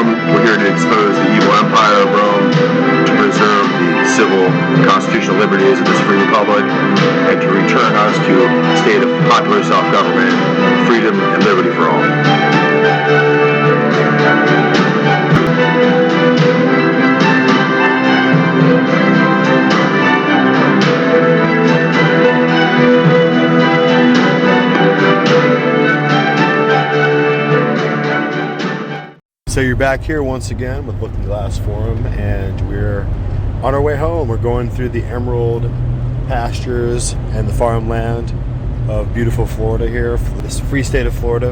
We're here to expose the evil empire of Rome, to preserve the civil and constitutional liberties of this free republic, and to return us to a state of popular self-government, freedom and liberty for all. So you're back here once again with Looking Glass Forum, and we're on our way home. We're going through the emerald pastures and the farmland of beautiful Florida here, this free state of Florida.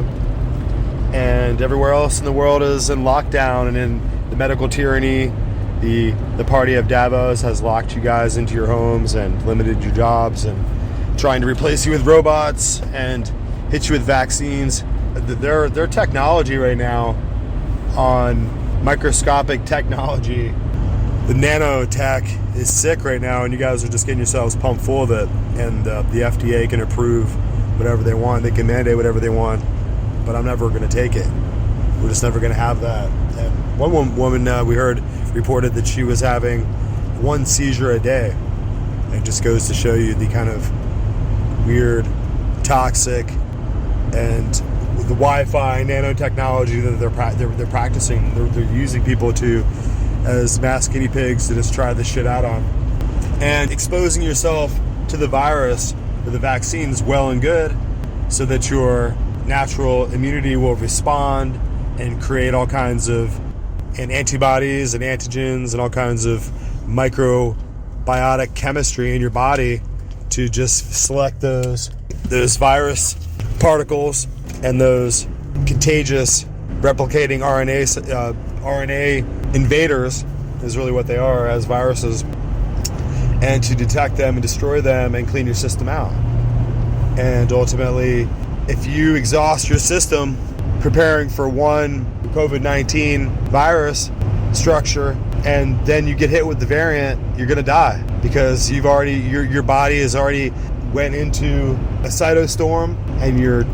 And everywhere else in the world is in lockdown and in the medical tyranny. The party of Davos has locked you guys into your homes and limited your jobs and trying to replace you with robots and hit you with vaccines. Their technology right now, on microscopic technology, the nanotech is sick right now, and you guys are just getting yourselves pumped full of it. And the FDA can approve whatever they want, they can mandate whatever they want, but I'm never going to take it. We're just never going to have that. And one woman we heard reported that she was having one seizure a day. It just goes to show you the kind of weird, toxic, and the Wi-Fi nanotechnology that they're practicing. They're using people as mass guinea pigs to just try this shit out on. And exposing yourself to the virus or the vaccine is well and good, so that your natural immunity will respond and create all kinds of antibodies and antigens and all kinds of microbiotic chemistry in your body to just select those virus particles and those contagious replicating RNA invaders is really what they are, as viruses, and to detect them and destroy them and clean your system out. And ultimately, if you exhaust your system preparing for one COVID-19 virus structure and then you get hit with the variant, you're going to die, because your body has already went into a cytostorm, and your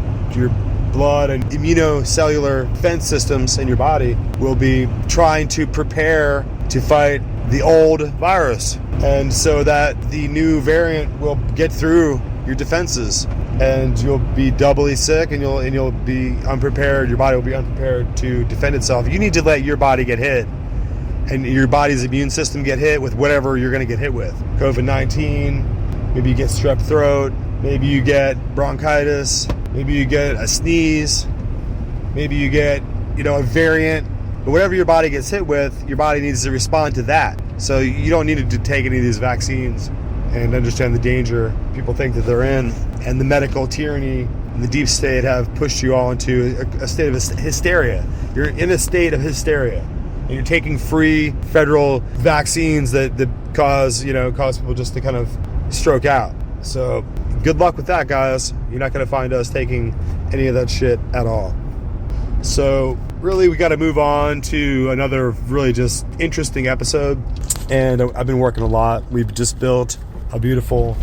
blood and immunocellular defense systems in your body will be trying to prepare to fight the old virus, and so that the new variant will get through your defenses, and you'll be doubly sick, and you'll be unprepared. Your body will be unprepared to defend itself. You need to let your body get hit, and your body's immune system get hit with whatever you're going to get hit with. COVID-19, maybe you get strep throat, maybe you get bronchitis, maybe you get a sneeze, maybe you get, a variant. But whatever your body gets hit with, your body needs to respond to that. So you don't need to take any of these vaccines, and understand the danger people think that they're in. And the medical tyranny and the deep state have pushed you all into a state of hysteria. You're in a state of hysteria, and you're taking free federal vaccines that cause people just to kind of stroke out. So good luck with that, guys. You're not going to find us taking any of that shit at all. So really, we got to move on to another really just interesting episode. And I've been working a lot. We've just built a beautiful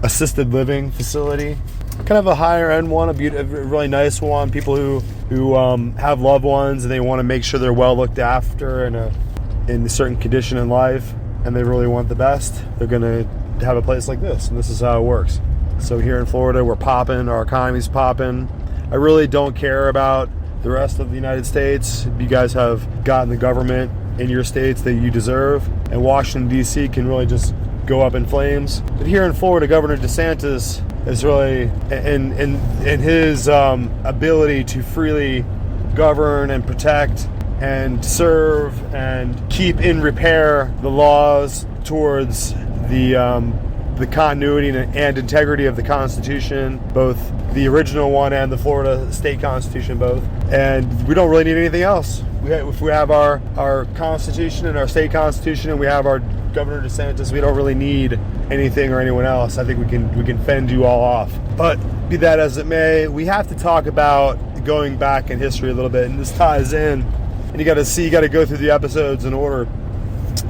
assisted living facility, kind of a higher end one, a really nice one. People who have loved ones and they want to make sure they're well looked after in a certain condition in life, and they really want the best, they're going to have a place like this, and this is how it works. So here in Florida, we're popping, our economy's popping. I really don't care about the rest of the United States. You guys have gotten the government in your states that you deserve, and Washington, D.C. can really just go up in flames. But here in Florida, Governor DeSantis is really, in his ability to freely govern and protect and serve and keep in repair the laws towards the continuity and integrity of the Constitution, both the original one and the Florida state Constitution, both. And we don't really need anything else. If we have our Constitution and our state Constitution, and we have our Governor DeSantis, we don't really need anything or anyone else. I think we can fend you all off. But be that as it may, we have to talk about going back in history a little bit, and this ties in. And you got to go through the episodes in order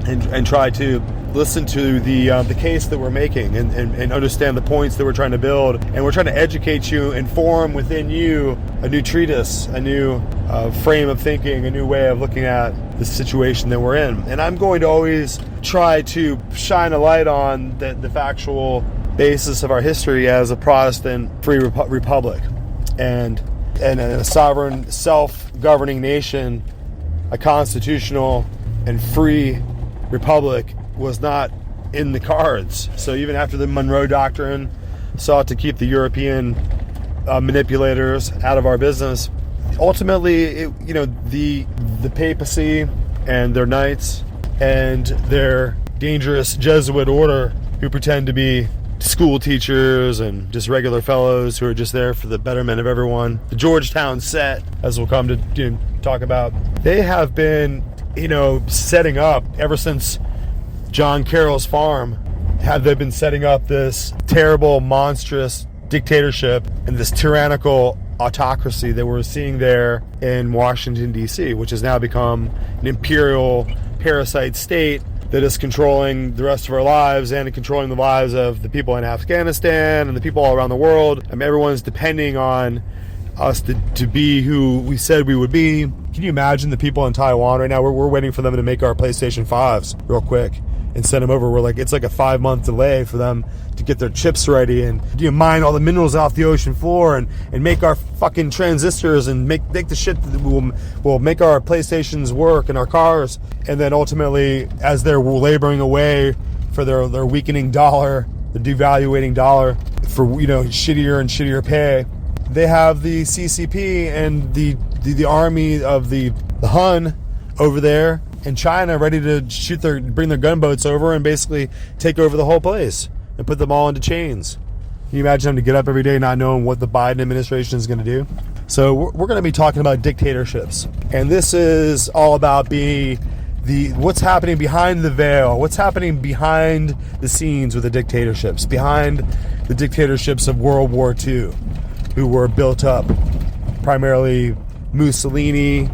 and try to listen to the case that we're making and understand the points that we're trying to build. And we're trying to educate you and form within you a new treatise, a new frame of thinking, a new way of looking at the situation that we're in. And I'm going to always try to shine a light on the factual basis of our history as a Protestant free republic. And a sovereign, self-governing nation, a constitutional and free republic was not in the cards. So even after the Monroe Doctrine sought to keep the European manipulators out of our business, ultimately, the papacy and their knights and their dangerous Jesuit order, who pretend to be school teachers and just regular fellows who are just there for the betterment of everyone, the Georgetown set, as we'll come to talk about, they have been setting up ever since John Carroll's farm. Have they been setting up this terrible, monstrous dictatorship and this tyrannical autocracy that we're seeing there in Washington, D.C., which has now become an imperial parasite state that is controlling the rest of our lives and controlling the lives of the people in Afghanistan and the people all around the world. I mean, everyone's depending on us to be who we said we would be. Can you imagine the people in Taiwan right now? We're waiting for them to make our PlayStation 5s real quick and send them over. It's like a 5-month delay for them to get their chips ready and mine all the minerals off the ocean floor and make our fucking transistors and make the shit that will make our PlayStations work and our cars. And then ultimately, as they're laboring away for their weakening dollar, the devaluating dollar for shittier and shittier pay, they have the CCP and the army of the Hun over there in China ready to bring their gunboats over and basically take over the whole place and put them all into chains. Can you imagine them to get up every day not knowing what the Biden administration is going to do? So we're going to be talking about dictatorships, and this is all about what's happening behind the veil, what's happening behind the scenes with the dictatorships, behind the dictatorships of World War II, who were built up primarily Mussolini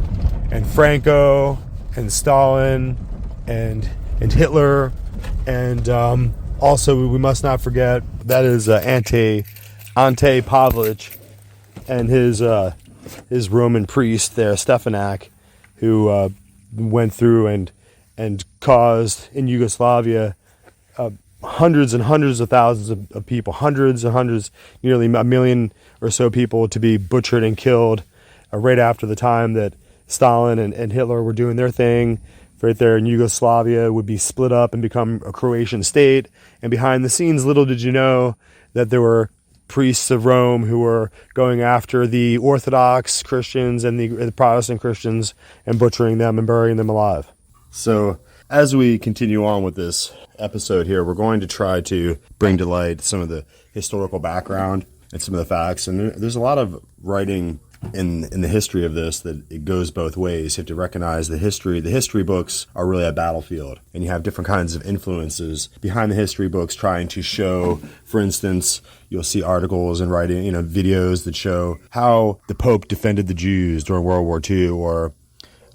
and Franco and Stalin and Hitler, and also we must not forget that is Ante Pavlich and his Roman priest there, Stefanak, who went through and caused in Yugoslavia hundreds and hundreds of thousands of people, hundreds and hundreds, nearly a million or so people to be butchered and killed right after the time that Stalin and Hitler were doing their thing. Right there in Yugoslavia would be split up and become a Croatian state. And behind the scenes, little did you know that there were priests of Rome who were going after the Orthodox Christians and the Protestant Christians and butchering them and burying them alive. So as we continue on with this episode here, we're going to try to bring to light some of the historical background and some of the facts. And there's a lot of writing in the history of this that it goes both ways. You have to recognize the history. The history books are really a battlefield, and you have different kinds of influences behind the history books trying to show, for instance, you'll see articles and writing, videos that show how the Pope defended the Jews during World War II, or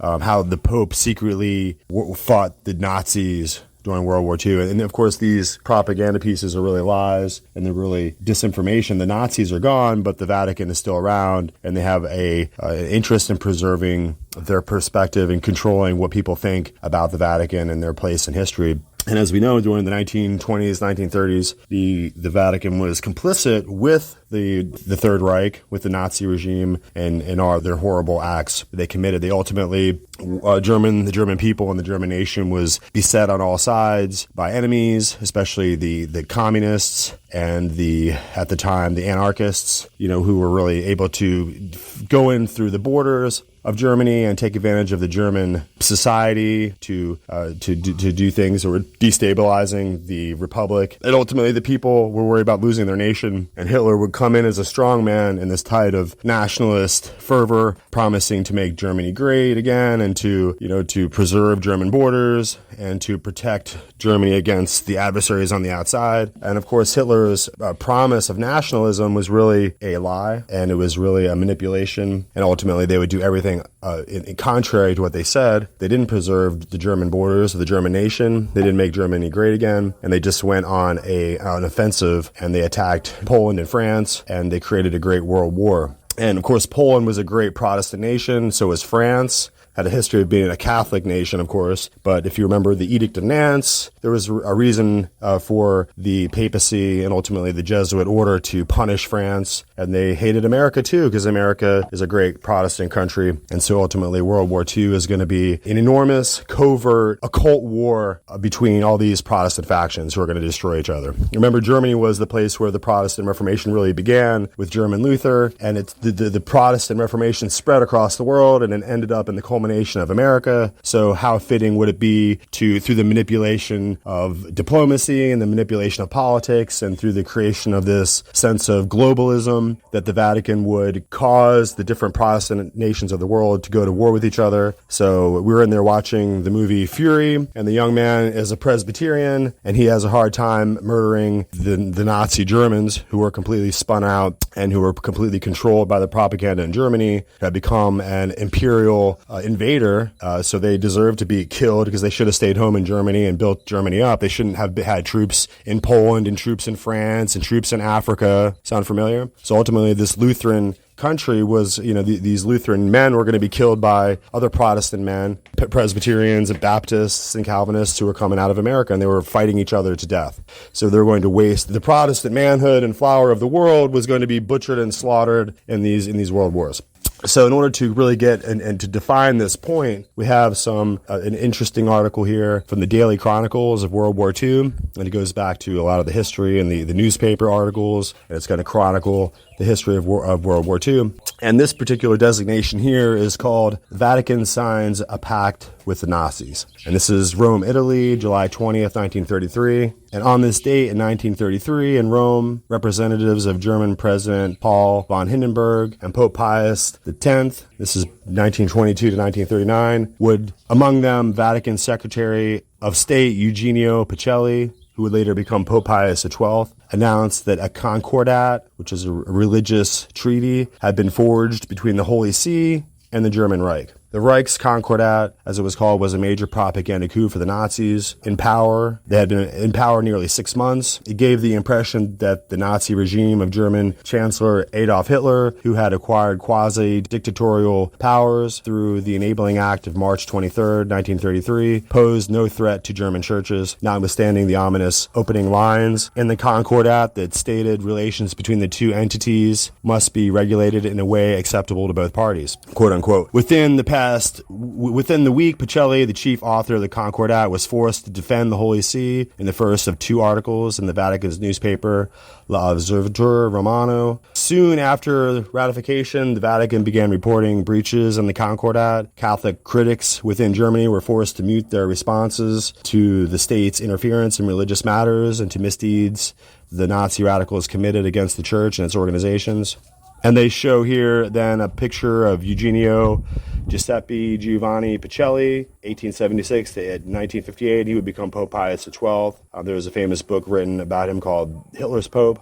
how the Pope secretly fought the Nazis during World War II. And of course, these propaganda pieces are really lies and they're really disinformation. The Nazis are gone, but the Vatican is still around, and they have an interest in preserving their perspective and controlling what people think about the Vatican and their place in history. And as we know, during the 1920s, 1930s, the Vatican was complicit with the Third Reich, with the Nazi regime, and all their horrible acts they committed. They ultimately, the German people and the German nation was beset on all sides by enemies, especially the communists and at the time, the anarchists, who were really able to go in through the borders of Germany and take advantage of the German society to do things that were destabilizing the republic. And ultimately, the people were worried about losing their nation, and Hitler would come in as a strong man in this tide of nationalist fervor, promising to make Germany great again and to preserve German borders and to protect Germany against the adversaries on the outside. And of course, Hitler's promise of nationalism was really a lie, and it was really a manipulation. And ultimately, they would do everything in contrary to what they said. They didn't preserve the German borders of the German nation. They didn't make Germany great again. And they just went on an offensive, and they attacked Poland and France, and they created a great world war. And of course, Poland was a great Protestant nation. So was France. Had a history of being a Catholic nation, of course. But if you remember the Edict of Nantes, there was a reason for the papacy and ultimately the Jesuit order to punish France. And they hated America too, because America is a great Protestant country. And so ultimately World War II is going to be an enormous, covert, occult war between all these Protestant factions who are going to destroy each other. Remember, Germany was the place where the Protestant Reformation really began with German Luther. And it's the Protestant Reformation spread across the world and it ended up in the culmination of America. So how fitting would it be to, through the manipulation of diplomacy and the manipulation of politics and through the creation of this sense of globalism, that the Vatican would cause the different Protestant nations of the world to go to war with each other. So we were in there watching the movie Fury, and the young man is a Presbyterian, and he has a hard time murdering the Nazi Germans who were completely spun out and who were completely controlled by the propaganda in Germany, had become an imperial invader. So they deserve to be killed because they should have stayed home in Germany and built Germany up. They shouldn't have had troops in Poland and troops in France and troops in Africa. Sound familiar? So ultimately, this Lutheran country was, these Lutheran men were going to be killed by other Protestant men, Presbyterians and Baptists and Calvinists who were coming out of America, and they were fighting each other to death. So they're going to waste the Protestant manhood and flower of the world was going to be butchered and slaughtered in these world wars. So in order to really get and to define this point, we have an interesting article here from the Daily Chronicles of World War II, and it goes back to a lot of the history and the newspaper articles, and it's going to chronicle the history of World War II. And this particular designation here is called Vatican Signs a Pact with the Nazis. And this is Rome, Italy, July 20th, 1933. And on this date in 1933 in Rome, representatives of German President Paul von Hindenburg and Pope Pius X, this is 1922 to 1939, would, among them, Vatican Secretary of State Eugenio Pacelli, who would later become Pope Pius XII, announced that a concordat, which is a religious treaty, had been forged between the Holy See and the German Reich. The Reich's Concordat, as it was called, was a major propaganda coup for the Nazis in power. They had been in power nearly 6 months. It gave the impression that the Nazi regime of German Chancellor Adolf Hitler, who had acquired quasi-dictatorial powers through the Enabling Act of March 23, 1933, posed no threat to German churches, notwithstanding the ominous opening lines in the Concordat that stated relations between the two entities must be regulated in a way acceptable to both parties, quote unquote. Within the week, Pacelli, the chief author of the Concordat, was forced to defend the Holy See in the first of 2 articles in the Vatican's newspaper, L'Osservatore Romano. Soon after ratification, the Vatican began reporting breaches in the Concordat. Catholic critics within Germany were forced to mute their responses to the state's interference in religious matters and to misdeeds the Nazi radicals committed against the church and its organizations. And they show here then a picture of Eugenio Giuseppe Giovanni Pacelli, 1876 to 1958. He would become Pope Pius XII. There was a famous book written about him called Hitler's Pope.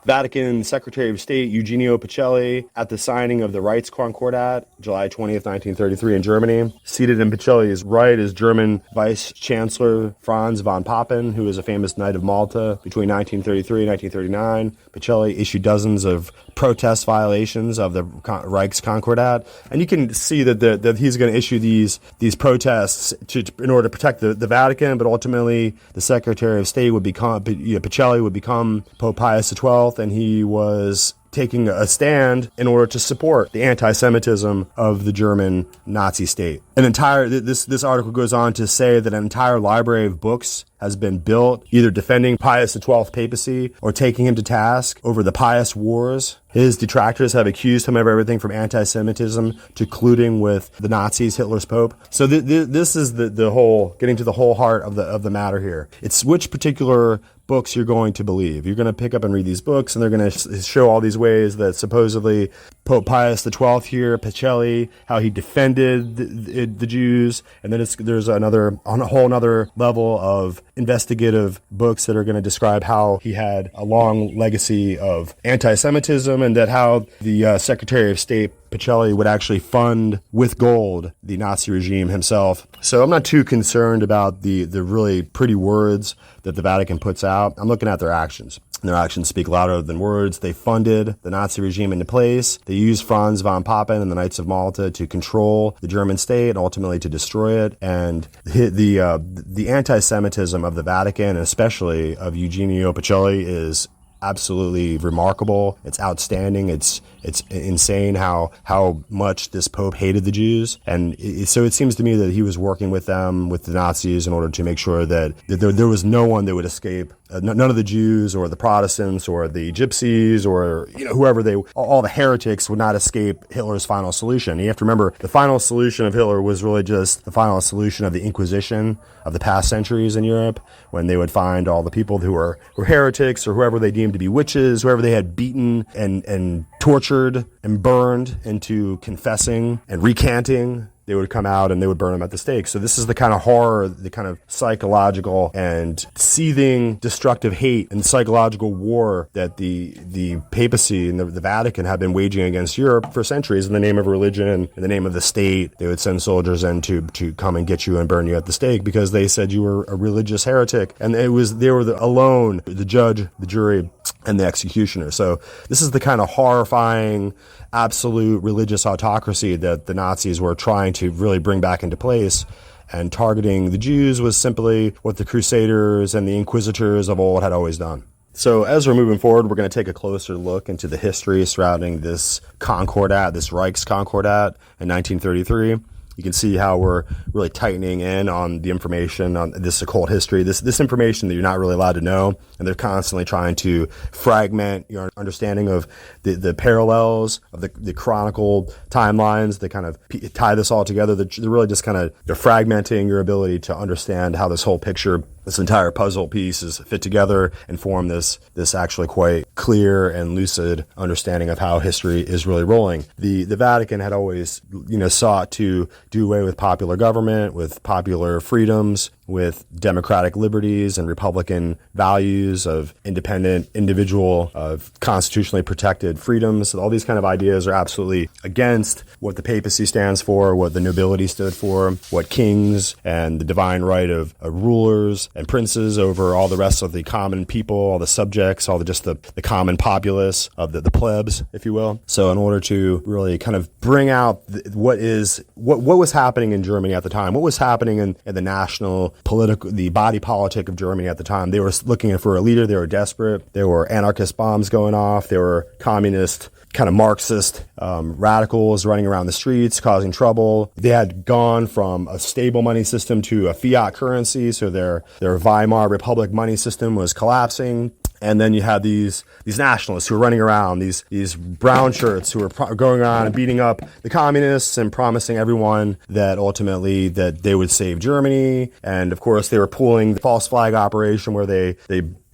Vatican Secretary of State Eugenio Pacelli, at the signing of the Reichs Concordat, July 20th, 1933 in Germany. Seated in Pacelli's right is German Vice Chancellor Franz von Papen, who was a famous Knight of Malta. Between 1933 and 1939, Pacelli issued dozens of protest violations of the Reichs Concordat. And you can see that he's going to issue these protests in order to protect the Vatican, but ultimately the Secretary of State would become, Pacelli would become Pope Pius XII, and he was taking a stand in order to support the anti-Semitism of the German Nazi state. This article goes on to say that an entire library of books has been built, either defending Pius XII's papacy or taking him to task over the Pius Wars. His detractors have accused him of everything from anti-Semitism to colluding with the Nazis, Hitler's Pope. So this is the whole, getting to the whole heart of the matter here. It's which particular books you're going to believe. You're going to pick up and read these books, and they're going to show all these ways that supposedly Pope Pius XII here, Pacelli, how he defended the Jews, and then there's a whole another level of investigative books that are going to describe how he had a long legacy of anti-Semitism, and that how the Secretary of State Pacelli would actually fund with gold the Nazi regime himself. So I'm not too concerned about the really pretty words that the Vatican puts out. I'm looking at their actions. and their actions speak louder than words. They funded the Nazi regime into place. They used Franz von Papen and the Knights of Malta to control the German state and ultimately to destroy it. And the anti-Semitism of the Vatican, and especially of Eugenio Pacelli, is absolutely remarkable. It's outstanding. It's insane how much this Pope hated the Jews. And so it seems to me that he was working with them, with the Nazis, in order to make sure that there was no one that would escape. None of the Jews or the Protestants or the Gypsies or whoever all the heretics would not escape Hitler's final solution. You have to remember, the final solution of Hitler was really just the final solution of the Inquisition of the past centuries in Europe, when they would find all the people who were heretics or whoever they deemed to be witches, whoever they had beaten and tortured and burned into confessing and recanting. They would come out and they would burn them at the stake. So this is the kind of horror, the kind of psychological and seething destructive hate and psychological war that the papacy and the Vatican have been waging against Europe for centuries in the name of religion and in the name of the state. They would send soldiers in to come and get you and burn you at the stake because they said you were a religious heretic. And they were alone, the judge, the jury, and the executioner. So this is the kind of horrifying, absolute religious autocracy that the Nazis were trying to really bring back into place. And targeting the Jews was simply what the Crusaders and the Inquisitors of old had always done. So as we're moving forward, we're going to take a closer look into the history surrounding this Concordat, this Reichskonkordat in 1933. You can see how we're really tightening in on the information on this occult history, this information that you're not really allowed to know, and they're constantly trying to fragment your understanding of the parallels of the chronicle timelines that kind of tie this all together. They're really just they're fragmenting your ability to understand how this whole picture, this entire puzzle piece, is fit together and form this actually quite clear and lucid understanding of how history is really rolling. The Vatican had always sought to do away with popular government, with popular freedoms, with democratic liberties and republican values of independent individual, of constitutionally protected freedoms. All these kind of ideas are absolutely against what the papacy stands for, what the nobility stood for, what kings and the divine right of rulers and princes over all the rest of the common people, all the subjects, all the common populace of the plebs, if you will. So in order to really kind of bring out what was happening in Germany at the time, what was happening in the national the body politic of Germany at the time. They were looking for a leader. They were desperate. There were anarchist bombs going off. There were communist, kind of Marxist radicals running around the streets, causing trouble. They had gone from a stable money system to a fiat currency, so their Weimar Republic money system was collapsing. And then you had these nationalists who were running around, these brown shirts who were going around and beating up the communists and promising everyone that ultimately that they would save Germany. And of course, they were pulling the false flag operation where they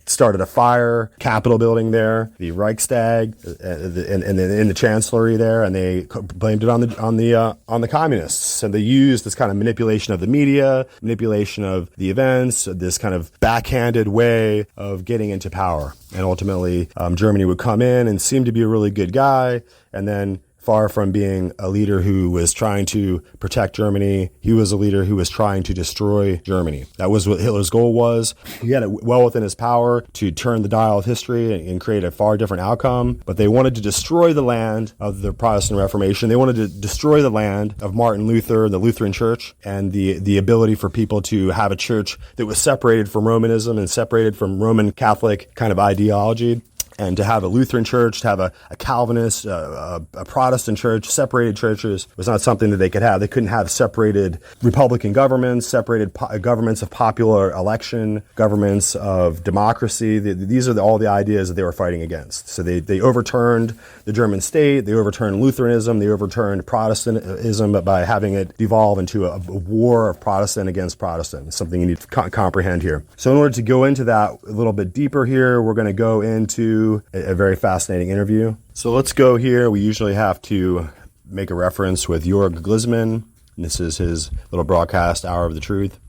started a fire, Capitol building there, the Reichstag, in the Chancellery there, and they blamed it on the communists. And they used this kind of manipulation of the media, manipulation of the events, this kind of backhanded way of getting into power. And ultimately, Germany would come in and seem to be a really good guy, and then far from being a leader who was trying to protect Germany, he was a leader who was trying to destroy Germany. That was what Hitler's goal was. He had it well within his power to turn the dial of history and create a far different outcome. But they wanted to destroy the land of the Protestant Reformation. They wanted to destroy the land of Martin Luther, the Lutheran Church, and the ability for people to have a church that was separated from Romanism and separated from Roman Catholic kind of ideology. And to have a Lutheran church, to have a Calvinist, a Protestant church, separated churches was not something that they could have. They couldn't have separated Republican governments, separated governments of popular election, governments of democracy. These are all the ideas that they were fighting against. So they overturned the German state, they overturned Lutheranism, they overturned Protestantism by having it devolve into a war of Protestant against Protestant. It's something you need to comprehend here. So in order to go into that a little bit deeper here, we're going to go into a very fascinating interview. So let's go here. We usually have to make a reference with Jörg Glisman. This is his little broadcast, Hour of the Truth.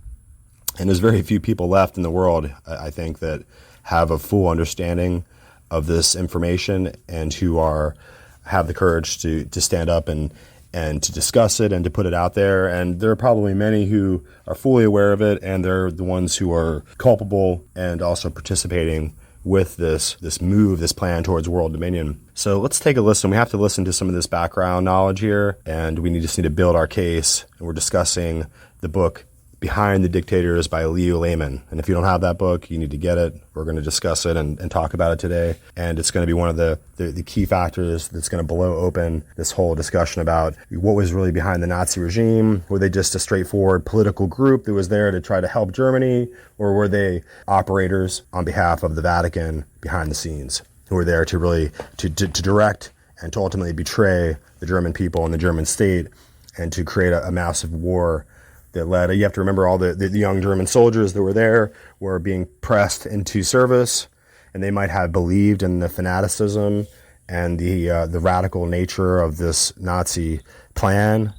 And there's very few people left in the world, I think, that have a full understanding of this information and who have the courage to stand up and to discuss it and to put it out there. And there are probably many who are fully aware of it, and they're the ones who are culpable and also participating with this move, this plan towards world dominion. So let's take a listen. We have to listen to some of this background knowledge here, and we just need to build our case. And we're discussing the book Behind the Dictators by Leo Lehman. And if you don't have that book, you need to get it. We're going to discuss it and talk about it today. And it's going to be one of the key factors that's going to blow open this whole discussion about what was really behind the Nazi regime. Were they just a straightforward political group that was there to try to help Germany? Or were they operators on behalf of the Vatican behind the scenes who were there to really to direct and to ultimately betray the German people and the German state and to create a massive war that led, you have to remember all the young German soldiers that were there were being pressed into service, and they might have believed in the fanaticism and the radical nature of this Nazi plan,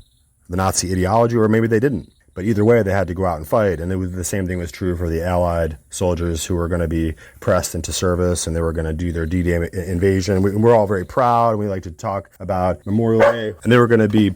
the Nazi ideology, or maybe they didn't. But either way, they had to go out and fight. And the same thing was true for the Allied soldiers who were going to be pressed into service, and they were going to do their D-Day invasion. We're all very proud, and we like to talk about Memorial Day. And they were going to be,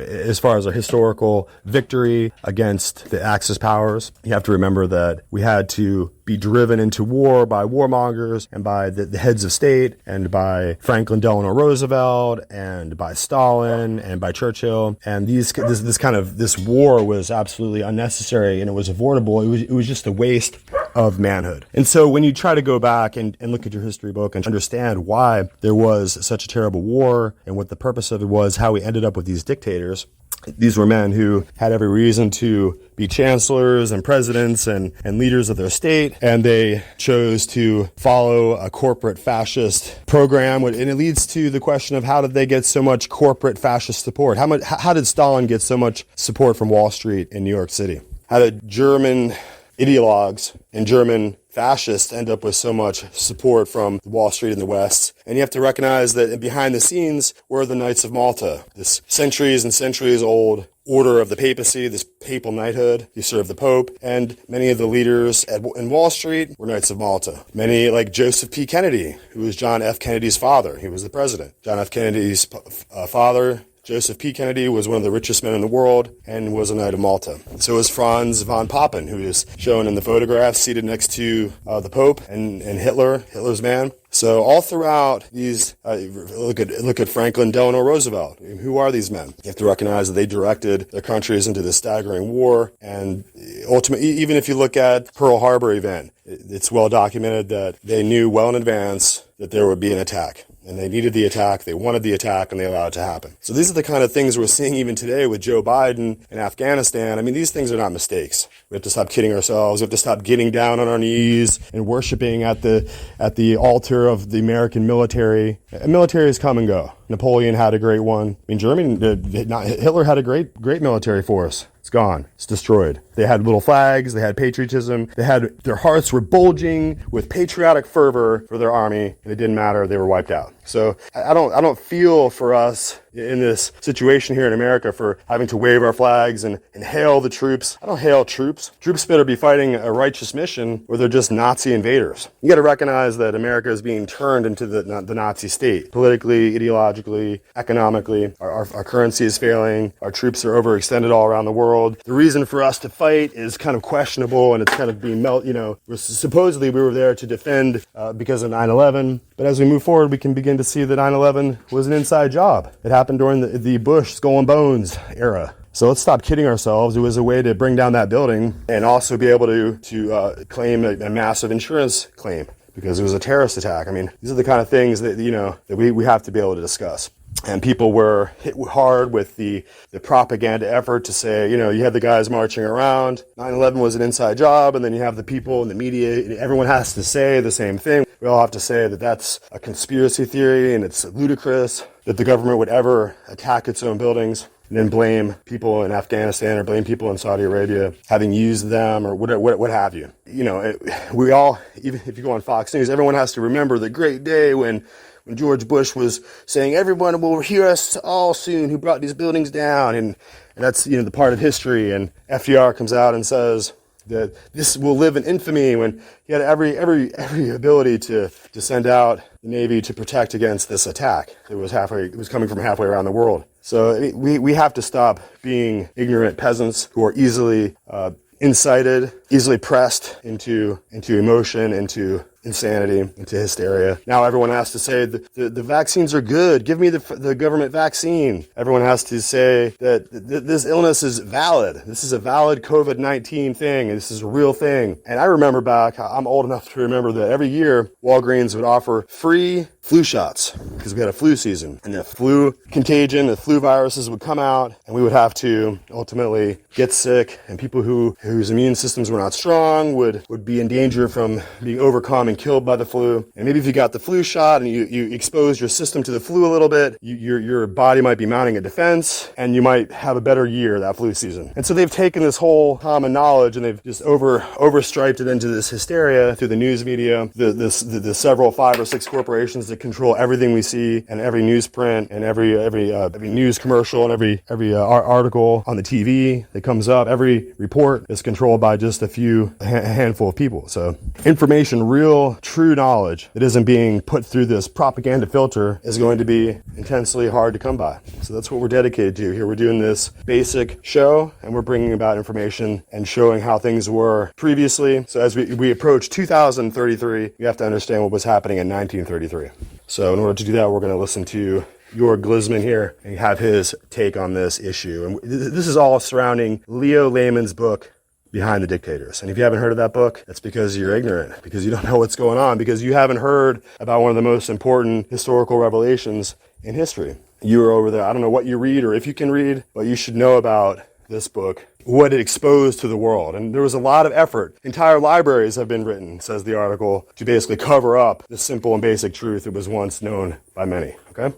as far as a historical victory against the Axis powers, you have to remember that we had to be driven into war by warmongers and by the heads of state and by Franklin Delano Roosevelt and by Stalin and by Churchill. And this war was absolutely unnecessary, and it was avoidable. It was just a waste of manhood. And so when you try to go back and look at your history book and understand why there was such a terrible war and what the purpose of it was, how we ended up with these dictators, these were men who had every reason to be chancellors and presidents and leaders of their state, and they chose to follow a corporate fascist program. And it leads to the question of, how did they get so much corporate fascist support? How did Stalin get so much support from Wall Street in New York City? How did German ideologues and German fascists end up with so much support from Wall Street in the West? And you have to recognize that behind the scenes were the Knights of Malta, this centuries and centuries old order of the papacy, this papal knighthood. You serve the Pope, and many of the leaders in Wall Street were Knights of Malta. Many, like Joseph P. Kennedy, who was John F. Kennedy's father. He was the president. John F. Kennedy's father, Joseph P. Kennedy, was one of the richest men in the world and was a Knight of Malta. So was Franz von Papen, who is shown in the photograph seated next to the Pope and Hitler's man. So all throughout these, look at Franklin Delano Roosevelt. Who are these men? You have to recognize that they directed their countries into this staggering war. And ultimately, even if you look at Pearl Harbor event, it's well documented that they knew well in advance that there would be an attack. And they needed the attack, they wanted the attack, and they allowed it to happen. So these are the kind of things we're seeing even today with Joe Biden in Afghanistan. I mean, these things are not mistakes. We have to stop kidding ourselves. We have to stop getting down on our knees and worshiping at the altar of the American military. Military has come and go. Napoleon had a great one. I mean, Hitler had a great military force. It's gone. It's destroyed. They had little flags. They had patriotism. Their hearts were bulging with patriotic fervor for their army, and it didn't matter. They were wiped out. So I don't feel for us in this situation here in America for having to wave our flags and hail the troops. I don't hail troops. Troops better be fighting a righteous mission, or they're just Nazi invaders. You got to recognize that America is being turned into the Nazi state, politically, ideologically, economically. Our currency is failing. Our troops are overextended all around the world. The reason for us to fight is kind of questionable, and it's kind of being supposedly we were there to defend because of 9/11. But as we move forward, we can begin to see that 9/11 was an inside job. It happened during the Bush Skull and Bones era. So let's stop kidding ourselves. It was a way to bring down that building and also be able to claim a massive insurance claim because it was a terrorist attack. I mean, these are the kind of things that that we have to be able to discuss. And people were hit hard with the propaganda effort to say, you had the guys marching around. 9/11 was an inside job, and then you have the people in the media. Everyone has to say the same thing. We all have to say that that's a conspiracy theory, and it's ludicrous that the government would ever attack its own buildings and then blame people in Afghanistan or blame people in Saudi Arabia having used them or what have you. We all, even if you go on Fox News, everyone has to remember the great day when George Bush was saying, everyone will hear us all soon who brought these buildings down. And that's, the part of history. And FDR comes out and says that this will live in infamy, when he had every ability to send out the Navy to protect against this attack. It was coming from halfway around the world. So we have to stop being ignorant peasants who are easily incited easily pressed into emotion, into insanity, into hysteria. Now everyone has to say the vaccines are good. Give me the government vaccine. Everyone has to say that this illness is valid. This is a valid COVID-19 thing. And this is a real thing. And I remember back, I'm old enough to remember that every year Walgreens would offer free flu shots because we had a flu season, and the flu contagion, the flu viruses would come out, and we would have to ultimately get sick, and people whose immune systems were not strong would be in danger from being overcome and killed by the flu. And maybe if you got the flu shot and you exposed your system to the flu a little bit, your body might be mounting a defense, and you might have a better year that flu season. And so they've taken this whole common knowledge and they've just overstriped it into this hysteria through the news media, the several 5 or 6 corporations that control everything we see, and every newsprint, and every news commercial, and every article on the TV that comes up. Every report is controlled by just a handful of people. So information, real, true knowledge that isn't being put through this propaganda filter is going to be intensely hard to come by. So that's what we're dedicated to here. We're doing this basic show, and we're bringing about information and showing how things were previously. So as we approach 2033, you have to understand what was happening in 1933. So in order to do that, we're going to listen to Jörg Glisman here and have his take on this issue. And this is all surrounding Leo Lehman's book, Behind the Dictators. And if you haven't heard of that book, that's because you're ignorant, because you don't know what's going on, because you haven't heard about one of the most important historical revelations in history. You were over there. I don't know what you read or if you can read, but you should know about this book, what it exposed to the world. And there was a lot of effort. Entire libraries have been written, says the article, to basically cover up the simple and basic truth that was once known by many. Okay?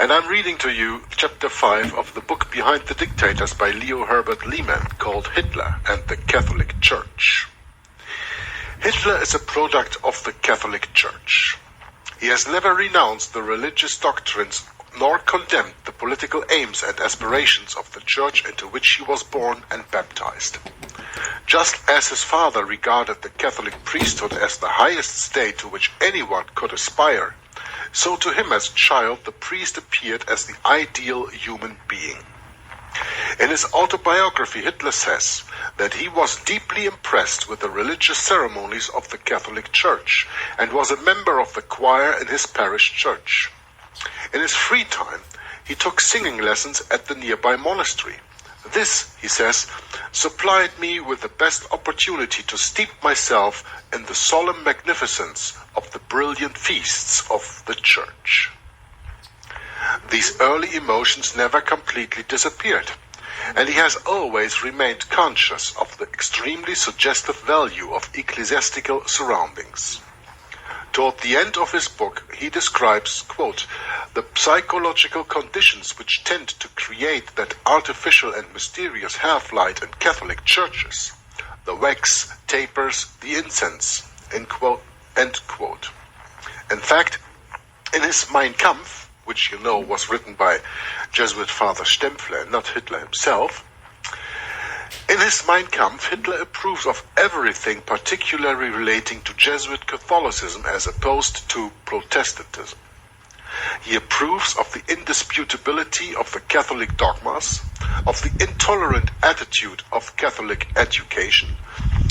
And I'm reading to you chapter 5 of the book Behind the Dictators by Leo Herbert Lehman, called Hitler and the Catholic Church. Hitler is a product of the Catholic Church. He has never renounced the religious doctrines nor condemned the political aims and aspirations of the church into which he was born and baptized. Just as his father regarded the Catholic priesthood as the highest state to which anyone could aspire, so to him as a child the priest appeared as the ideal human being. In his autobiography, Hitler says that he was deeply impressed with the religious ceremonies of the Catholic Church and was a member of the choir in his parish church. In his free time, he took singing lessons at the nearby monastery. This, he says, supplied me with the best opportunity to steep myself in the solemn magnificence of the brilliant feasts of the Church. These early emotions never completely disappeared, and he has always remained conscious of the extremely suggestive value of ecclesiastical surroundings. Toward the end of his book, he describes, quote, the psychological conditions which tend to create that artificial and mysterious half-light in Catholic churches, the wax, tapers, the incense, end quote. In fact, in his Mein Kampf, which you know was written by Jesuit Father Stempfler, not Hitler himself, in his Mein Kampf, Hitler approves of everything particularly relating to Jesuit Catholicism as opposed to Protestantism. He approves of the indisputability of the Catholic dogmas, of the intolerant attitude of Catholic education,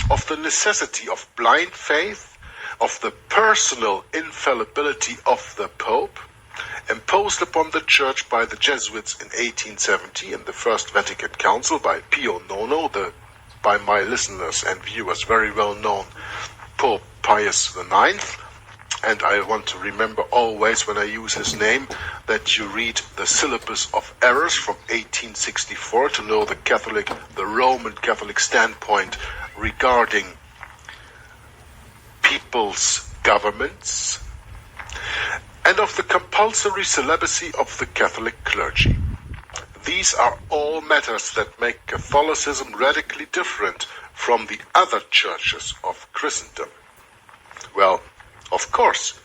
of the necessity of blind faith, of the personal infallibility of the Pope, imposed upon the Church by the Jesuits in 1870 in the First Vatican Council by Pio IX, the, by my listeners and viewers, very well known Pope Pius IX. And I want to remember always when I use his name that you read the Syllabus of Errors from 1864 to know the Roman Catholic standpoint regarding people's governments, and of the compulsory celibacy of the Catholic clergy. These are all matters that make Catholicism radically different from the other churches of Christendom. Well, of course,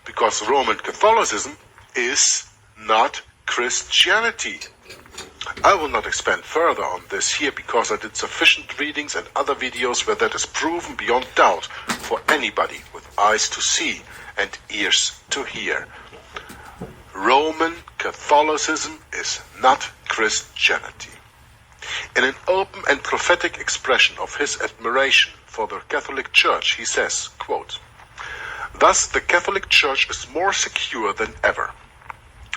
because Roman Catholicism is not Christianity. I will not expand further on this here because I did sufficient readings and other videos where that is proven beyond doubt for anybody with eyes to see and ears to hear. Roman Catholicism is not Christianity. In an open and prophetic expression of his admiration for the Catholic Church, he says, quote, "Thus the Catholic Church is more secure than ever.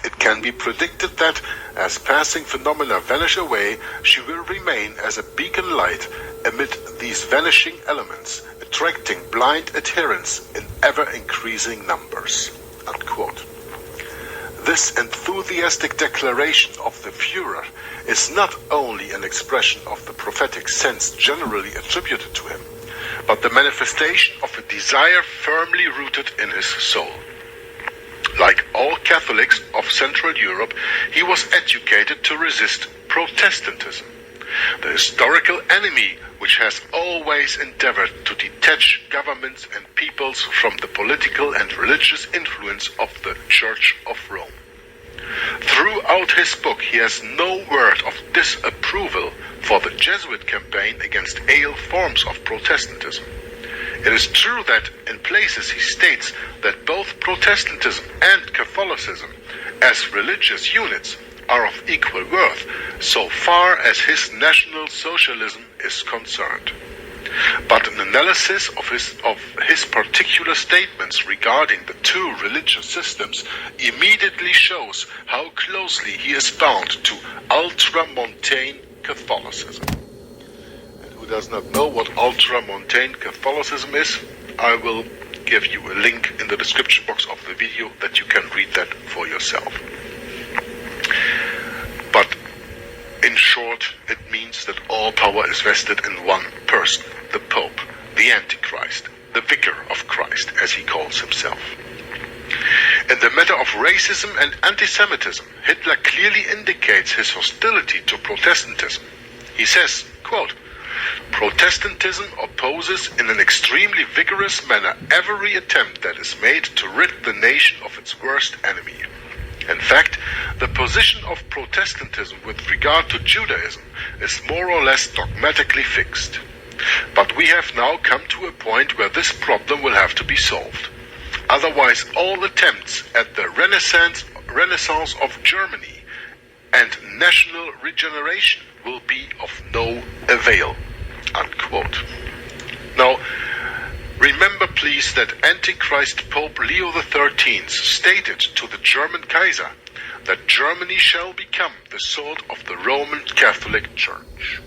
It can be predicted that, as passing phenomena vanish away, she will remain as a beacon light amid these vanishing elements, attracting blind adherents in ever-increasing numbers." Unquote. This enthusiastic declaration of the Führer is not only an expression of the prophetic sense generally attributed to him, but the manifestation of a desire firmly rooted in his soul. Like all Catholics of Central Europe, he was educated to resist Protestantism, the historical enemy which has always endeavored to detach governments and peoples from the political and religious influence of the Church of Rome. Throughout his book, he has no word of disapproval for the Jesuit campaign against all forms of Protestantism. It is true that in places he states that both Protestantism and Catholicism, as religious units, are of equal worth, so far as his National Socialism is concerned. But an analysis of his particular statements regarding the two religious systems immediately shows how closely he is bound to ultramontane Catholicism. And who does not know what ultramontane Catholicism is, I will give you a link in the description box of the video that you can read that for yourself. But in short, it means that all power is vested in one person, the Pope, the Antichrist, the Vicar of Christ, as he calls himself. In the matter of racism and anti-Semitism, Hitler clearly indicates his hostility to Protestantism. He says, quote, "Protestantism opposes in an extremely vigorous manner every attempt that is made to rid the nation of its worst enemy. In fact, the position of Protestantism with regard to Judaism is more or less dogmatically fixed. But we have now come to a point where this problem will have to be solved. Otherwise, all attempts at the Renaissance of Germany and national regeneration will be of no avail." Unquote. Now, remember please that Antichrist Pope Leo XIII stated to the German Kaiser that Germany shall become the sword of the Roman Catholic Church.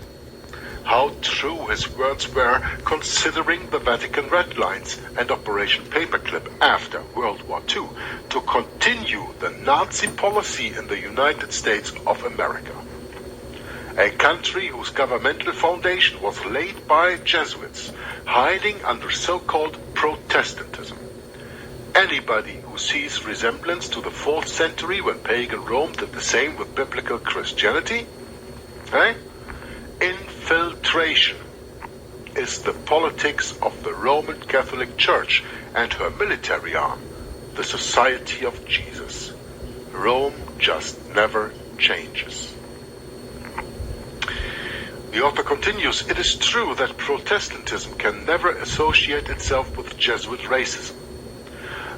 How true his words were, considering the Vatican Red Lines and Operation Paperclip after World War II to continue the Nazi policy in the United States of America. A country whose governmental foundation was laid by Jesuits, hiding under so-called Protestantism. Anybody who sees resemblance to the 4th century when pagan Rome did the same with biblical Christianity, infiltration is the politics of the Roman Catholic Church and her military arm, the Society of Jesus. Rome just never changes. The author continues, "It is true that Protestantism can never associate itself with Jesuit racism.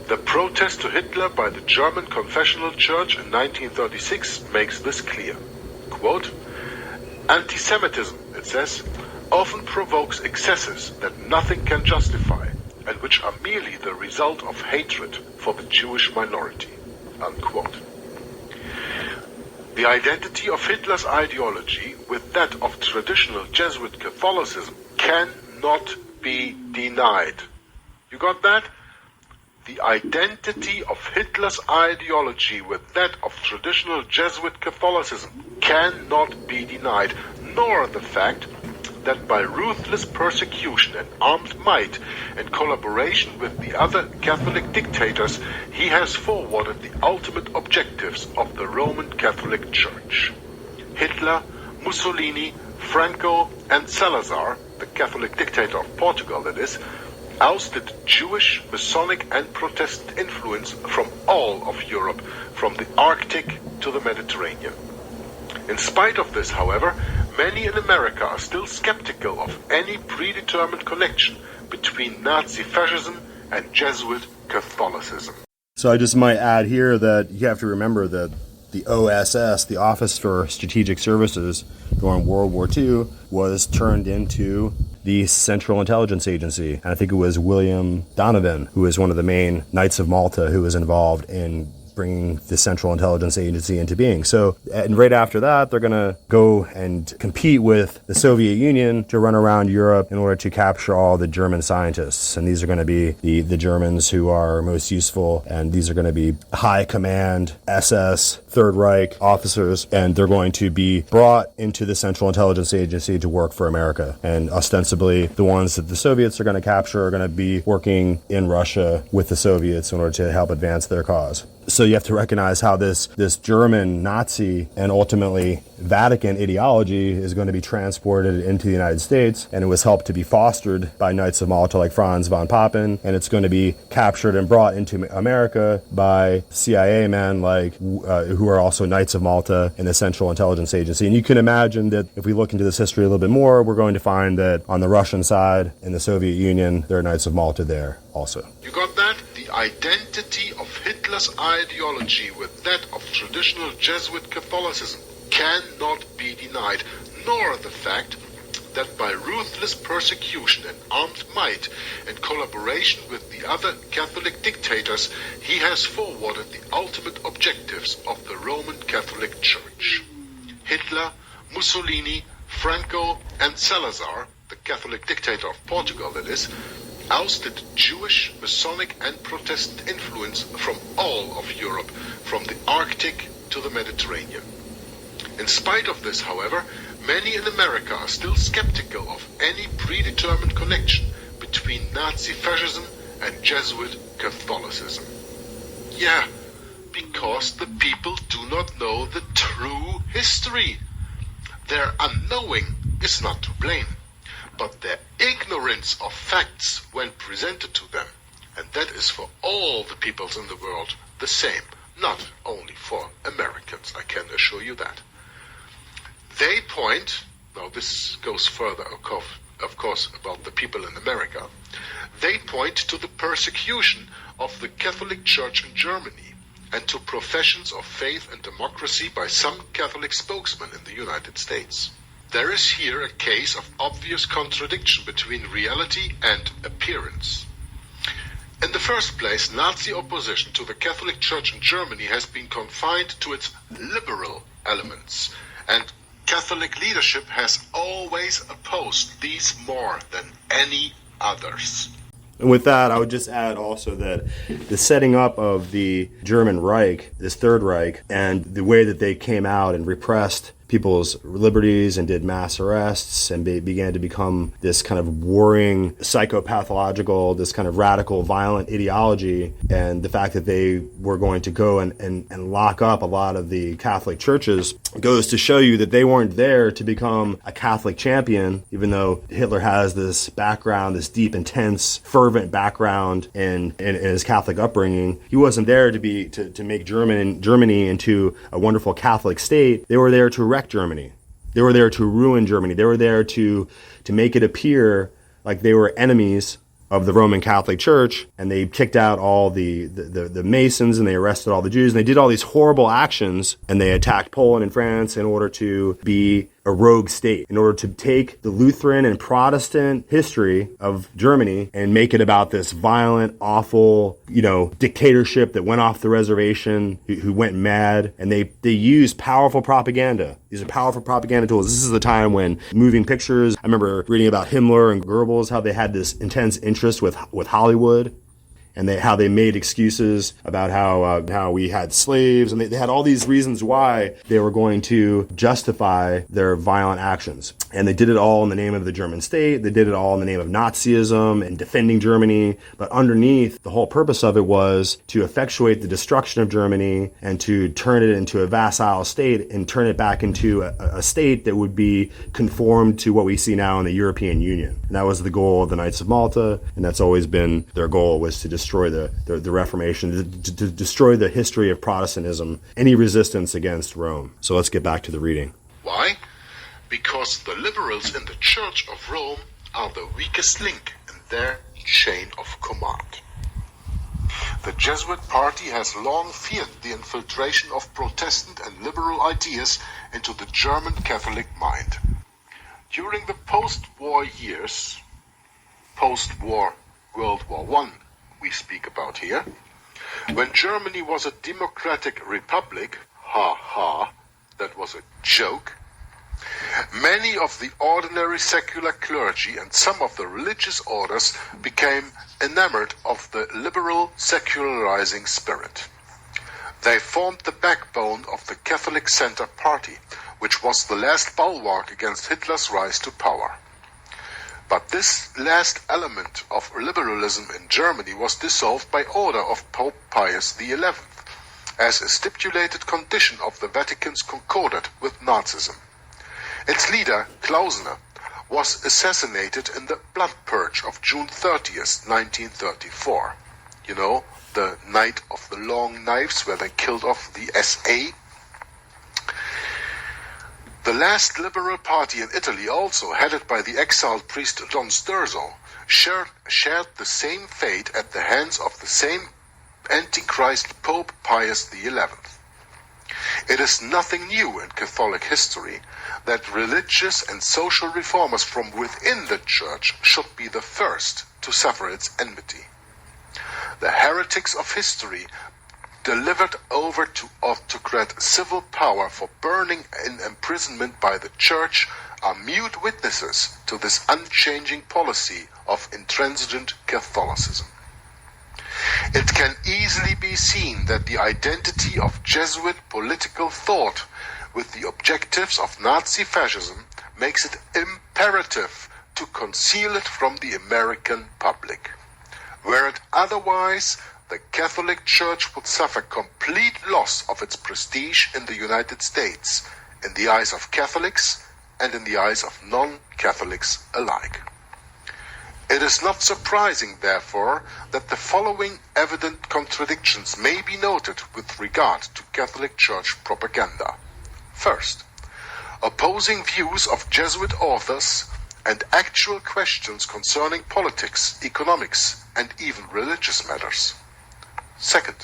The protest to Hitler by the German Confessional Church in 1936 makes this clear. Quote, "Anti-Semitism," it says, "often provokes excesses that nothing can justify, and which are merely the result of hatred for the Jewish minority." Unquote. The identity of Hitler's ideology with that of traditional Jesuit Catholicism cannot be denied. You got that? The identity of Hitler's ideology with that of traditional Jesuit Catholicism cannot be denied, nor the fact that by ruthless persecution and armed might, in collaboration with the other Catholic dictators, he has forwarded the ultimate objectives of the Roman Catholic Church. Hitler, Mussolini, Franco, and Salazar, the Catholic dictator of Portugal that is, ousted Jewish, Masonic, and Protestant influence from all of Europe, from the Arctic to the Mediterranean. In spite of this, however, many in America are still skeptical of any predetermined connection between Nazi fascism and Jesuit Catholicism. So I just might add here that you have to remember that the OSS, the Office for Strategic Services, during World War II was turned into the Central Intelligence Agency. And I think it was William Donovan, who was one of the main Knights of Malta, who was involved in bringing the Central Intelligence Agency into being. So, and right after that, they're going to go and compete with the Soviet Union to run around Europe in order to capture all the German scientists. And these are going to be the Germans who are most useful, and these are going to be high command, SS, Third Reich officers, and they're going to be brought into the Central Intelligence Agency to work for America. And ostensibly, the ones that the Soviets are going to capture are going to be working in Russia with the Soviets in order to help advance their cause. So you have to recognize how this German Nazi and ultimately Vatican ideology is going to be transported into the United States, and it was helped to be fostered by Knights of Malta like Franz von Papen, and it's going to be captured and brought into America by CIA men like who are also Knights of Malta and the Central Intelligence Agency. And you can imagine that if we look into this history a little bit more, we're going to find that on the Russian side in the Soviet Union, there are Knights of Malta there also. You got that? The identity of Hitler's ideology with that of traditional Jesuit Catholicism cannot be denied, nor the fact that by ruthless persecution and armed might, in collaboration with the other Catholic dictators, he has forwarded the ultimate objectives of the Roman Catholic Church. Hitler, Mussolini, Franco, and Salazar, the Catholic dictator of Portugal that is, ousted Jewish, Masonic, and Protestant influence from all of Europe, from the Arctic to the Mediterranean. In spite of this, however, many in America are still skeptical of any predetermined connection between Nazi fascism and Jesuit Catholicism. Yeah, because the people do not know the true history. Their unknowing is not to blame, but their ignorance of facts when presented to them, and that is for all the peoples in the world the same, not only for Americans, I can assure you that. They point, now this goes further of course about the people in America, they point to the persecution of the Catholic Church in Germany and to professions of faith and democracy by some Catholic spokesmen in the United States. There is here a case of obvious contradiction between reality and appearance. In the first place, Nazi opposition to the Catholic Church in Germany has been confined to its liberal elements, and Catholic leadership has always opposed these more than any others. And with that, I would just add also that the setting up of the German Reich, this Third Reich, and the way that they came out and repressed people's liberties and did mass arrests and began to become this kind of warring, psychopathological, this kind of radical, violent ideology, and the fact that they were going to go and lock up a lot of the Catholic churches goes to show you that they weren't there to become a Catholic champion, even though Hitler has this background, this deep, intense, fervent background in his Catholic upbringing. He wasn't there to make Germany into a wonderful Catholic state. They were there to wreck Germany. They were there to ruin Germany. They were there to make it appear like they were enemies of the Roman Catholic Church, and they kicked out all the Masons, and they arrested all the Jews, and they did all these horrible actions, and they attacked Poland and France in order to be a rogue state, in order to take the Lutheran and Protestant history of Germany and make it about this violent, awful, dictatorship that went off the reservation, who went mad, and they used powerful propaganda. These are powerful propaganda tools. This is the time when moving pictures, I remember reading about Himmler and Goebbels, how they had this intense interest with Hollywood, and how they made excuses about how we had slaves, and they had all these reasons why they were going to justify their violent actions. And they did it all in the name of the German state. They did it all in the name of Nazism and defending Germany. But underneath, the whole purpose of it was to effectuate the destruction of Germany and to turn it into a vassal state and turn it back into a state that would be conformed to what we see now in the European Union. And that was the goal of the Knights of Malta, and that's always been their goal, was to destroy the Reformation, to destroy the history of Protestantism, any resistance against Rome. So let's get back to the reading. Why? Because the liberals in the Church of Rome are the weakest link in their chain of command. The Jesuit party has long feared the infiltration of Protestant and liberal ideas into the German Catholic mind. During the post-war years, post-war World War I we speak about here, when Germany was a democratic republic, that was a joke, many of the ordinary secular clergy and some of the religious orders became enamored of the liberal secularizing spirit. They formed the backbone of the Catholic Center Party, which was the last bulwark against Hitler's rise to power. But this last element of liberalism in Germany was dissolved by order of Pope Pius XI, as a stipulated condition of the Vatican's concordat with Nazism. Its leader, Klausener, was assassinated in the Blood Purge of June 30th, 1934. You know, the night of the long knives where they killed off the SA. The last liberal party in Italy, also headed by the exiled priest Don Sturzo, shared the same fate at the hands of the same Antichrist Pope Pius XI. It is nothing new in Catholic history that religious and social reformers from within the Church should be the first to suffer its enmity. The heretics of history, delivered over to autocrat civil power for burning in imprisonment by the Church, are mute witnesses to this unchanging policy of intransigent Catholicism. It can easily be seen that the identity of Jesuit political thought with the objectives of Nazi fascism makes it imperative to conceal it from the American public. Were it otherwise, the Catholic Church would suffer complete loss of its prestige in the United States, in the eyes of Catholics and in the eyes of non-Catholics alike. It is not surprising, therefore, that the following evident contradictions may be noted with regard to Catholic Church propaganda. First, opposing views of Jesuit authors and actual questions concerning politics, economics, and even religious matters. Second,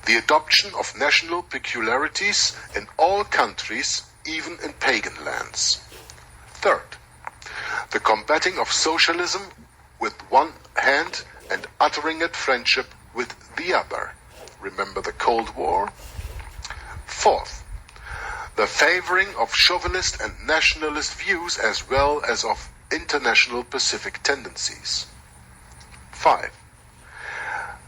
the adoption of national peculiarities in all countries, even in pagan lands. Third, the combating of socialism with one hand and uttering at friendship with the other. Remember the Cold War? Fourth, the favoring of chauvinist and nationalist views as well as of international Pacific tendencies. 5.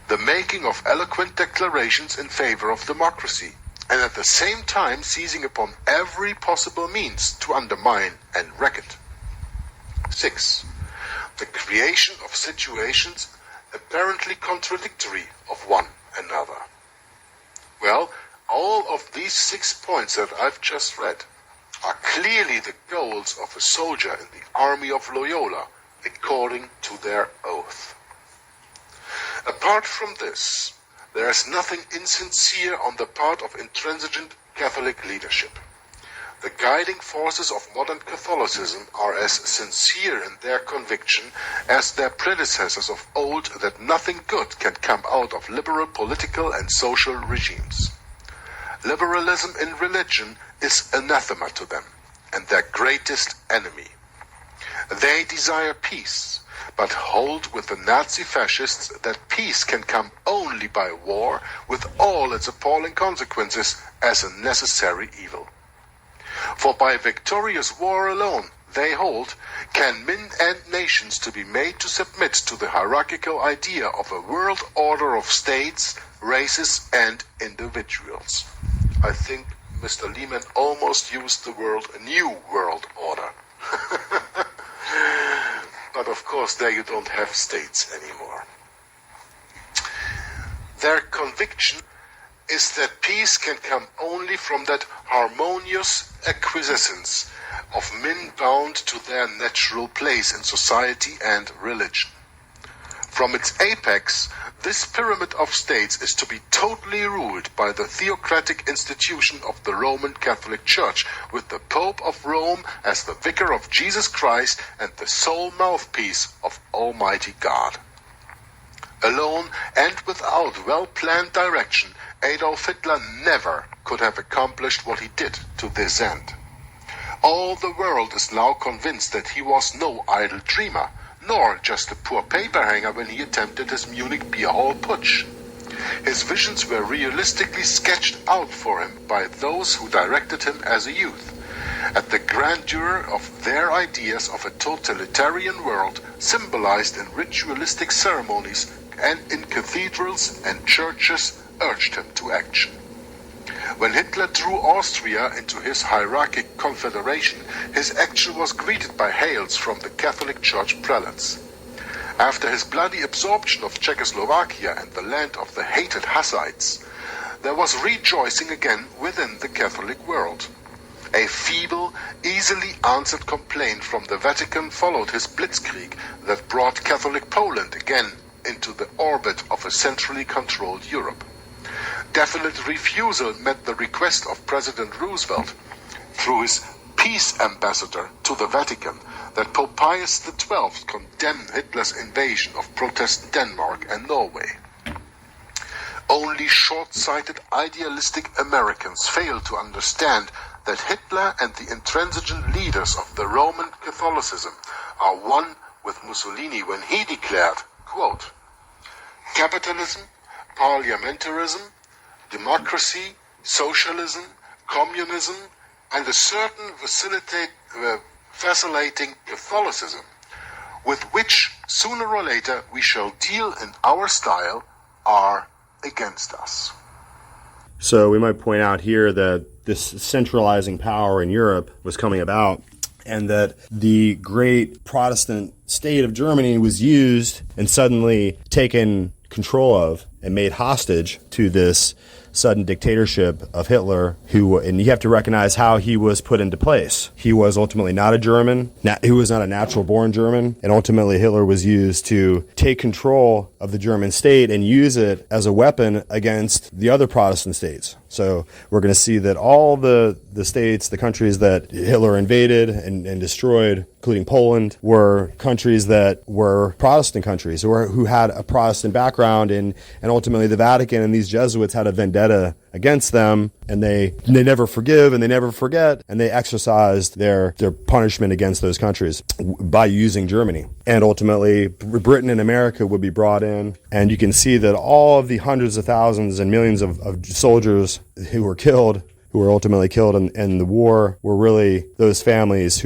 The making of eloquent declarations in favor of democracy, and at the same time seizing upon every possible means to undermine and wreck it. 6. The creation of situations apparently contradictory of one another. Well, all of these 6 points that I've just read are clearly the goals of a soldier in the army of Loyola, according to their oath. Apart from this, there is nothing insincere on the part of intransigent Catholic leadership. The guiding forces of modern Catholicism are as sincere in their conviction as their predecessors of old that nothing good can come out of liberal political and social regimes. Liberalism in religion is anathema to them, and their greatest enemy. They desire peace, but hold with the Nazi fascists that peace can come only by war, with all its appalling consequences as a necessary evil. For by victorious war alone, they hold, can men and nations to be made to submit to the hierarchical idea of a world order of states, races, and individuals. I think Mr. Lehman almost used the word new world order. But of course there you don't have states anymore. Their conviction is that peace can come only from that harmonious acquiescence of men bound to their natural place in society and religion. From its apex, this pyramid of states is to be totally ruled by the theocratic institution of the Roman Catholic Church, with the Pope of Rome as the vicar of Jesus Christ and the sole mouthpiece of Almighty God. Alone and without well-planned direction, Adolf Hitler never could have accomplished what he did to this end. All the world is now convinced that he was no idle dreamer, nor just a poor paper-hanger when he attempted his Munich beer hall putsch. His visions were realistically sketched out for him by those who directed him as a youth, at the grandeur of their ideas of a totalitarian world symbolized in ritualistic ceremonies and in cathedrals and churches urged him to action. When Hitler drew Austria into his hierarchic confederation, his action was greeted by hails from the Catholic Church prelates. After his bloody absorption of Czechoslovakia and the land of the hated Hussites, there was rejoicing again within the Catholic world. A feeble, easily answered complaint from the Vatican followed his blitzkrieg that brought Catholic Poland again into the orbit of a centrally controlled Europe. Definite refusal met the request of President Roosevelt through his peace ambassador to the Vatican that Pope Pius XII condemn Hitler's invasion of Protestant Denmark and Norway. Only short-sighted idealistic Americans fail to understand that Hitler and the intransigent leaders of the Roman Catholicism are one with Mussolini when he declared, quote, "Capitalism, parliamentarism, democracy, socialism, communism, and a certain vacillating Catholicism, with which sooner or later we shall deal in our style, are against us." So we might point out here that this centralizing power in Europe was coming about, and that the great Protestant state of Germany was used and suddenly taken control of and made hostage to this sudden dictatorship of Hitler, and you have to recognize how he was put into place. He was ultimately not a German, he was not a natural-born German, and ultimately Hitler was used to take control of the German state and use it as a weapon against the other Protestant states. So we're going to see that all the states, the countries that Hitler invaded and destroyed, including Poland, were countries that were Protestant countries who had a Protestant background, and ultimately the Vatican and these Jesuits had a vendetta against them, and they never forgive and they never forget, and they exercised their punishment against those countries by using Germany. And ultimately Britain and America would be brought in, and you can see that all of the hundreds of thousands and millions of soldiers who were ultimately killed in the war were really those families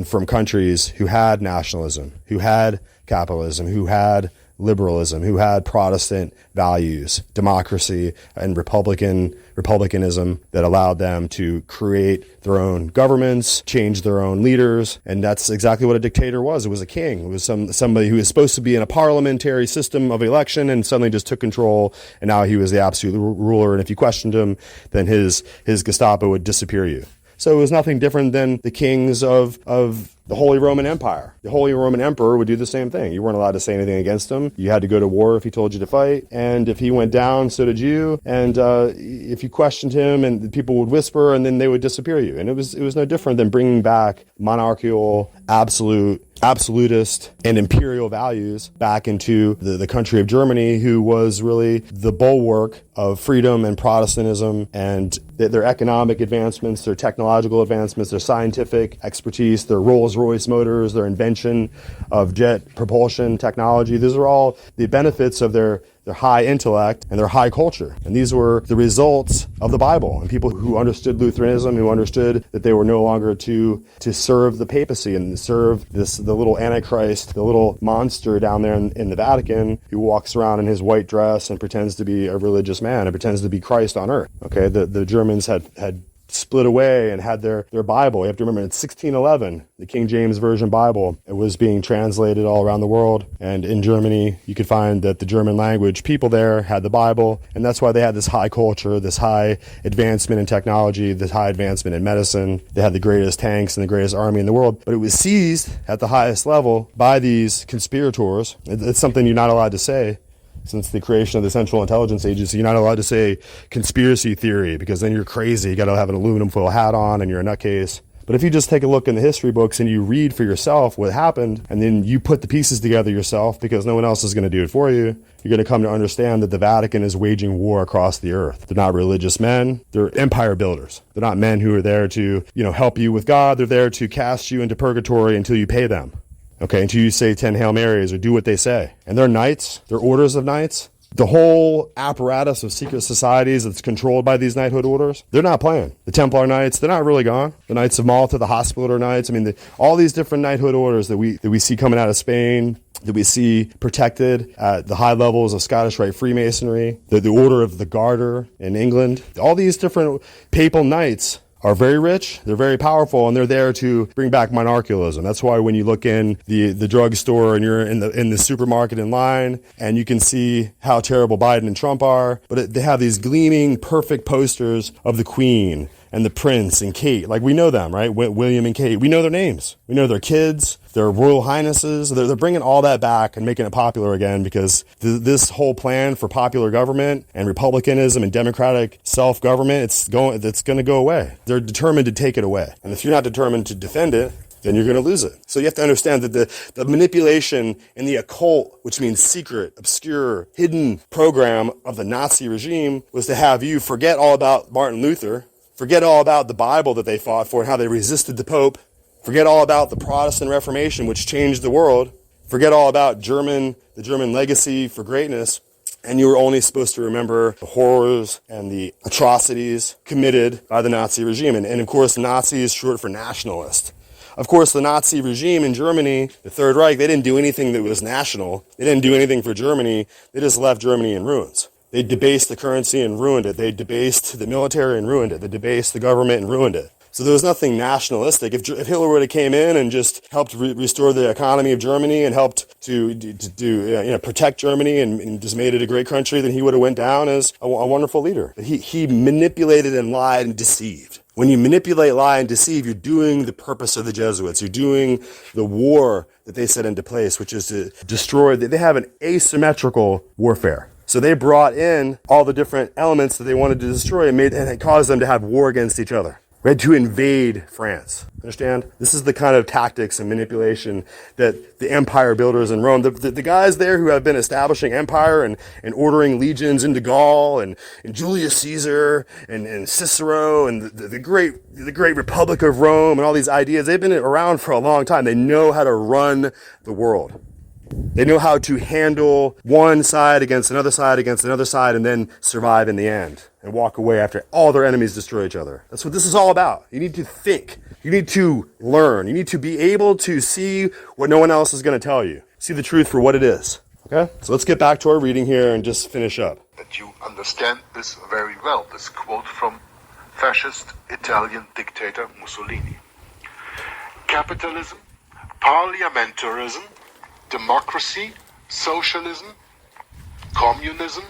from countries who had nationalism, who had capitalism, who had liberalism, who had Protestant values, democracy, and republicanism that allowed them to create their own governments, change their own leaders. And that's exactly what a dictator was. It was a king. It was somebody who was supposed to be in a parliamentary system of election and suddenly just took control, and now he was the absolute ruler. And if you questioned him, then his Gestapo would disappear you. So it was nothing different than the kings of the Holy Roman Empire. The Holy Roman Emperor would do the same thing. You weren't allowed to say anything against him. You had to go to war if he told you to fight. And if he went down, so did you. And if you questioned him, and people would whisper, and then they would disappear you. And it was no different than bringing back monarchical, absolutist, and imperial values back into the country of Germany, who was really the bulwark of freedom and Protestantism, and their economic advancements, their technological advancements, their scientific expertise, their Rolls-Royce motors, their invention of jet propulsion technology. These are all the benefits of their high intellect and their high culture. And these were the results of the Bible, and people who understood Lutheranism, who understood that they were no longer to serve the papacy and serve the little Antichrist, the little monster down there in the Vatican, who walks around in his white dress and pretends to be a religious man and pretends to be Christ on earth. Okay, the Germans had split away and had their Bible. You have to remember, in 1611, the King James Version Bible, it was being translated all around the world. And in Germany, you could find that the German language people there had the Bible. And that's why they had this high culture, this high advancement in technology, this high advancement in medicine. They had the greatest tanks and the greatest army in the world. But it was seized at the highest level by these conspirators. It's something you're not allowed to say. Since the creation of the Central Intelligence Agency, you're not allowed to say conspiracy theory, because then you're crazy. You got to have an aluminum foil hat on and you're a nutcase. But if you just take a look in the history books and you read for yourself what happened, and then you put the pieces together yourself because no one else is going to do it for you, you're going to come to understand that the Vatican is waging war across the earth. They're not religious men. They're empire builders. They're not men who are there to, help you with God. They're there to cast you into purgatory until you pay them. Okay, until you say 10 Hail Marys or do what they say. And they're knights. They're orders of knights. The whole apparatus of secret societies that's controlled by these knighthood orders, they're not playing. The Templar Knights, they're not really gone. The Knights of Malta, the Hospitaller Knights, all these different knighthood orders that we see coming out of Spain, that we see protected at the high levels of Scottish Rite Freemasonry, the Order of the Garter in England. All these different papal knights are very rich, they're very powerful, and they're there to bring back monarchialism. That's why when you look in the drugstore and you're in the supermarket in line, and you can see how terrible Biden and Trump are, but they have these gleaming, perfect posters of the Queen and the Prince and Kate. Like, we know them, right? William and Kate. We know their names. We know their kids, their royal highnesses. They're bringing all that back and making it popular again because this whole plan for popular government and republicanism and democratic self-government, it's going to go away. They're determined to take it away. And if you're not determined to defend it, then you're going to lose it. So you have to understand that the manipulation in the occult, which means secret, obscure, hidden program of the Nazi regime, was to have you forget all about Martin Luther, forget all about the Bible that they fought for and how they resisted the Pope, forget all about the Protestant Reformation, which changed the world, forget all about the German legacy for greatness, and you were only supposed to remember the horrors and the atrocities committed by the Nazi regime. And of course, Nazi is short for nationalist. Of course, the Nazi regime in Germany, the Third Reich, they didn't do anything that was national. They didn't do anything for Germany. They just left Germany in ruins. They debased the currency and ruined it. They debased the military and ruined it. They debased the government and ruined it. So there was nothing nationalistic. If Hitler would have came in and just helped restore the economy of Germany and helped to protect Germany and just made it a great country, then he would have went down as a wonderful leader. But he manipulated and lied and deceived. When you manipulate, lie, and deceive, you're doing the purpose of the Jesuits. You're doing the war that they set into place, which is to destroy. They have an asymmetrical warfare. So they brought in all the different elements that they wanted to destroy and it caused them to have war against each other. We had to invade France. Understand? This is the kind of tactics and manipulation that the empire builders in Rome, the guys there who have been establishing empire and ordering legions into Gaul and Julius Caesar and Cicero and the great Republic of Rome and all these ideas, they've been around for a long time. They know how to run the world. They know how to handle one side against another side and then survive in the end and walk away after all their enemies destroy each other. That's what this is all about. You need to think. You need to learn. You need to be able to see what no one else is going to tell you. See the truth for what it is. Okay? So let's get back to our reading here and just finish up. That you understand this very well, this quote from fascist Italian dictator Mussolini. Capitalism, parliamentarism, democracy, socialism, communism,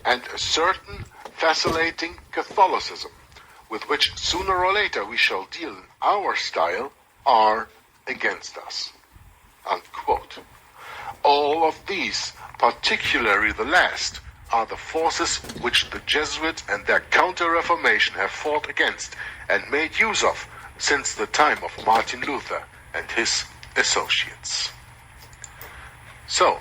and a certain vacillating Catholicism, with which sooner or later we shall deal in our style, are against us. Unquote. All of these, particularly the last, are the forces which the Jesuits and their Counter-Reformation have fought against and made use of since the time of Martin Luther and his associates. So,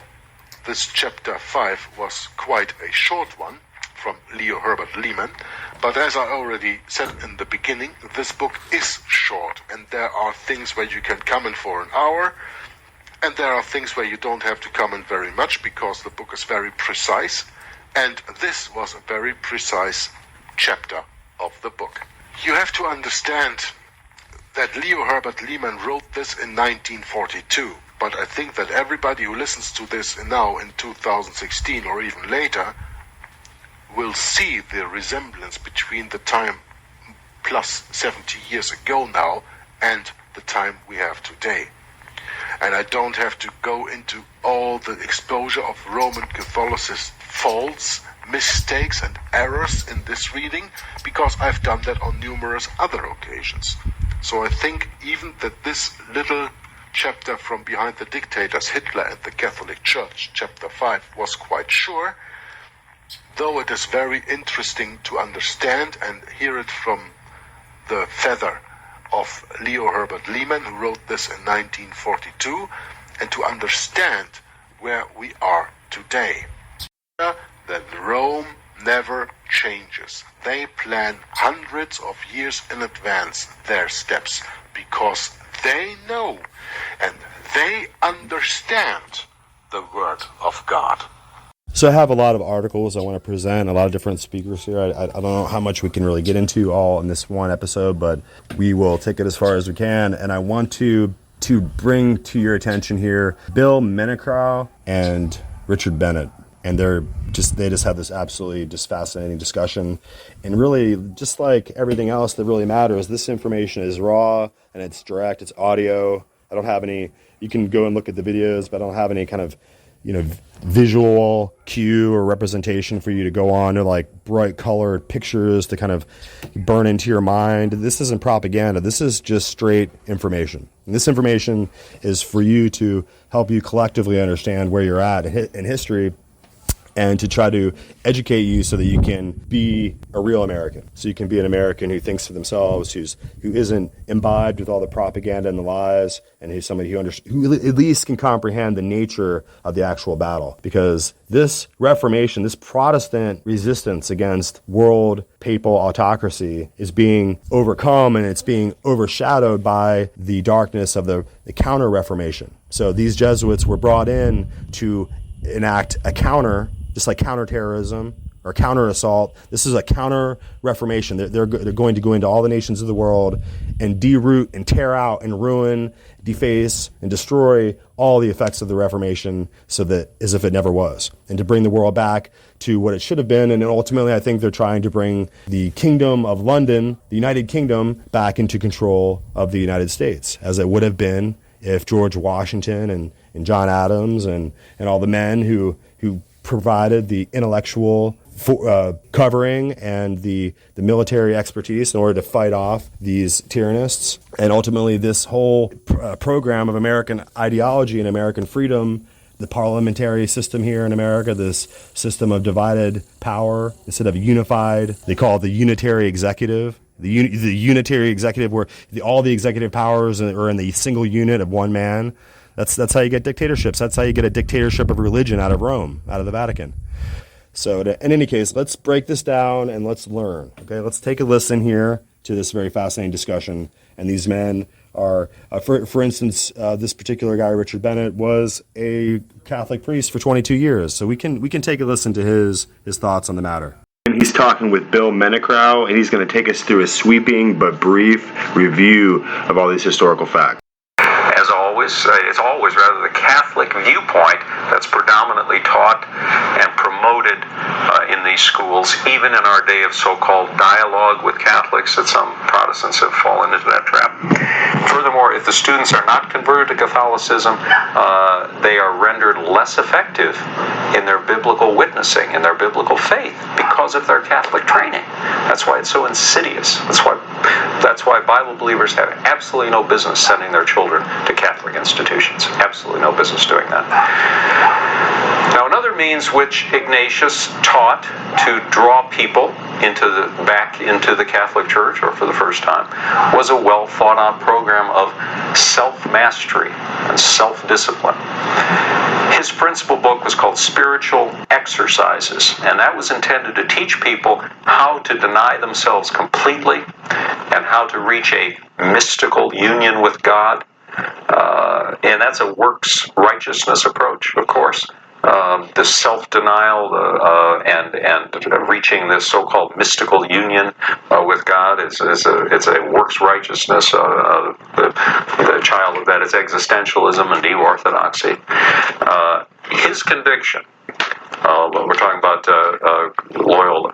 this chapter 5 was quite a short one from Leo Herbert Lehman, but as I already said in the beginning, this book is short, and there are things where you can come in for an hour, and there are things where you don't have to come in very much because the book is very precise, and this was a very precise chapter of the book. You have to understand that Leo Herbert Lehman wrote this in 1942. But I think that everybody who listens to this now in 2016 or even later will see the resemblance between the time plus 70 years ago now and the time we have today. And I don't have to go into all the exposure of Roman Catholicist faults, mistakes and errors in this reading because I've done that on numerous other occasions. So I think even that this little chapter from Behind the Dictators, Hitler and the Catholic Church, chapter 5, was quite sure, though it is very interesting to understand and hear it from the feather of Leo Herbert Lehman, who wrote this in 1942, and to understand where we are today. That Rome never changes. They plan hundreds of years in advance their steps because they know and they understand the Word of God. So I have a lot of articles I want to present, a lot of different speakers here. I don't know how much we can really get into all in this one episode, but we will take it as far as we can. And I want to bring to your attention here Bill Menachau and Richard Bennett. And they just have this absolutely just fascinating discussion. And really, just like everything else that really matters, this information is raw and it's direct, it's audio. I don't have any, you can go and look at the videos, but I don't have any kind of, visual cue or representation for you to go on, or like bright colored pictures to kind of burn into your mind. This isn't propaganda. This is just straight information. And this information is for you to help you collectively understand where you're at in history, and to try to educate you so that you can be a real American. So you can be an American who thinks for themselves, who isn't imbibed with all the propaganda and the lies, and who's somebody who at least can comprehend the nature of the actual battle. Because this Reformation, this Protestant resistance against world papal autocracy is being overcome, and it's being overshadowed by the darkness of the Counter-Reformation. So these Jesuits were brought in to enact a counter, just like counterterrorism or counter-assault. This is a counter-reformation. They're going to go into all the nations of the world and deroot and tear out and ruin, deface, and destroy all the effects of the Reformation, so that as if it never was, and to bring the world back to what it should have been. And ultimately, I think they're trying to bring the Kingdom of London, the United Kingdom, back into control of the United States, as it would have been if George Washington and John Adams and all the men who provided the intellectual covering and the military expertise in order to fight off these tyrannists. And ultimately, this whole program of American ideology and American freedom, the parliamentary system here in America, this system of divided power instead of unified, they call it the unitary executive. The unitary executive, where all the executive powers are in the single unit of one man. That's how you get dictatorships. That's how you get a dictatorship of religion out of Rome, out of the Vatican. So in any case, let's break this down and let's learn. Okay, let's take a listen here to this very fascinating discussion. And these men are, for instance, this particular guy, Richard Bennett, was a Catholic priest for 22 years. So we can take a listen to his thoughts on the matter. He's talking with Bill Menachau, and he's going to take us through a sweeping but brief review of all these historical facts. As always, it's always rather the Catholic viewpoint that's predominantly taught and promoted in these schools, even in our day of so-called dialogue with Catholics, that some Protestants have fallen into that trap. Furthermore, if the students are not converted to Catholicism, they are rendered less effective in their biblical witnessing, in their biblical faith, because of their Catholic training. That's why it's so insidious. That's why Bible believers have absolutely no business sending their children to Catholic institutions. Absolutely no business doing that. Now, another means which Ignatius taught to draw people back into the Catholic Church, or for the first time, was a well thought out program of self-mastery and self-discipline. His principal book was called Spiritual Exercises, and that was intended to teach people how to deny themselves completely and how to reach a mystical union with God. And that's a works righteousness approach, of course. The self-denial and reaching this so-called mystical union with God it's a works righteousness. The child of that is existentialism and neo-orthodoxy. His conviction, we're talking about Loyola,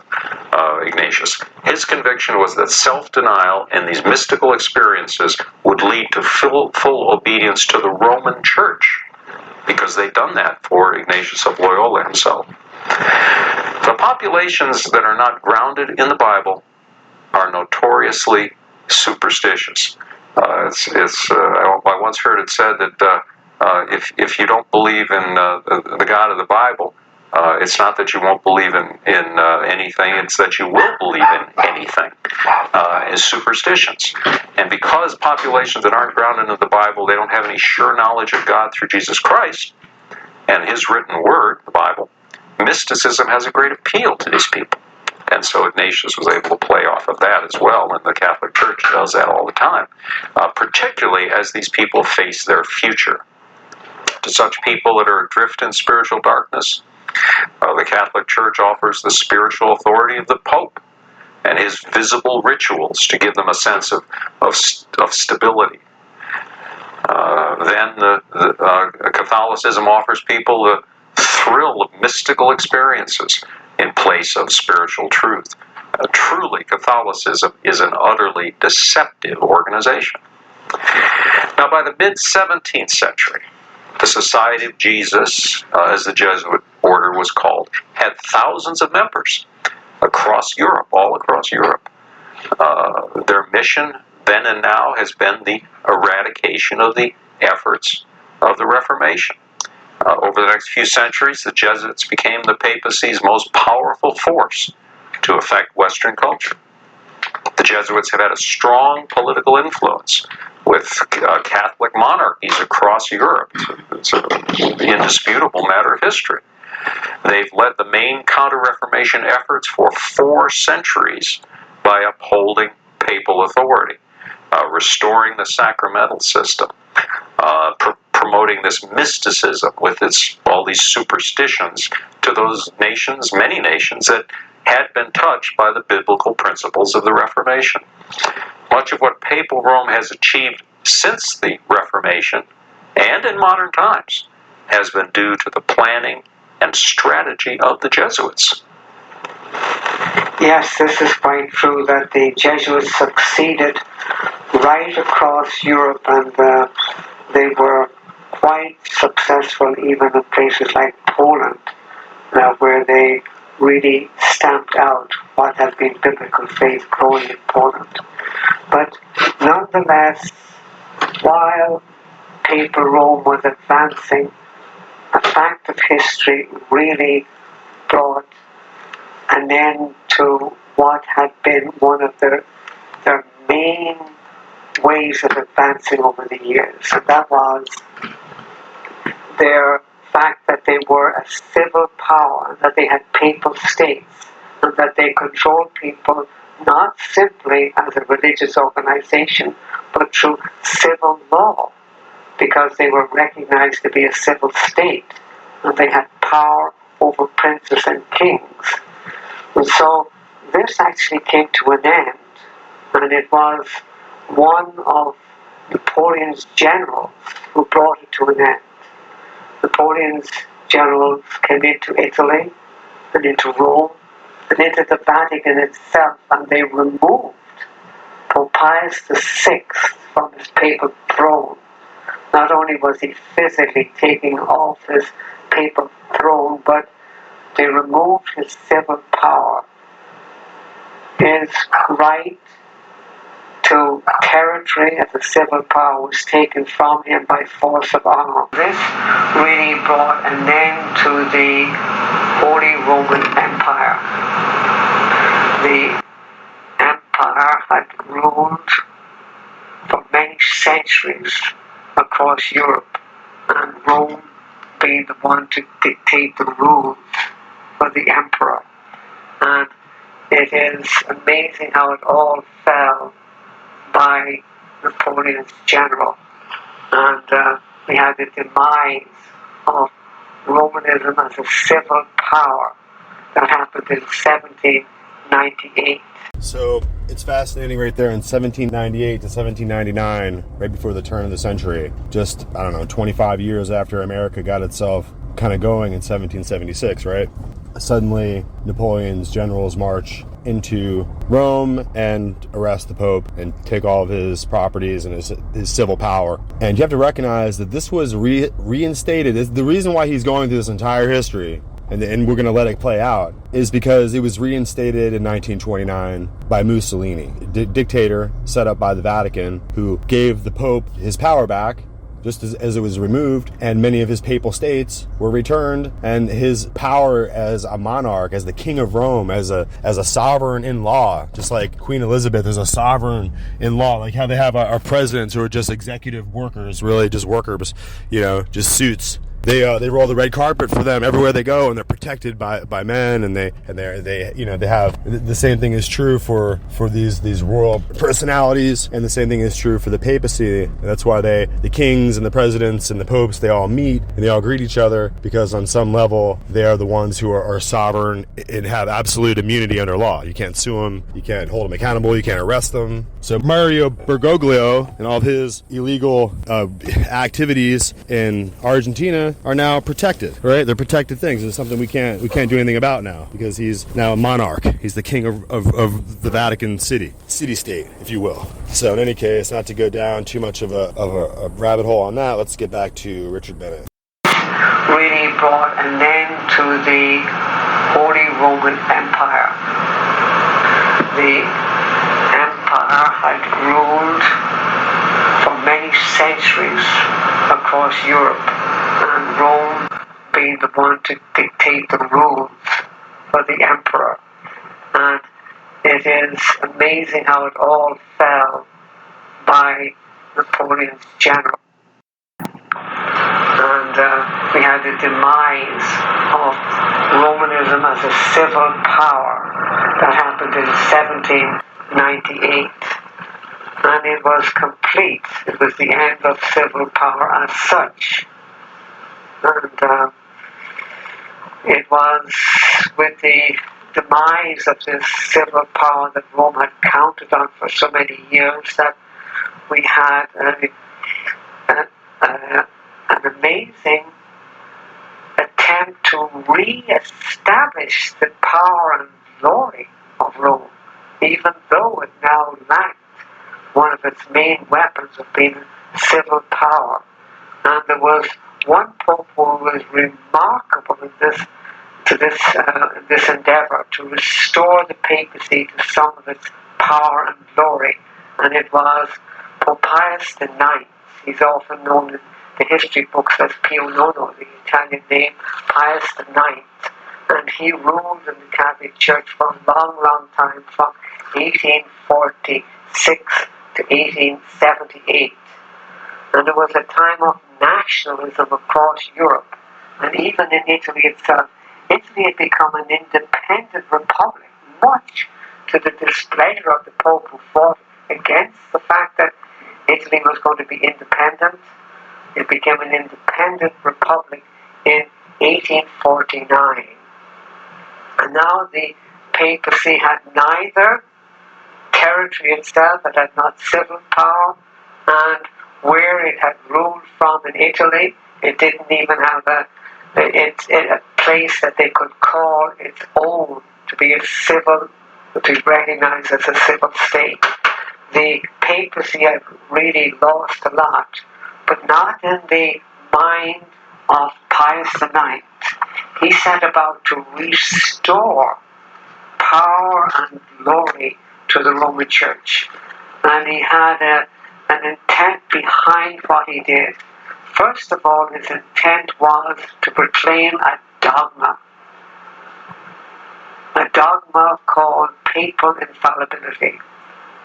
Ignatius. His conviction was that self-denial and these mystical experiences would lead to full obedience to the Roman Church, because they'd done that for Ignatius of Loyola himself. The populations that are not grounded in the Bible are notoriously superstitious. I once heard it said that if you don't believe in the God of the Bible, It's not that you won't believe in anything, it's that you will believe in anything, is superstitions. And because populations that aren't grounded in the Bible, they don't have any sure knowledge of God through Jesus Christ and His written word, the Bible, mysticism has a great appeal to these people. And so Ignatius was able to play off of that as well, and the Catholic Church does that all the time, particularly as these people face their future. To such people that are adrift in spiritual darkness, the Catholic Church offers the spiritual authority of the Pope and his visible rituals to give them a sense of stability. Then Catholicism offers people the thrill of mystical experiences in place of spiritual truth. Truly, Catholicism is an utterly deceptive organization. Now, by the mid-17th century, the Society of Jesus, as the Jesuit order was called, had thousands of members across Europe, all across Europe. Their mission then and now has been the eradication of the efforts of the Reformation. Over the next few centuries, the Jesuits became the papacy's most powerful force to affect Western culture. The Jesuits have had a strong political influence with Catholic monarchies across Europe. It's an indisputable matter of history. They've led the main Counter-Reformation efforts for 4 centuries by upholding papal authority, restoring the sacramental system, promoting this mysticism with all these superstitions to those nations, many nations, that had been touched by the biblical principles of the Reformation. Much of what Papal Rome has achieved since the Reformation, and in modern times, has been due to the planning and strategy of the Jesuits. Yes, this is quite true that the Jesuits succeeded right across Europe, and they were quite successful even in places like Poland, where they really stamped out what had been biblical faith growing in Poland. But nonetheless, while Papal Rome was advancing, a fact of history really brought an end to what had been one of their main ways of advancing over the years, and that was their fact that they were a civil power, that they had papal states, and that they controlled people not simply as a religious organization, but through civil law, because they were recognized to be a civil state, and they had power over princes and kings. And so this actually came to an end, and it was one of Napoleon's generals who brought it to an end. Napoleon's generals came into Italy and into Rome and into the Vatican itself, and they removed Pope Pius VI from his papal throne. Not only was he physically taking off his papal throne, but they removed his civil power. His right to territory as a civil power was taken from him by force of arms. This really brought an end to the Holy Roman Empire. The empire had ruled for many centuries across Europe, and Rome being the one to dictate the rules for the emperor. And it is amazing how it all fell by Napoleon's general, and we had the demise of Romanism as a civil power that happened in 1798. So it's fascinating right there in 1798 to 1799, right before the turn of the century, just, 25 years after America got itself kind of going in 1776, right? Suddenly, Napoleon's generals march into Rome and arrest the Pope and take all of his properties and his civil power. And you have to recognize that this was reinstated. The reason why he's going through this entire history, and we're going to let it play out, is because it was reinstated in 1929 by Mussolini, a dictator set up by the Vatican, who gave the Pope his power back just as it was removed, and many of his papal states were returned, and his power as a monarch, as the king of Rome, as a sovereign in law, just like Queen Elizabeth is a sovereign in law, like how they have our presidents who are just executive workers, really just workers, just suits. They roll the red carpet for them everywhere they go, and they're protected by men, and they have the same thing is true for these royal personalities, and the same thing is true for the papacy. And that's why the kings and the presidents and the popes, they all meet and they all greet each other, because on some level they are the ones who are sovereign and have absolute immunity under law. You can't sue them, you can't hold them accountable, you can't arrest them. So Mario Bergoglio and all of his illegal activities in Argentina are now protected, right? They're protected things. It's something we can't do anything about now, because he's now a monarch. He's the king of the Vatican city-state, if you will. So in any case, not to go down too much of a rabbit hole on that, let's get back to Richard Bennett. Really brought an end to the Holy Roman Empire. The empire had ruled for many centuries across Europe, and Rome being the one to dictate the rules for the emperor. And it is amazing how it all fell by Napoleon's general. And we had the demise of Romanism as a civil power that happened in 1798. And it was complete. It was the end of civil power as such. And it was with the demise of this civil power that Rome had counted on for so many years that we had an amazing attempt to re-establish the power and glory of Rome, even though it now lacked one of its main weapons of being civil power. And there was one pope who was remarkable in this endeavor to restore the papacy to some of its power and glory, and it was Pope Pius IX. He's often known in the history books as Pio Nono, the Italian name, Pius IX, and he ruled in the Catholic Church for a long, long time, from 1846 to 1878. And it was a time of nationalism across Europe, and even in Italy itself. Italy had become an independent republic, much to the displeasure of the Pope, who fought against the fact that Italy was going to be independent. It became an independent republic in 1849. And now the papacy had neither territory itself, it had not civil power, and where it had ruled from in Italy, it didn't even have a place that they could call its own, to be recognized as a civil state. The papacy had really lost a lot, but not in the mind of Pius IX. He set about to restore power and glory to the Roman Church, and he had an intent behind what he did. First of all, his intent was to proclaim a dogma called papal infallibility.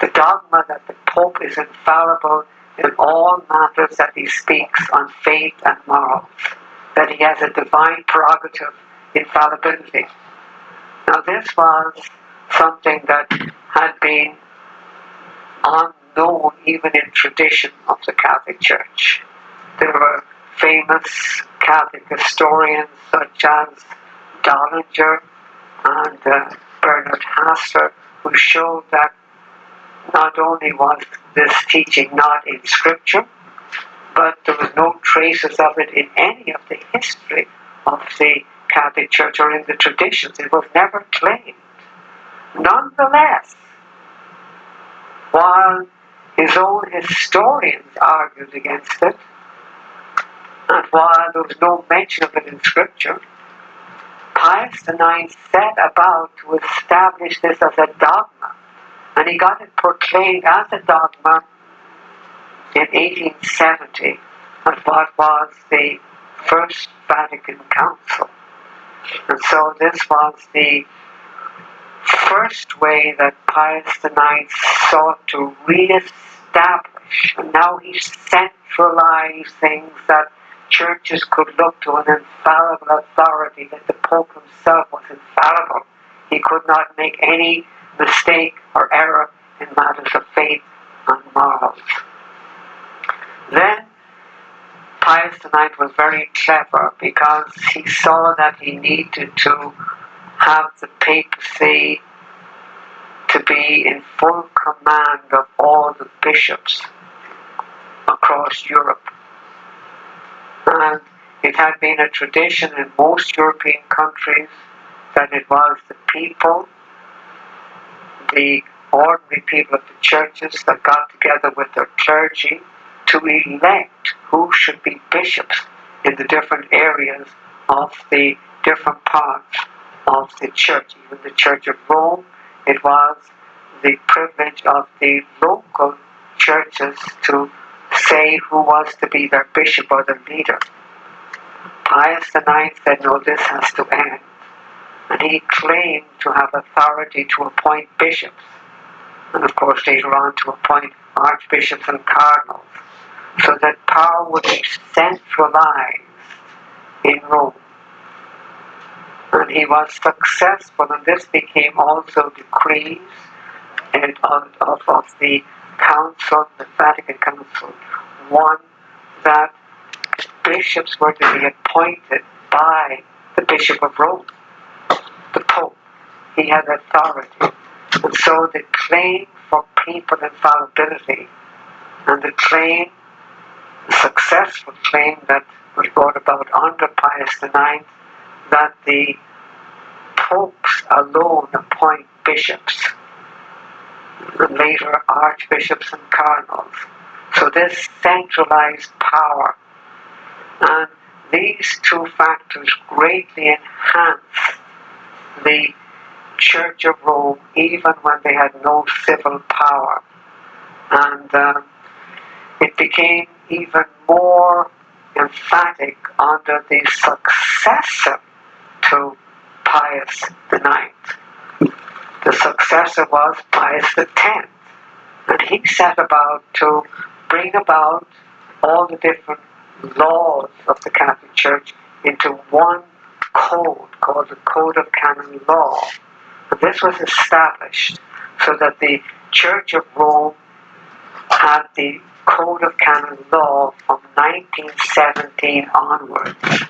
The dogma that the Pope is infallible in all matters that he speaks on faith and morals, that he has a divine prerogative, infallibility. Now this was something that had been unknown even in tradition of the Catholic Church. There were famous Catholic historians such as Dollinger and Bernard Hassler, who showed that not only was this teaching not in Scripture, but there was no traces of it in any of the history of the Catholic Church or in the traditions. It was never claimed. Nonetheless, while his own historians argued against it, and while there was no mention of it in Scripture, Pius IX set about to establish this as a dogma, and he got it proclaimed as a dogma in 1870 at what was the First Vatican Council. And so this was the first way that Pius IX sought to re-establish, and now he centralized things that churches could look to an infallible authority, that the Pope himself was infallible. He could not make any mistake or error in matters of faith and morals. Then Pius IX was very clever because he saw that he needed to have the papacy to be in full command of all the bishops across Europe. And it had been a tradition in most European countries that it was the people, the ordinary people of the churches, that got together with their clergy to elect who should be bishops in the different areas of the different parts of the church. Even the Church of Rome, it was the privilege of the local churches to say who was to be their bishop or their leader. Pius IX said, no, this has to end. And he claimed to have authority to appoint bishops, and of course later on to appoint archbishops and cardinals, so that power would be centralized in Rome. And he was successful, and this became also decrees of the council, the Vatican Council. One, that bishops were to be appointed by the Bishop of Rome, the Pope. He had authority. And so the claim for papal infallibility, and the successful claim that was brought about under Pius IX, that the popes alone appoint bishops, and later archbishops and cardinals. So this centralized power, and these two factors greatly enhanced the Church of Rome, even when they had no civil power. And it became even more emphatic under the successor to Pius IX. The successor was Pius X, and he set about to bring about all the different laws of the Catholic Church into one code called the Code of Canon Law. And this was established so that the Church of Rome had the Code of Canon Law from 1917 onwards.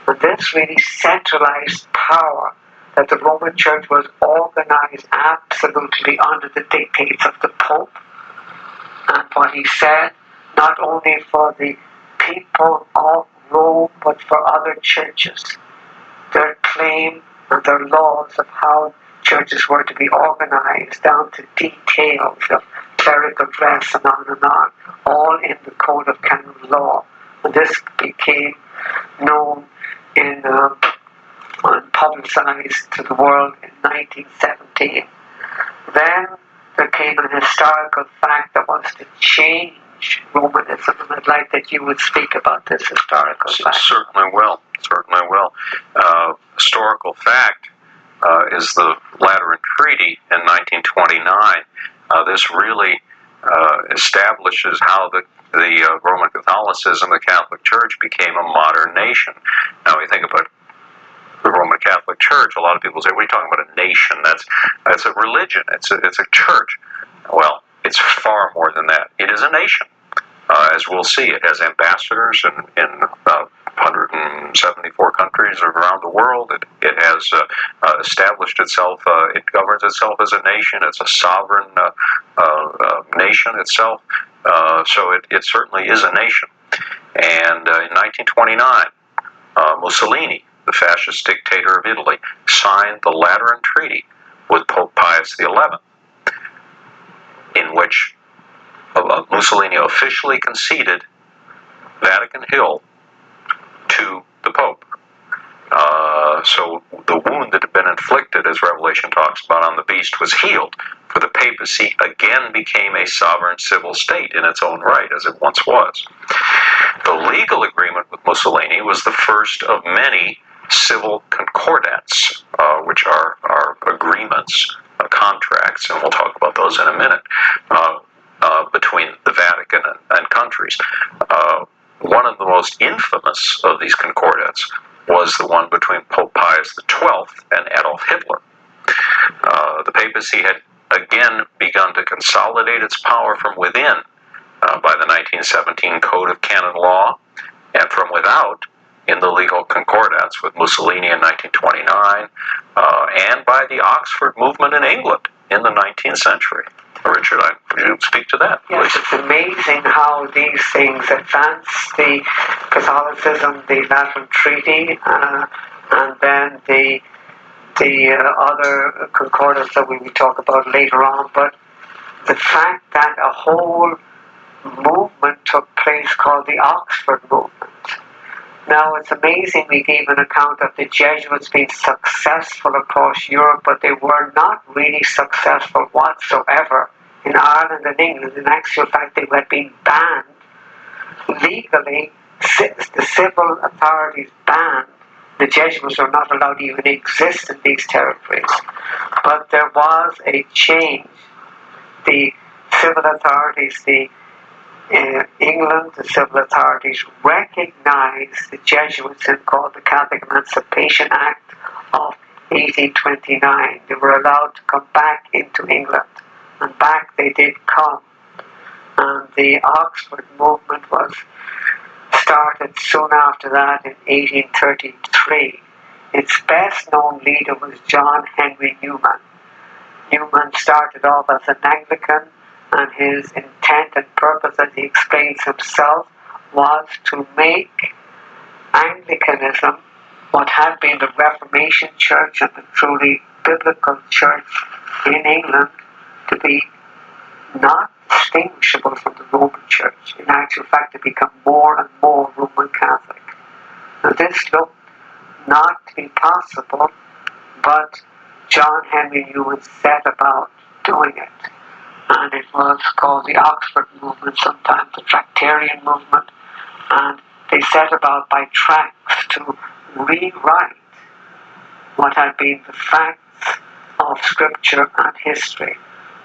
And this really centralized power, that the Roman Church was organized absolutely under the dictates of the Pope. And what he said, not only for the people of Rome, but for other churches. Their claim and their laws of how churches were to be organized, down to details of clerical dress and on, all in the Code of Canon Law. And this became known and publicized to the world in 1917. Then there came an historical fact that was to change Romanism, and I'd like that you would speak about this historical fact. Certainly will. Historical fact is the Lateran Treaty in 1929. This really establishes how the Roman Catholicism, the Catholic Church, became a modern nation. Now, we think about the Roman Catholic Church, a lot of people say, what are you talking about, a nation? That's a religion. It's a church. Well, it's far more than that. It is a nation. As we'll see, it has ambassadors in 174 countries around the world. It has established itself, it governs itself as a nation. It's a sovereign nation itself. So it certainly is a nation. And in 1929, Mussolini, the fascist dictator of Italy, signed the Lateran Treaty with Pope Pius XI, in which Mussolini officially conceded Vatican Hill to the Pope. So the wound that had been inflicted, as Revelation talks about, on the beast was healed, for the papacy again became a sovereign civil state in its own right, as it once was. The legal agreement with Mussolini was the first of many civil concordats, which are agreements, contracts, and we'll talk about those in a minute, between the Vatican and countries. One of the most infamous of these concordats was the one between Pope Pius XII and Adolf Hitler. The papacy had again begun to consolidate its power from within by the 1917 Code of Canon Law, and from without in the legal concordats with Mussolini in 1929, and by the Oxford movement in England in the 19th century. Richard, would you speak to that, please? Yes, it's amazing how these things advance the Catholicism, the Lateran Treaty, and then the other concordats that we will talk about later on. But the fact that a whole movement took place called the Oxford movement. Now, it's amazing we gave an account of the Jesuits being successful across Europe, but they were not really successful whatsoever in Ireland and England. In actual fact, they had been banned legally. The civil authorities banned. The Jesuits were not allowed to even exist in these territories. But there was a change. The civil authorities, England, the civil authorities recognized the Jesuits in called the Catholic Emancipation Act of 1829. They were allowed to come back into England, and back they did come. And the Oxford movement was started soon after that in 1833. Its best known leader was John Henry Newman. Newman started off as an Anglican, and his intent and purpose, as he explains himself, was to make Anglicanism, what had been the Reformation Church and the truly biblical church in England, to be not distinguishable from the Roman Church. In actual fact, to become more and more Roman Catholic. Now, this looked not to be possible, but John Henry Newman set about doing it. And it was called the Oxford movement, sometimes the Tractarian movement, and they set about by tracts to rewrite what had been the facts of Scripture and history.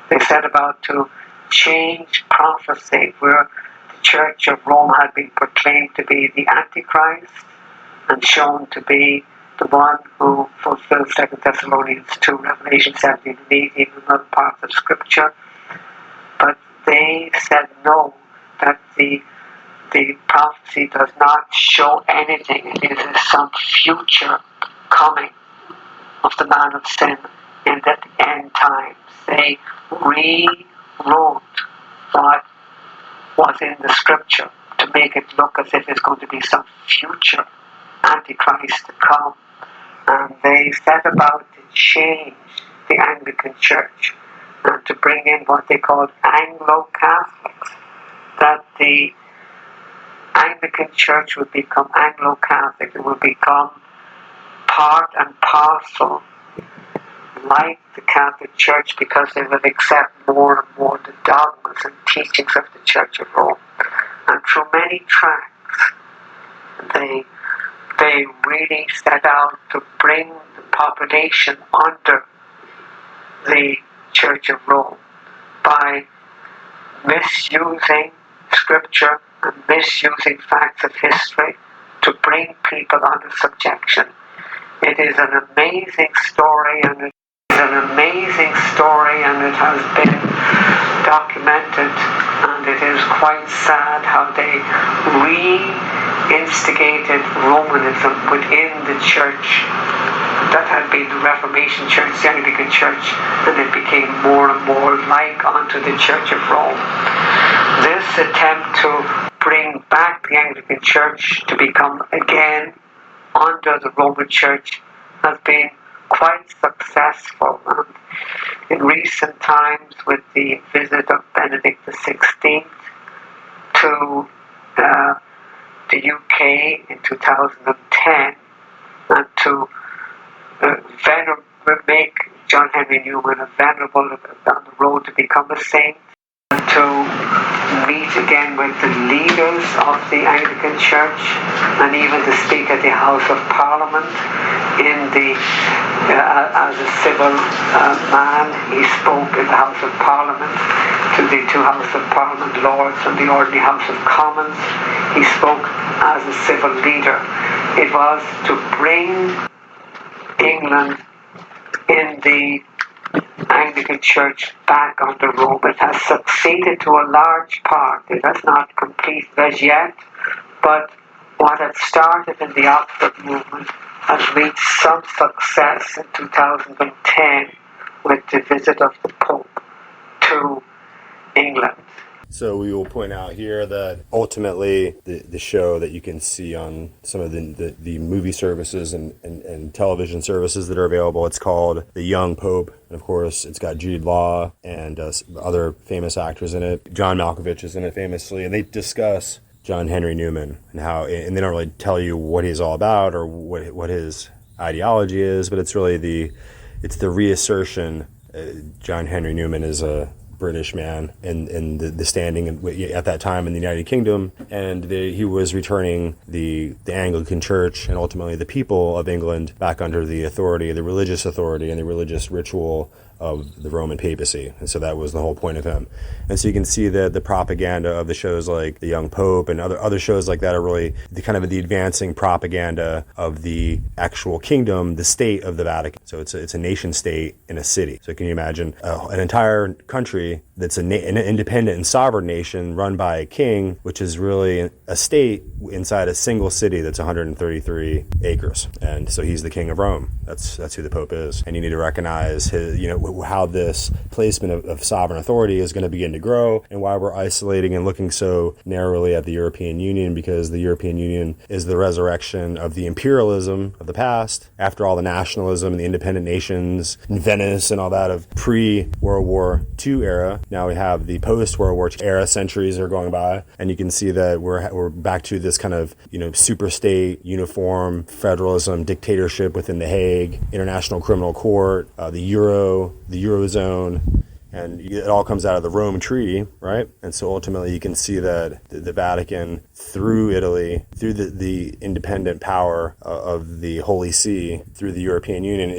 They set about to change prophecy, where the Church of Rome had been proclaimed to be the Antichrist and shown to be the one who fulfilled 2 Thessalonians 2, Revelation 17 and 18, and other parts of Scripture. But they said no, that the prophecy does not show anything. It is some future coming of the man of sin in the end times. They rewrote what was in the Scripture to make it look as if it's going to be some future Antichrist to come. And they set about to change the Anglican Church and to bring in what they called Anglo-Catholics, that the Anglican Church would become Anglo-Catholic. It would become part and parcel like the Catholic Church, because they would accept more and more the dogmas and teachings of the Church of Rome. And through many tracts, they really set out to bring the population under the Church of Rome by misusing Scripture and misusing facts of history to bring people under subjection. It is an amazing story, and it has been documented, and it is quite sad how they re-instigated Romanism within the church that had been the Reformation Church, the Anglican Church, and it became more and more like unto the Church of Rome. This attempt to bring back the Anglican Church to become again under the Roman Church has been quite successful. And in recent times, with the visit of Benedict XVI to the UK in 2010, and to make John Henry Newman a venerable on the road to become a saint, and to meet again with the leaders of the Anglican Church, and even to speak at the House of Parliament as a civil man. He spoke in the House of Parliament to the two House of Parliament Lords and the ordinary House of Commons. He spoke as a civil leader. It was to bring England in the Anglican Church back under Rome. It has succeeded to a large part. It has not completed as yet, but what had started in the Oxford movement has reached some success in 2010 with the visit of the Pope to England. So we will point out here that ultimately the show that you can see on some of the movie services and television services that are available, it's called The Young Pope. And of course, it's got Jude Law and other famous actors in it. John Malkovich is in it famously, and they discuss John Henry Newman and how, and they don't really tell you what he's all about or what his ideology is, but it's really the reassertion. John Henry Newman is a British man in the standing at that time in the United Kingdom, and he was returning the Anglican Church and ultimately the people of England back under the authority, the religious authority and the religious ritual of the Roman Papacy. And so that was the whole point of him. And so you can see that the propaganda of the shows like The Young Pope and other shows like that are really the kind of the advancing propaganda of the actual kingdom, the state of the Vatican. So it's a nation state in a city. So can you imagine an entire country that's an independent and sovereign nation run by a king, which is really a state inside a single city that's 133 acres. And so he's the king of Rome. That's who the Pope is. And you need to recognize his, how this placement of sovereign authority is going to begin to grow, and why we're isolating and looking so narrowly at the European Union, because the European Union is the resurrection of the imperialism of the past, after all the nationalism and the independent nations in Venice and all that of pre-World War II era. Now we have the post-World War II era, centuries are going by, and you can see that we're back to this kind of, super state, uniform, federalism, dictatorship within the Hague, International Criminal Court, the Eurozone, and it all comes out of the Roman Treaty, right? And so ultimately you can see that the Vatican, through Italy, through the independent power of the Holy See, through the European Union,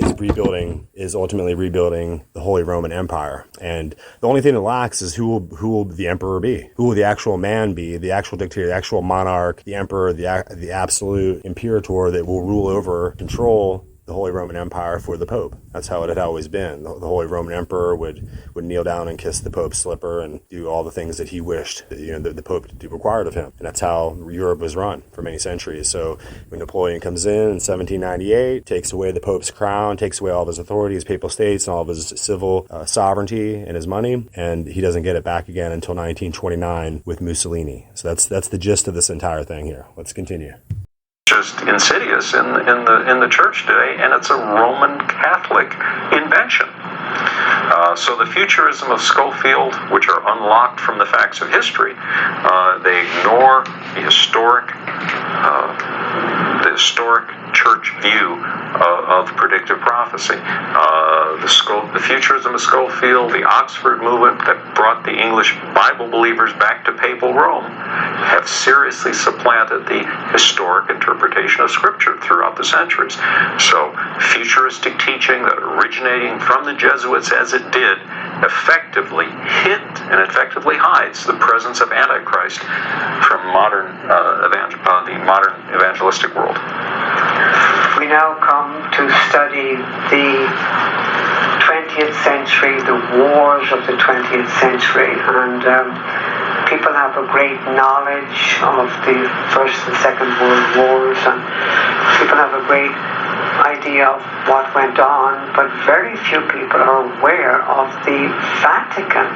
is ultimately rebuilding the Holy Roman Empire. And the only thing that lacks is who will the emperor be? Who will the actual man be? The actual dictator, the actual monarch, the emperor, the absolute imperator that will rule over, control the Holy Roman Empire for the Pope. That's how it had always been. The Holy Roman Emperor would kneel down and kiss the Pope's slipper and do all the things that he wished the Pope to required of him. And that's how Europe was run for many centuries. So when Napoleon comes in 1798, takes away the Pope's crown, takes away all of his authority, his papal states, and all of his civil sovereignty and his money, and he doesn't get it back again until 1929 with Mussolini. So that's the gist of this entire thing here. Let's continue. Just insidious in the church today, and it's a Roman Catholic invention. So the futurism of Schofield, which are unlocked from the facts of history, they ignore the historic church view of predictive prophecy. The futurism of Schofield, the Oxford movement that brought the English Bible believers back to papal Rome, have seriously supplanted the historic interpretation of Scripture throughout the centuries. So futuristic teaching that originating from the Jesuits as it did effectively hid and effectively hides the presence of Antichrist from the modern evangelistic world. We now come to study the 20th century, the wars of the 20th century, and people have a great knowledge of the First and Second World Wars, and people have a great idea of what went on, but very few people are aware of the Vatican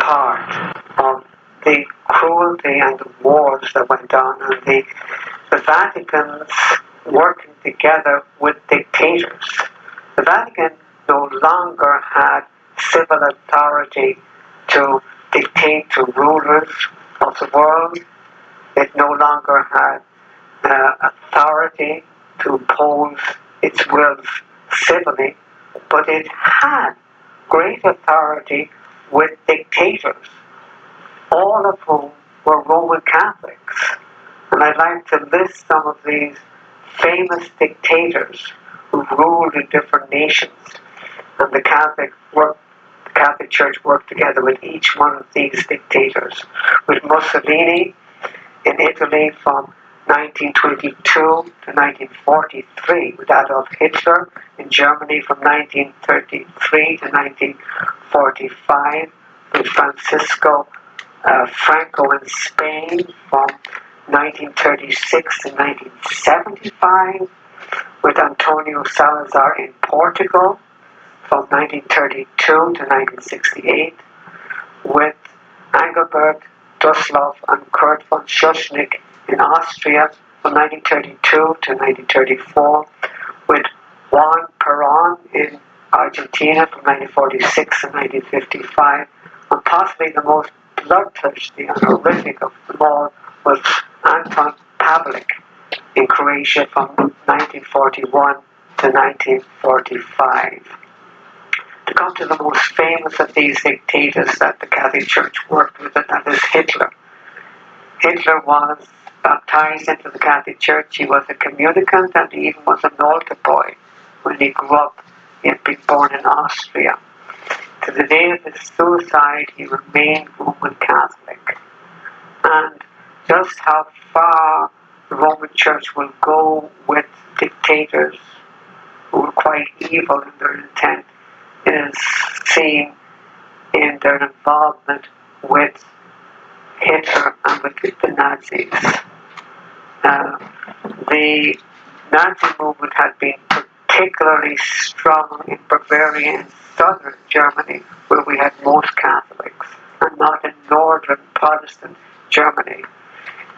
part of the cruelty and the wars that went on, and the Vatican's working together with dictators. The Vatican no longer had civil authority to dictate to rulers of the world. It no longer had authority to impose its wills civilly, but it had great authority with dictators. all of whom were Roman Catholics. And I'd like to list some of these famous dictators who ruled in different nations. And the Catholic Church worked together with each one of these dictators. With Mussolini in Italy from 1922 to 1943, with Adolf Hitler in Germany from 1933 to 1945, with Francisco Franco in Spain from 1936 to 1975, with Antonio Salazar in Portugal from 1932 to 1968, with Engelbert Dusslow and Kurt von Schuschnigg in Austria from 1932 to 1934, with Juan Perón in Argentina from 1946 to 1955, and possibly the most bloodthirsty and horrific of them all was Anton Pavlik in Croatia from 1941 to 1945. To come to the most famous of these dictators that the Catholic Church worked with, and that is Hitler. Hitler was baptized into the Catholic Church. He was a communicant, and he even was an altar boy when he grew up. He had been born in Austria. To the day of his suicide, he remained Roman Catholic. And just how far the Roman Church will go with dictators who are quite evil in their intent is seen in their involvement with Hitler and with the Nazis. The Nazi movement had been particularly strong in Bavaria and southern Germany, where we had most Catholics, and not in northern Protestant Germany.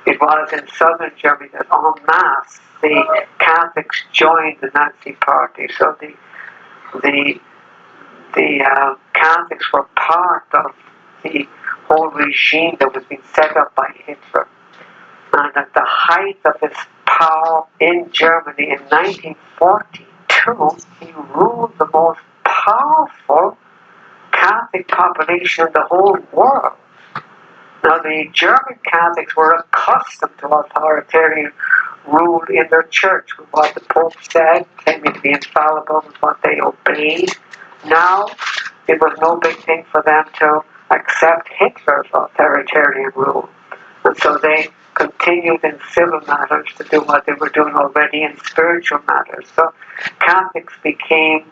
It was in southern Germany that en masse the Catholics joined the Nazi party. So the Catholics were part of the whole regime that was being set up by Hitler. And at the height of his power in Germany in 1942, he ruled the most powerful Catholic population in the whole world. Now, the German Catholics were accustomed to authoritarian rule in their church. What the Pope said, claiming to be infallible, was what they obeyed. Now, it was no big thing for them to accept Hitler's authoritarian rule. And so they continued in civil matters to do what they were doing already in spiritual matters. So Catholics became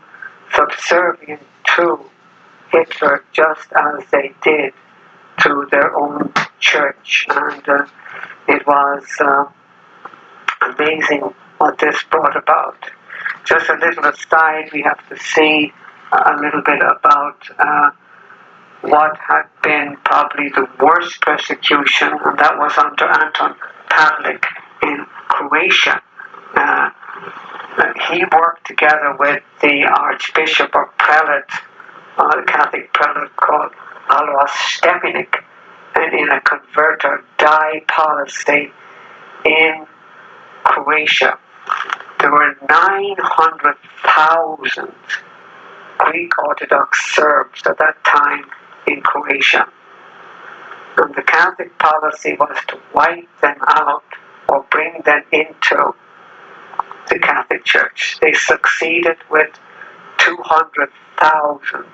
subservient to Hitler just as they did to their own church. And it was amazing what this brought about. Just a little aside, we have to see a little bit about what had been probably the worst persecution, and that was under Anton Pavlik in Croatia. He worked together with the Archbishop or Prelate, the Catholic Prelate called Alois Stepanek, and in a converter die policy in Croatia. There were 900,000 Greek Orthodox Serbs at that time in Croatia. And the Catholic policy was to wipe them out or bring them into the Catholic Church. They succeeded with 200,000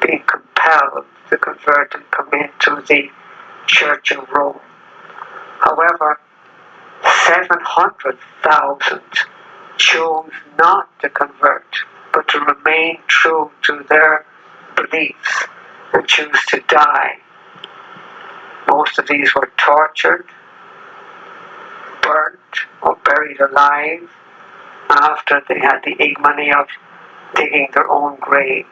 being compelled to convert and come into the Church of Rome. However, 700,000 chose not to convert, but to remain true to their beliefs and choose to die. Most of these were tortured, burnt, or buried alive after they had the ignominy of digging their own graves.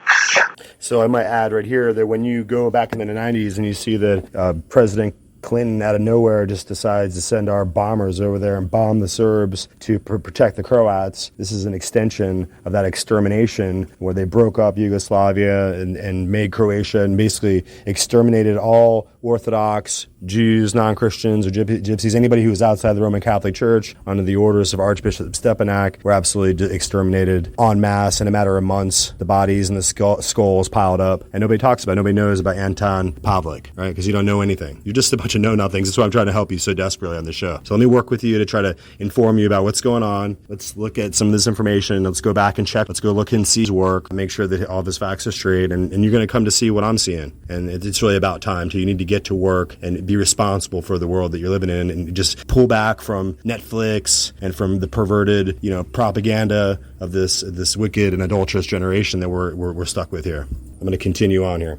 So I might add right here that when you go back in the 90s and you see that President Clinton out of nowhere just decides to send our bombers over there and bomb the Serbs to protect the Croats. This is an extension of that extermination where they broke up Yugoslavia and made Croatia and basically exterminated all Orthodox Jews, non-Christians, or gypsies, anybody who was outside the Roman Catholic Church under the orders of Archbishop Stepanak were absolutely exterminated en masse in a matter of months. The bodies and the skulls piled up, and nobody knows about Anton Pavlik, right? Because you don't know anything. You're just a bunch of know-nothings. That's why I'm trying to help you so desperately on the show. So let me work with you to try to inform you about what's going on. Let's look at some of this information. Let's go back and check. Let's go look and see his work, make sure that all of his facts are straight, and you're going to come to see what I'm seeing. And it's really about time too. You need to get to work and be responsible for the world that you're living in, and just pull back from Netflix and from the perverted, propaganda of this wicked and adulterous generation that we're stuck with here. I'm going to continue on here.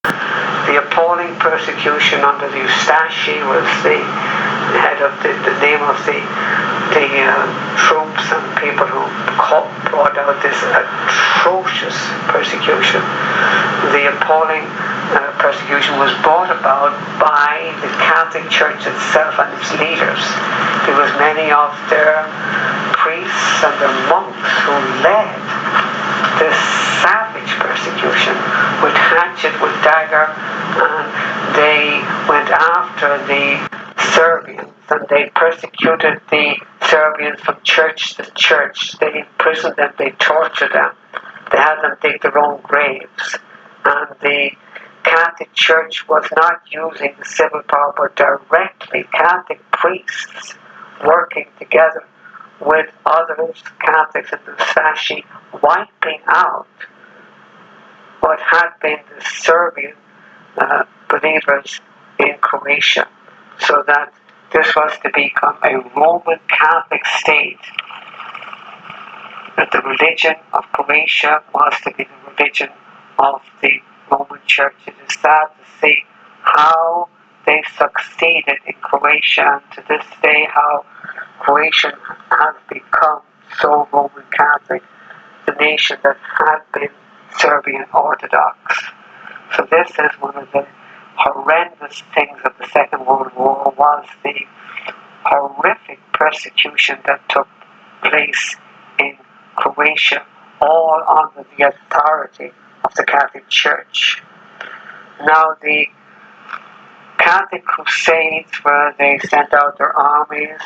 The appalling persecution under the Eustachi was the head of the name of the troops and people who brought out this atrocious persecution. The appalling persecution was brought about by the Catholic Church itself and its leaders. It was many of their priests and their monks who led this savage persecution with hatchet, with dagger, and they went after the Serbians, and they persecuted the Serbians from church to church. They imprisoned them, they tortured them, they had them dig their own graves, and the Catholic Church was not using the civil power, but directly Catholic priests working together with others, Catholics in the Eustachi, wiping out what had been the Serbian believers in Croatia, so that this was to become a Roman Catholic state, that the religion of Croatia was to be the religion of the Roman Church. It is sad to see how they succeeded in Croatia, and to this day how Croatia has become so Roman Catholic, the nation that had been Serbian Orthodox. So this is one of the horrendous things of the Second World War, was the horrific persecution that took place in Croatia, all under the authority of the Catholic Church. Now the Catholic Crusades, where they sent out their armies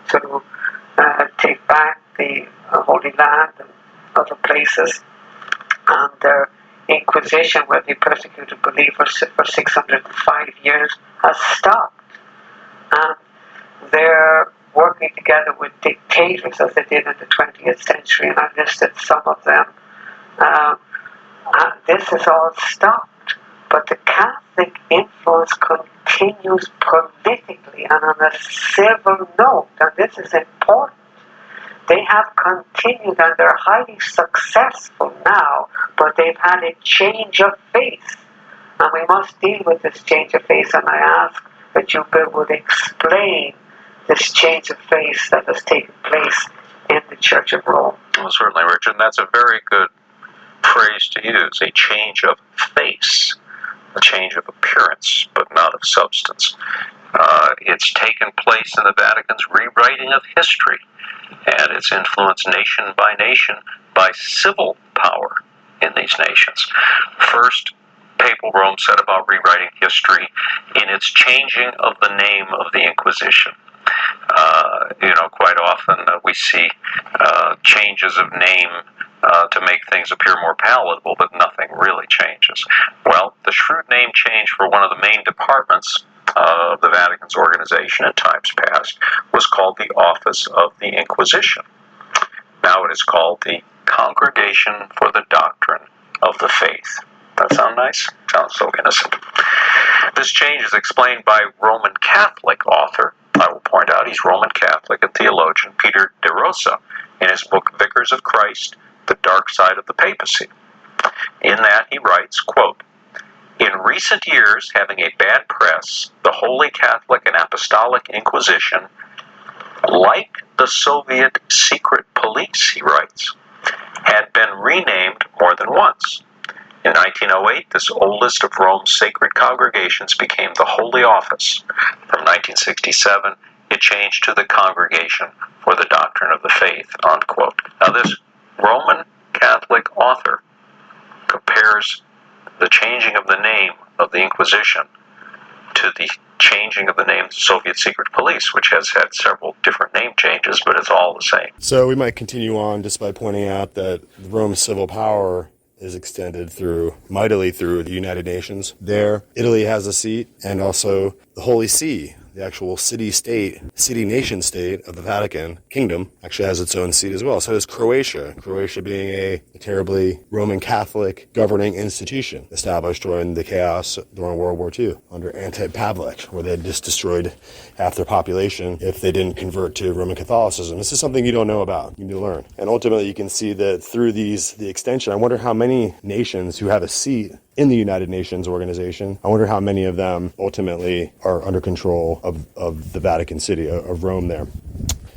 to take back the Holy Land and other places, and their Inquisition, where they persecuted believers for 605 years, has stopped. And they're working together with dictators, as they did in the 20th century, and I've listed some of them. And this has all stopped, but the Catholic influence continues politically and on a civil note, and this is important. They have continued, and they're highly successful now, but they've had a change of face, and we must deal with this change of face, and I ask that you, Bill, would explain this change of face that has taken place in the Church of Rome. Well, certainly, Richard, that's a very good phrase to use, a change of face, a change of appearance, but not of substance. It's taken place in the Vatican's rewriting of history, and it's influenced nation by nation by civil power in these nations. First, Papal Rome set about rewriting history in its changing of the name of the Inquisition. Quite often we see changes of name to make things appear more palatable, but nothing really changes. Well, the shrewd name change for one of the main departments of the Vatican's organization in times past was called the Office of the Inquisition. Now it is called the Congregation for the Doctrine of the Faith. That sound nice? Sounds so innocent. This change is explained by Roman Catholic author, I will point out he's Roman Catholic and theologian, Peter de Rosa, in his book Vicars of Christ, The Dark Side of the Papacy. In that he writes, quote, "In recent years, having a bad press, the Holy Catholic and Apostolic Inquisition, like the Soviet secret police," he writes, "had been renamed more than once. In 1908, this oldest of Rome's sacred congregations became the Holy Office. From 1967, it changed to the Congregation for the Doctrine of the Faith," unquote. Now this Roman Catholic author compares the changing of the name of the Inquisition to the changing of the name Soviet Secret Police, which has had several different name changes, but it's all the same. So we might continue on just by pointing out that Rome's civil power is extended mightily through the United Nations. There, Italy has a seat, and also the Holy See, the actual city-nation state of the Vatican Kingdom, actually has its own seat as well. So does Croatia. Croatia being a terribly Roman Catholic governing institution established during the chaos during World War II under Anti-Pavlik, where they had just destroyed half their population if they didn't convert to Roman Catholicism. This is something you don't know about. You need to learn. And ultimately, you can see that through the extension, I wonder how many nations who have a seat in the United Nations organization, I wonder how many of them ultimately are under control of the Vatican City, of Rome there.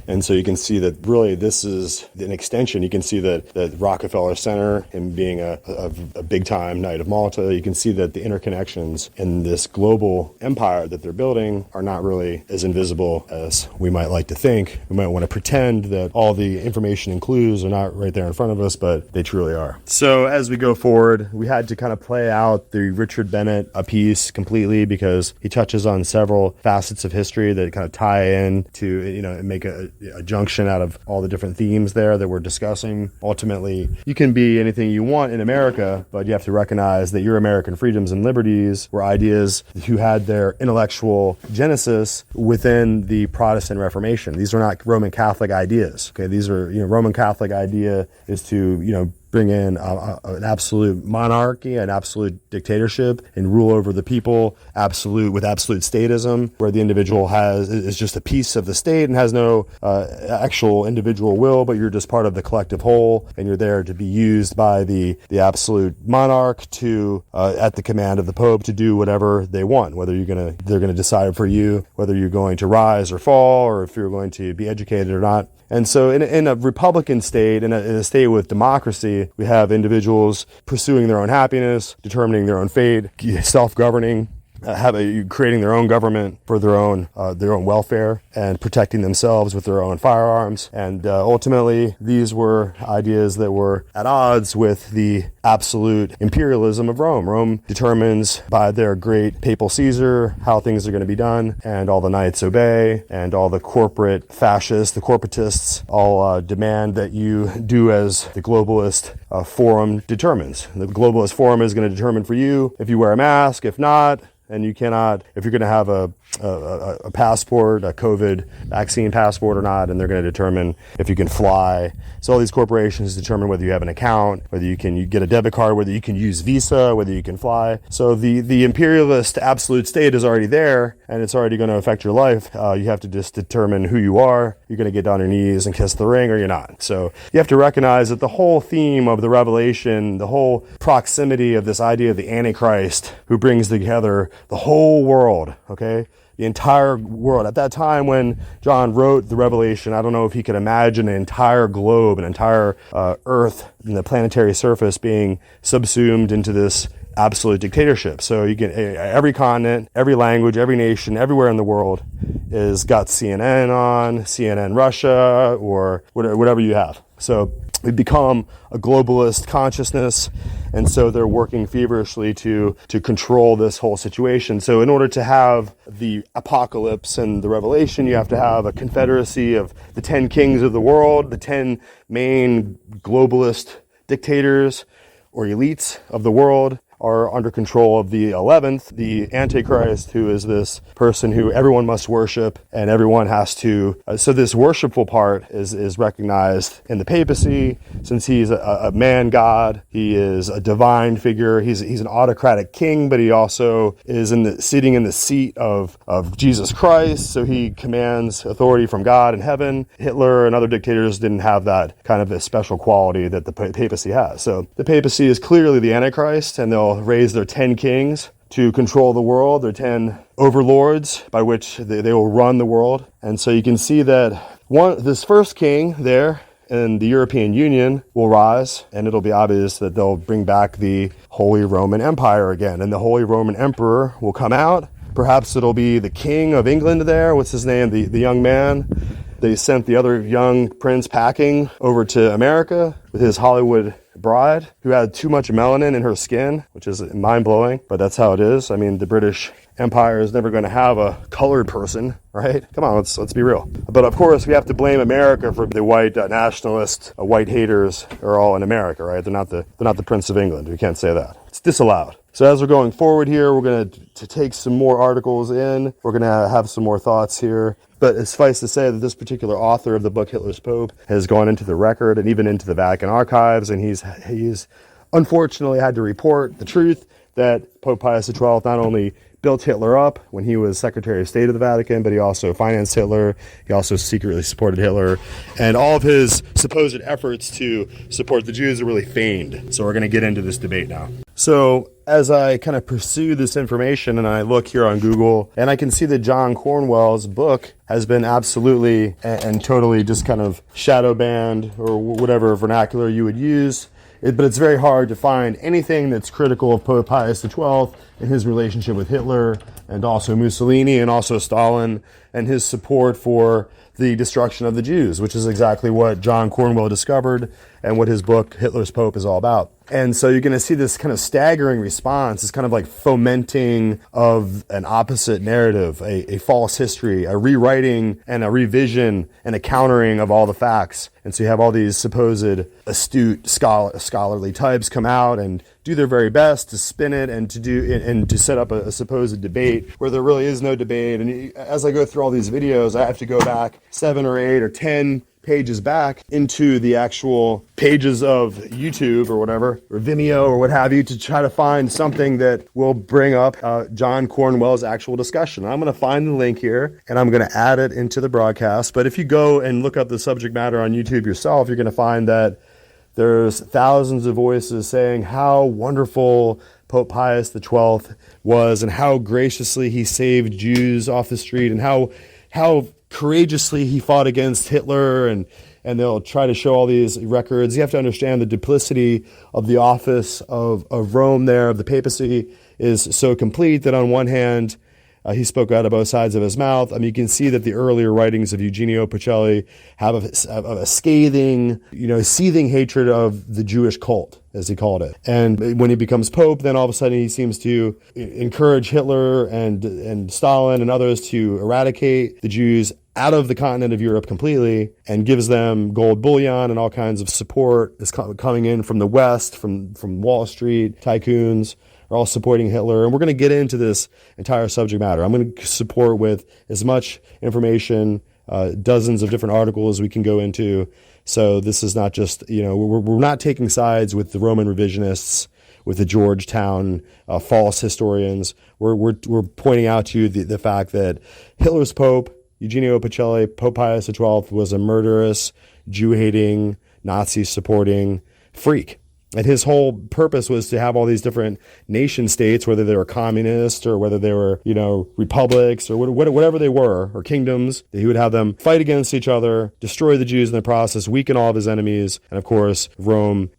And so you can see that really this is an extension. You can see that Rockefeller Center, him being a big-time Knight of Malta, you can see that the interconnections in this global empire that they're building are not really as invisible as we might like to think. We might want to pretend that all the information and clues are not right there in front of us, but they truly are. So as we go forward, we had to kind of play out the Richard Bennett piece completely because he touches on several facets of history that kind of tie in to, make a junction out of all the different themes there that we're discussing. Ultimately, you can be anything you want in America, but you have to recognize that your American freedoms and liberties were ideas who had their intellectual genesis within the Protestant Reformation. These are not Roman Catholic ideas. Okay, these are, Roman Catholic idea is to, bring in an absolute monarchy, an absolute dictatorship, and rule over the people, with absolute statism, where the individual is just a piece of the state and has no actual individual will, but you're just part of the collective whole, and you're there to be used by the absolute monarch to, at the command of the Pope, to do whatever they want. Whether they're gonna decide for you whether you're going to rise or fall, or if you're going to be educated or not. And so in a republican state, in a state with democracy, we have individuals pursuing their own happiness, determining their own fate, self-governing, creating their own government for their own welfare, and protecting themselves with their own firearms. And ultimately, these were ideas that were at odds with the absolute imperialism of Rome. Rome determines by their great papal Caesar how things are going to be done, and all the knights obey, and all the corporate fascists, the corporatists, all demand that you do as the globalist forum determines. The globalist forum is going to determine for you if you wear a mask, if not. And you cannot, if you're going to have a passport, a COVID vaccine passport or not, and they're going to determine if you can fly. So all these corporations determine whether you have an account, whether you get a debit card, whether you can use Visa, whether you can fly. So the imperialist absolute state is already there, and it's already going to affect your life. You have to just determine who you are. You're going to get down on your knees and kiss the ring, or you're not. So you have to recognize that the whole theme of the Revelation, the whole proximity of this idea of the Antichrist, who brings together the whole world, okay? The entire world. At that time when John wrote the Revelation, I don't know if he could imagine an entire globe, an entire Earth and the planetary surface being subsumed into this absolute dictatorship. So you get every continent, every language, every nation, everywhere in the world is got CNN on, CNN Russia, or whatever you have. So we've become a globalist consciousness, and so they're working feverishly to control this whole situation. So in order to have the apocalypse and the revelation, you have to have a confederacy of the 10 kings of the world, the 10 main globalist dictators or elites of the world are under control of the 11th, the Antichrist, who is this person who everyone must worship and everyone has to. So this worshipful part is recognized in the papacy, since he's a man god. He is a divine figure. He's an autocratic king, but he also is sitting in the seat of Jesus Christ. So he commands authority from God in heaven. Hitler and other dictators didn't have that kind of a special quality that the papacy has. So the papacy is clearly the Antichrist, and they'll raise their 10 kings to control the world, their 10 overlords by which they will run the world. And so you can see that this first king there in the European Union will rise, and it'll be obvious that they'll bring back the Holy Roman Empire again, and the Holy Roman Emperor will come out. Perhaps it'll be the King of England there. What's his name? The young man. They sent the other young prince packing over to America with his Hollywood bride who had too much melanin in her skin, which is mind-blowing, but that's how it is. I mean, the British Empire is never going to have a colored person, right? Come on, let's be real. But of course, we have to blame America for the white nationalist, white haters are all in America, right? They're not the Prince of England. We can't say that. It's disallowed. So as we're going forward here, we're going to take some more articles in. We're going to have some more thoughts here. But it suffice to say that this particular author of the book, Hitler's Pope, has gone into the record and even into the Vatican archives, and he's unfortunately had to report the truth that Pope Pius XII not only built Hitler up when he was Secretary of State of the Vatican, but he also financed Hitler. He also secretly supported Hitler. And all of his supposed efforts to support the Jews are really feigned. So we're going to get into this debate now. So as I kind of pursue this information and I look here on Google, and I can see that John Cornwell's book has been absolutely and totally just kind of shadow banned, or whatever vernacular you would use. But it's very hard to find anything that's critical of Pope Pius XII and his relationship with Hitler and also Mussolini and also Stalin and his support for the destruction of the Jews, which is exactly what John Cornwell discovered and what his book Hitler's Pope is all about. And so you're going to see this kind of staggering response, this kind of like fomenting of an opposite narrative, a false history, a rewriting and a revision and a countering of all the facts. And so you have all these supposed astute scholarly types come out and do their very best to spin it and to set up a supposed debate where there really is no debate. And as I go through all these videos, I have to go back 7 or 8 or 10 pages back into the actual pages of YouTube or whatever, or Vimeo or what have you, to try to find something that will bring up John Cornwell's actual discussion. I'm going to find the link here and I'm going to add it into the broadcast. But if you go and look up the subject matter on YouTube yourself, you're going to find that there's thousands of voices saying how wonderful Pope Pius XII was and how graciously he saved Jews off the street and how courageously he fought against Hitler, and they'll try to show all these records. You have to understand the duplicity of the office of Rome there, of the papacy, is so complete that on one hand, he spoke out of both sides of his mouth. I mean, you can see that the earlier writings of Eugenio Pacelli have a scathing, seething hatred of the Jewish cult, as he called it. And when he becomes Pope, then all of a sudden he seems to encourage Hitler and Stalin and others to eradicate the Jews out of the continent of Europe completely, and gives them gold bullion and all kinds of support is coming in from the West, from Wall Street, tycoons are all supporting Hitler. And we're going to get into this entire subject matter. I'm going to support with as much information, dozens of different articles we can go into. So this is not just, we're not taking sides with the Roman revisionists, with the Georgetown false historians. We're pointing out to you the fact that Hitler's Pope, Eugenio Pacelli, Pope Pius XII, was a murderous, Jew-hating, Nazi-supporting freak. And his whole purpose was to have all these different nation states, whether they were communist or whether they were, republics or whatever they were, or kingdoms, that he would have them fight against each other, destroy the Jews in the process, weaken all of his enemies. And of course, Rome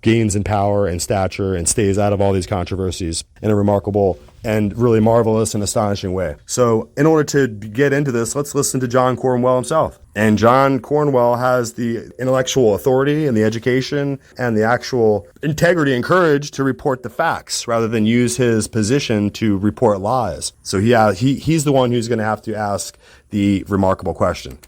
gains in power and stature and stays out of all these controversies in a remarkable and really marvelous and astonishing way. So in order to get into this, let's listen to John Cornwell himself. And John Cornwell has the intellectual authority and the education and the actual integrity and courage to report the facts rather than use his position to report lies. So he's the one who's going to have to ask the remarkable question.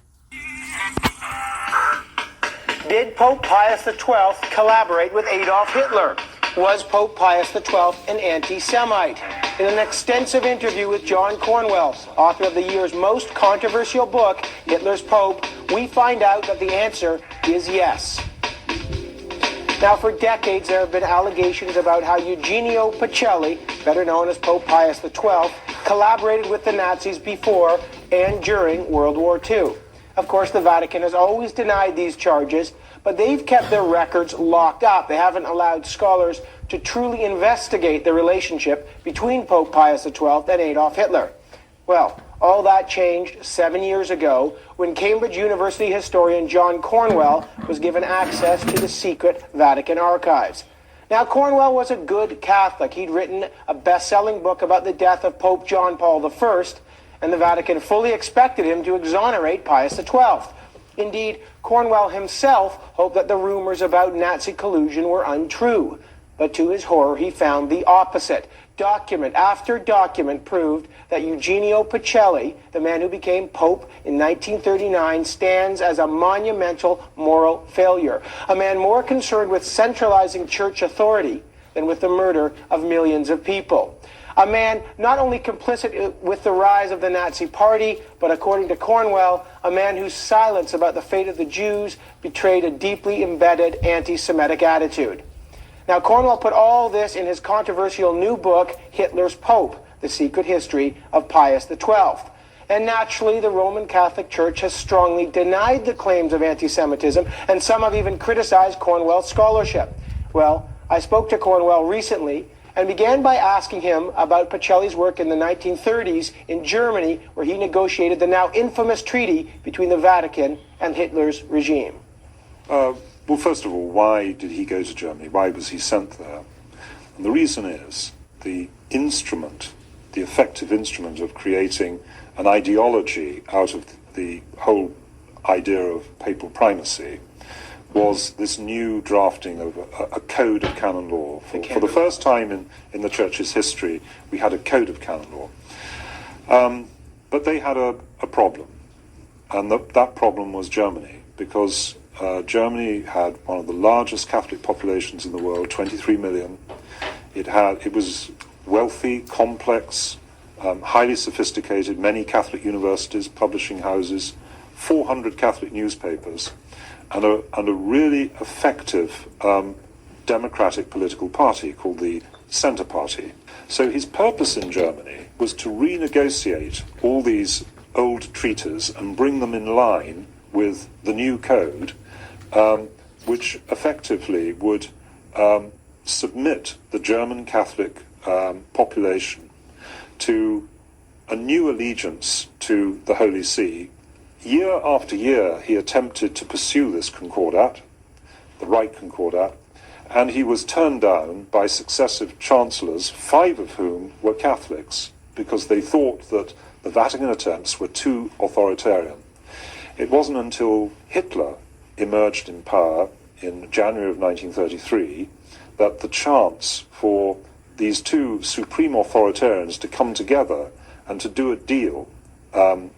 Did Pope Pius XII collaborate with Adolf Hitler? Was Pope Pius XII an anti-Semite? In an extensive interview with John Cornwell, author of the year's most controversial book, Hitler's Pope, we find out that the answer is yes. Now, for decades, there have been allegations about how Eugenio Pacelli, better known as Pope Pius XII, collaborated with the Nazis before and during World War II. Of course, the Vatican has always denied these charges, but they've kept their records locked up. They haven't allowed scholars to truly investigate the relationship between Pope Pius XII and Adolf Hitler. Well, all that changed 7 years ago when Cambridge University historian John Cornwell was given access to the secret Vatican archives. Now, Cornwell was a good Catholic. He'd written a best-selling book about the death of Pope John Paul I, and the Vatican fully expected him to exonerate Pius XII. Indeed, Cornwell himself hoped that the rumors about Nazi collusion were untrue. But to his horror, he found the opposite. Document after document proved that Eugenio Pacelli, the man who became Pope in 1939, stands as a monumental moral failure. A man more concerned with centralizing church authority than with the murder of millions of people. A man not only complicit with the rise of the Nazi Party, but according to Cornwell, a man whose silence about the fate of the Jews betrayed a deeply embedded anti-Semitic attitude. Now, Cornwell put all this in his controversial new book, Hitler's Pope, The Secret History of Pius XII. And naturally, the Roman Catholic Church has strongly denied the claims of anti-Semitism, and some have even criticized Cornwell's scholarship. Well, I spoke to Cornwell recently and began by asking him about Pacelli's work in the 1930s in Germany, where he negotiated the now infamous treaty between the Vatican and Hitler's regime. Well, first of all, why did he go to Germany? Why was he sent there? And the reason is the effective instrument of creating an ideology out of the whole idea of papal primacy was this new drafting of a code of canon law. For the first time in the Church's history, we had a code of canon law. But they had a problem, and that problem was Germany, because Germany had one of the largest Catholic populations in the world, 23 million. It was wealthy, complex, highly sophisticated, many Catholic universities, publishing houses, 400 Catholic newspapers, and a really effective democratic political party called the Centre Party. So his purpose in Germany was to renegotiate all these old treaties and bring them in line with the new code, which effectively would submit the German Catholic population to a new allegiance to the Holy See. Year after year, he attempted to pursue this concordat, the Reich Concordat, and he was turned down by successive chancellors, 5 of whom were Catholics, because they thought that the Vatican attempts were too authoritarian. It wasn't until Hitler emerged in power in January of 1933 that the chance for these two supreme authoritarians to come together and to do a deal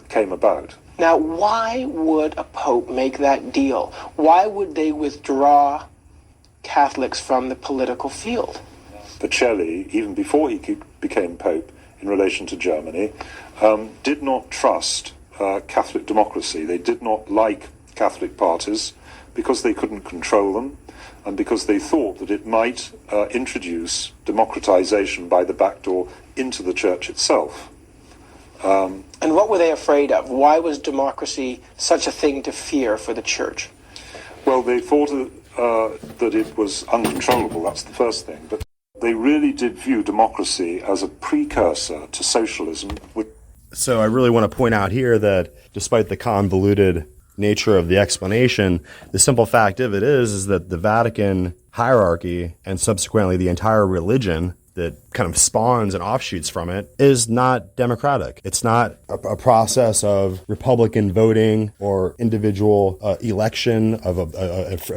came about. Now, why would a pope make that deal? Why would they withdraw Catholics from the political field? Pacelli, even before he became pope in relation to Germany, did not trust Catholic democracy. They did not like Catholic parties because they couldn't control them, and because they thought that it might introduce democratization by the back door into the church itself. And what were they afraid of? Why was democracy such a thing to fear for the church? Well, they thought that it was uncontrollable, that's the first thing, but they really did view democracy as a precursor to socialism. So I really want to point out here that despite the convoluted nature of the explanation, the simple fact of it is that the Vatican hierarchy and subsequently the entire religion that kind of spawns and offshoots from it is not democratic. It's not a process of Republican voting or individual election of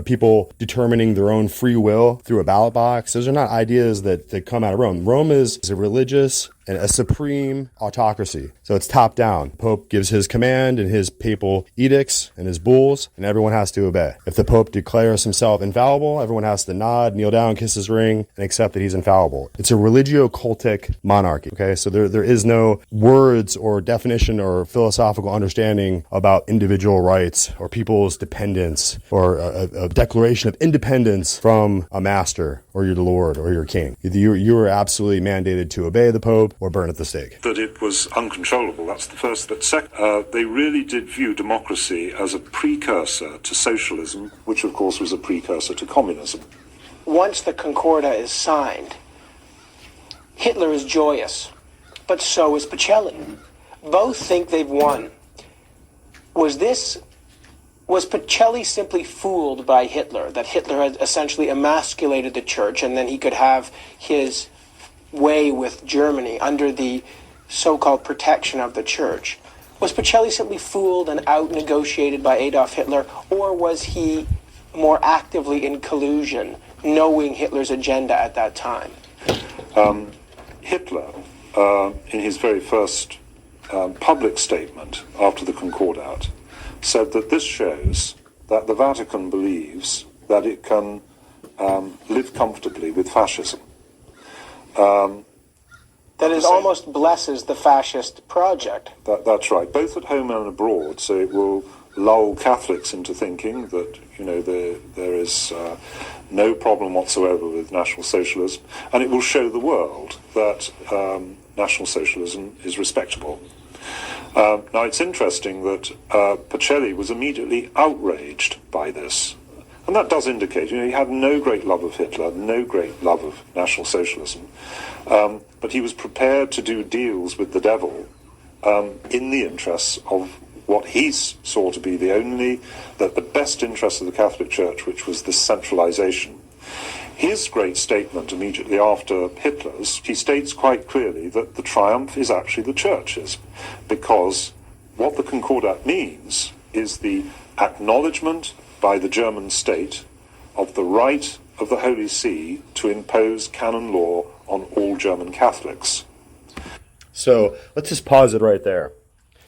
people determining their own free will through a ballot box. Those are not ideas that come out of Rome. Rome is a religious and a supreme autocracy. So it's top down. Pope gives his command and his papal edicts and his bulls, and everyone has to obey. If the Pope declares himself infallible, everyone has to nod, kneel down, kiss his ring, and accept that he's infallible. It's a religio-cultic monarchy. Okay, so there is no words or definition or philosophical understanding about individual rights or people's dependence or a declaration of independence from a master or your lord or your king. You are absolutely mandated to obey the Pope or burn at the stake. That it was uncontrollable, that's the first. But second, they really did view democracy as a precursor to socialism, which of course was a precursor to communism. Once the Concordat is signed, Hitler is joyous, but so is Pacelli. Both think they've won. Was Pacelli simply fooled by Hitler, that Hitler had essentially emasculated the church and then he could have his way with Germany under the so-called protection of the church? Was Pacelli simply fooled and out-negotiated by Adolf Hitler, or was he more actively in collusion, knowing Hitler's agenda at that time? Hitler, in his very first public statement after the Concordat, said that this shows that the Vatican believes that it can live comfortably with fascism. That is, almost blesses the fascist project. That's right, both at home and abroad. So it will lull Catholics into thinking that, you know, there is no problem whatsoever with National Socialism, and it will show the world that National Socialism is respectable. Now, it's interesting that Pacelli was immediately outraged by this. And that does indicate, you know, he had no great love of Hitler, no great love of National Socialism, but he was prepared to do deals with the devil in the interests of what he saw to be the best interest of the Catholic Church, which was this centralization. His great statement immediately after Hitler's, he states quite clearly that the triumph is actually the Church's, because what the Concordat means is the acknowledgement by the German state of the right of the Holy See to impose canon law on all German Catholics. So let's just pause it right there.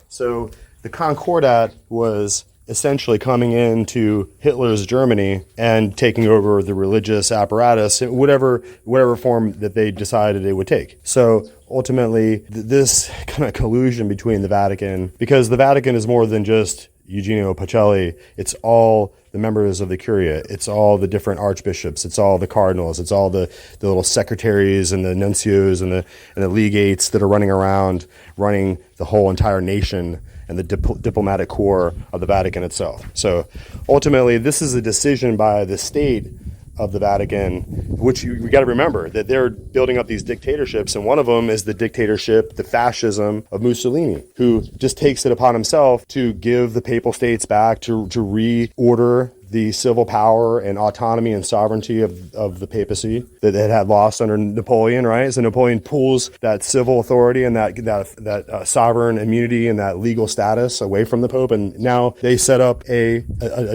So the Concordat was essentially coming into Hitler's Germany and taking over the religious apparatus in whatever form that they decided it would take. So ultimately, this kind of collusion between the Vatican, because the Vatican is more than just Eugenio Pacelli, it's all the members of the Curia, it's all the different archbishops, it's all the cardinals, it's all the little secretaries and the nuncios and the legates that are running around, running the whole entire nation and the diplomatic corps of the Vatican itself. So ultimately, this is a decision by the state of the Vatican, which we got to remember that they're building up these dictatorships, and one of them is the dictatorship, the fascism of Mussolini, who just takes it upon himself to give the papal states back, to reorder the civil power and autonomy and sovereignty of the papacy that it had lost under Napoleon, right? So Napoleon pulls that civil authority and that sovereign immunity and that legal status away from the Pope, and now they set up a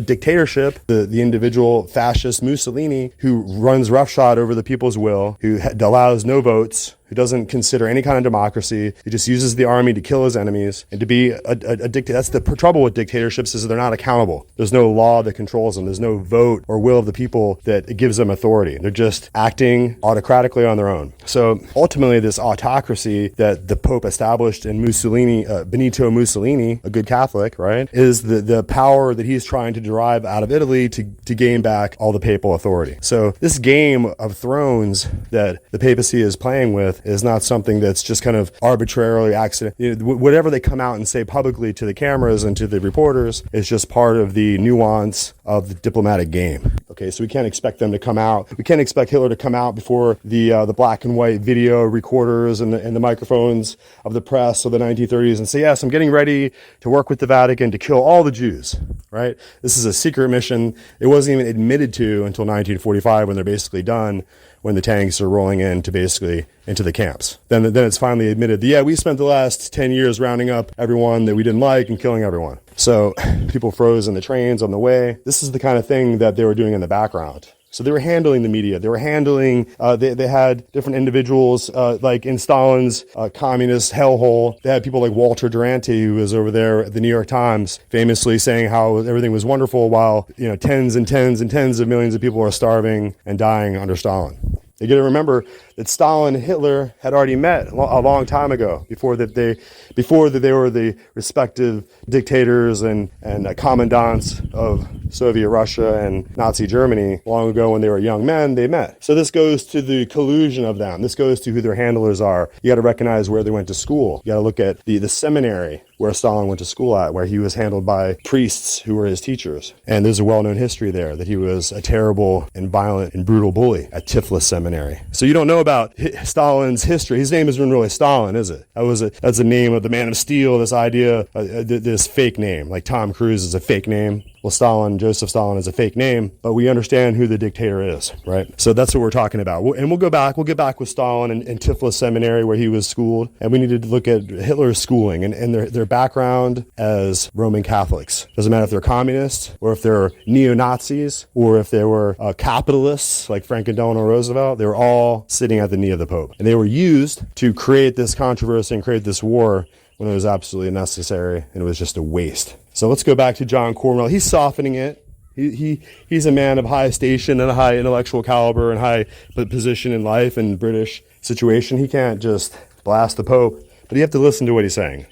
dictatorship, the individual fascist Mussolini, who runs roughshod over the people's will, who allows no votes, who doesn't consider any kind of democracy. He just uses the army to kill his enemies and to be a dictator. That's the trouble with dictatorships, is that they're not accountable. There's no law that controls them. There's no vote or will of the people that gives them authority. They're just acting autocratically on their own. So ultimately, this autocracy that the Pope established in Benito Mussolini, a good Catholic, right, is the power that he's trying to derive out of Italy to gain back all the papal authority. So this game of thrones that the papacy is playing with is not something that's just kind of arbitrarily accident. Whatever they come out and say publicly to the cameras and to the reporters is just part of the nuance of the diplomatic game. Okay, so we can't expect them to come out. We can't expect Hitler to come out before the black and white video recorders and the microphones of the press of the 1930s and say, yes, I'm getting ready to work with the Vatican to kill all the Jews, right? This is a secret mission. It wasn't even admitted to until 1945 when they're basically done, when the tanks are rolling into the camps. Then it's finally admitted that, yeah, we spent the last 10 years rounding up everyone that we didn't like and killing everyone. So people froze in the trains on the way. This is the kind of thing that they were doing in the background. So they were handling the media. They were handling, they had different individuals, like in Stalin's communist hellhole. They had people like Walter Duranty, who was over there at the New York Times, famously saying how everything was wonderful while, tens and tens and tens of millions of people are starving and dying under Stalin. You got to remember that Stalin and Hitler had already met a long time ago, before that they were the respective dictators and commandants of Soviet Russia and Nazi Germany. Long ago, when they were young men, they met. So this goes to the collusion of them. This goes to who their handlers are. You got to recognize where they went to school. You got to look at the seminary where Stalin went to school at, where he was handled by priests who were his teachers. And there's a well-known history there that he was a terrible and violent and brutal bully at Tiflis Seminary. So you don't know about Stalin's history. His name isn't really Stalin, is it? That's the name of the Man of Steel, this idea, this fake name. Like Tom Cruise is a fake name. Joseph Stalin is a fake name, but we understand who the dictator is, right? So that's what we're talking about. And we'll get back with Stalin and Tiflis Seminary where he was schooled, and we need to look at Hitler's schooling and their background as Roman Catholics. Doesn't matter if they're communists or if they're neo-Nazis or if they were capitalists like Franklin Delano Roosevelt. They were all sitting at the knee of the Pope, and they were used to create this controversy and create this war when it was absolutely necessary and it was just a waste. So let's go back to John Cornwell. He's softening it. He's a man of high station and a high intellectual caliber and high position in life and British situation. He can't just blast the Pope, but you have to listen to what he's saying.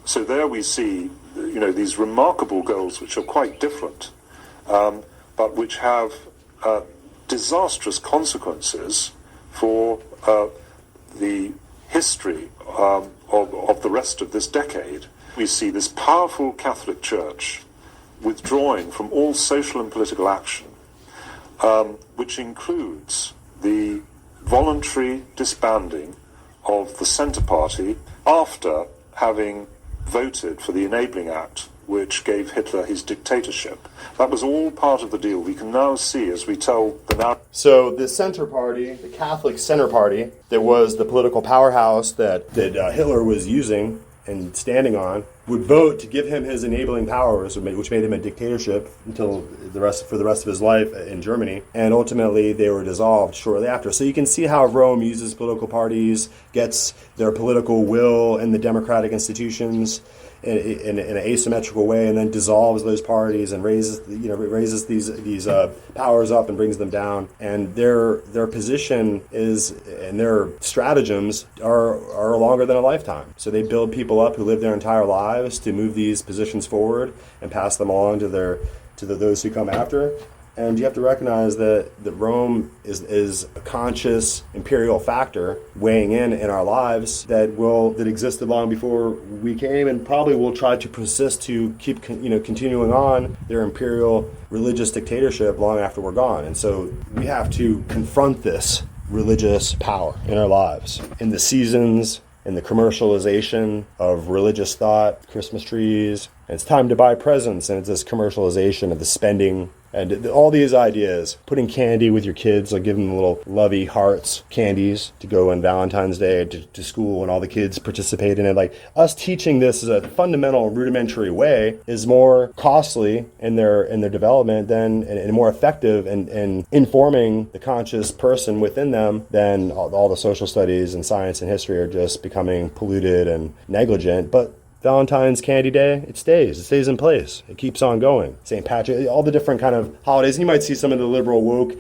So there we see, these remarkable goals which are quite different, but which have disastrous consequences for the history of the rest of this decade. We see this powerful Catholic Church withdrawing from all social and political action, which includes the voluntary disbanding of the Centre Party after having voted for the Enabling Act, which gave Hitler his dictatorship. That was all part of the deal. We can now see as we tell the narrative. So the Centre Party, the Catholic Centre Party, that was the political powerhouse that Hitler was using and standing on, would vote to give him his enabling powers, which made him a dictatorship for the rest of his life in Germany. And ultimately, they were dissolved shortly after. So you can see how Rome uses political parties, gets their political will in the democratic institutions in an asymmetrical way, and then dissolves those parties and raises these powers up and brings them down. And their position is, and their stratagems are longer than a lifetime. So they build people up who live their entire lives to move these positions forward and pass them along to those who come after. And you have to recognize that Rome is a conscious imperial factor weighing in our lives that existed long before we came, and probably will try to persist to keep continuing on their imperial religious dictatorship long after we're gone. And so we have to confront this religious power in our lives, in the seasons, in the commercialization of religious thought, Christmas trees. And it's time to buy presents, and it's this commercialization of the spending. And all these ideas, putting candy with your kids, like giving them little lovey hearts, candies to go on Valentine's Day to school, and all the kids participate in it. Like, us teaching this as a fundamental, rudimentary way is more costly in their development and more effective in informing the conscious person within them than all the social studies and science and history are just becoming polluted and negligent. But Valentine's Candy Day, it stays in place. It keeps on going. St. Patrick, all the different kind of holidays. You might see some of the liberal woke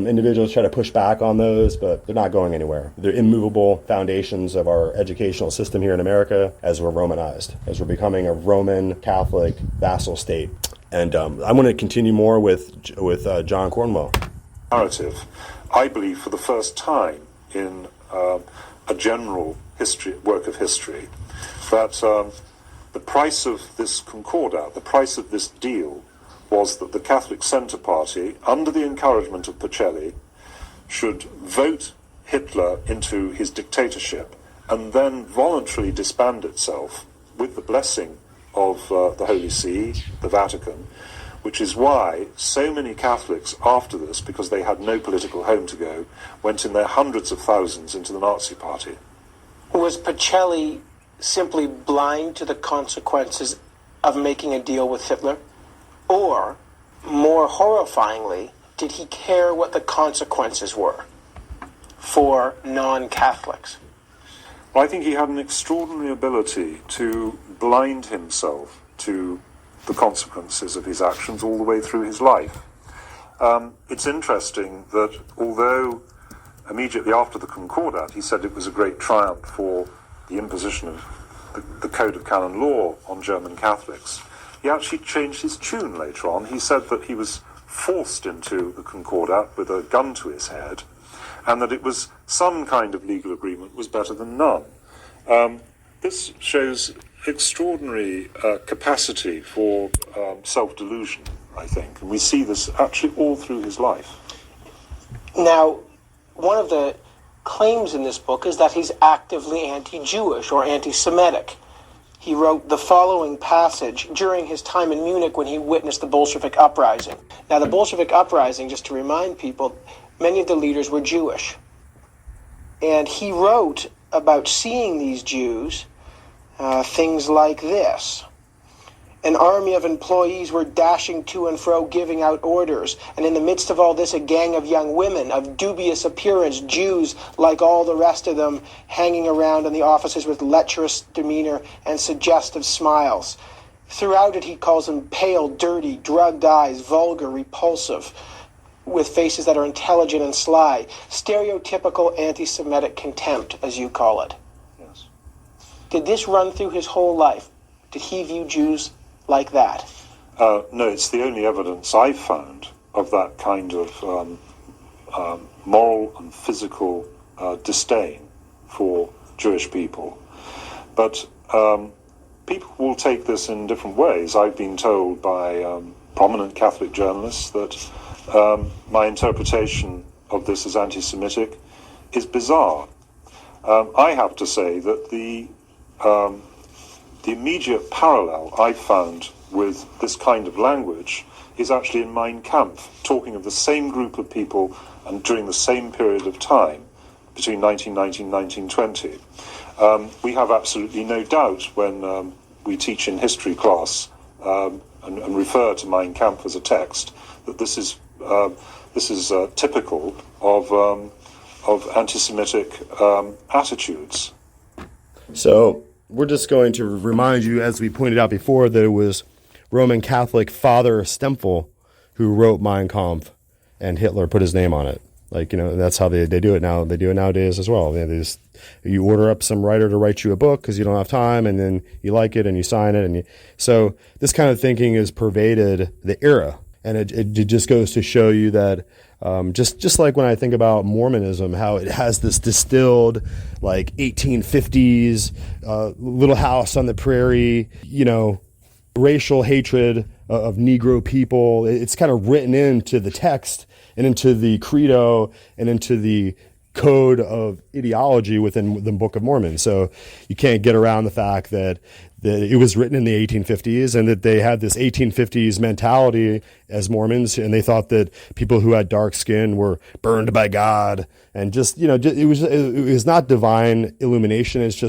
individuals try to push back on those, but they're not going anywhere. They're immovable foundations of our educational system here in America as we're Romanized, as we're becoming a Roman Catholic vassal state. And I'm going to continue more with John Cornwell. Narrative, I believe, for the first time in a general work of history, that the price of this concordat, the price of this deal, was that the Catholic Centre Party, under the encouragement of Pacelli, should vote Hitler into his dictatorship and then voluntarily disband itself with the blessing of the Holy See, the Vatican, which is why so many Catholics after this, because they had no political home to go, went in their hundreds of thousands into the Nazi Party. Was Pacelli simply blind to the consequences of making a deal with Hitler? Or, more horrifyingly, did he care what the consequences were for non-Catholics? Well, I think he had an extraordinary ability to blind himself to the consequences of his actions all the way through his life. It's interesting that although immediately after the Concordat he said it was a great triumph for the imposition of the Code of Canon Law on German Catholics, he actually changed his tune later on. He said that he was forced into the Concordat with a gun to his head, and that it was some kind of legal agreement was better than none. This shows extraordinary capacity for self-delusion, I think, and we see this actually all through his life. Now, one of the claims in this book is that he's actively anti-Jewish or anti-Semitic. he wrote the following passage during his time in Munich when he witnessed the Bolshevik uprising. Now, the Bolshevik uprising, just to remind people, many of the leaders were Jewish. And he wrote about seeing these Jews things like this. An army of employees were dashing to and fro, giving out orders. And in the midst of all this, a gang of young women of dubious appearance, Jews like all the rest of them, hanging around in the offices with lecherous demeanor and suggestive smiles. Throughout it, he calls them pale, dirty, drugged eyes, vulgar, repulsive, with faces that are intelligent and sly. Stereotypical anti-Semitic contempt, as you call it. Yes. Did this run through his whole life? Did he view Jews like that? No, it's the only evidence I've found of that kind of moral and physical disdain for Jewish people. But people will take this in different ways. I've been told by prominent Catholic journalists that my interpretation of this as anti-Semitic is bizarre. I have to say that the immediate parallel I've found with this kind of language is actually in Mein Kampf, talking of the same group of people and during the same period of time, between 1919 and 1920. We have absolutely no doubt when we teach in history class and refer to Mein Kampf as a text that this is typical of anti-Semitic attitudes. So we're just going to remind you, as we pointed out before, that it was Roman Catholic Father Stempel who wrote Mein Kampf, and Hitler put his name on it. Like, you know, that's how they do it now. They do it nowadays as well. You order up some writer to write you a book because you don't have time, and then you like it and you sign it. So this kind of thinking has pervaded the era. And it just goes to show you that just like when I think about Mormonism, how it has this distilled, like 1850s, little house on the prairie, you know, racial hatred of Negro people. It's kind of written into the text and into the credo and into the code of ideology within the Book of Mormon. So you can't get around the fact that it was written in the 1850s and that they had this 1850s mentality as Mormons, and they thought that people who had dark skin were burned by God. And just, you know, it was not divine illumination. It's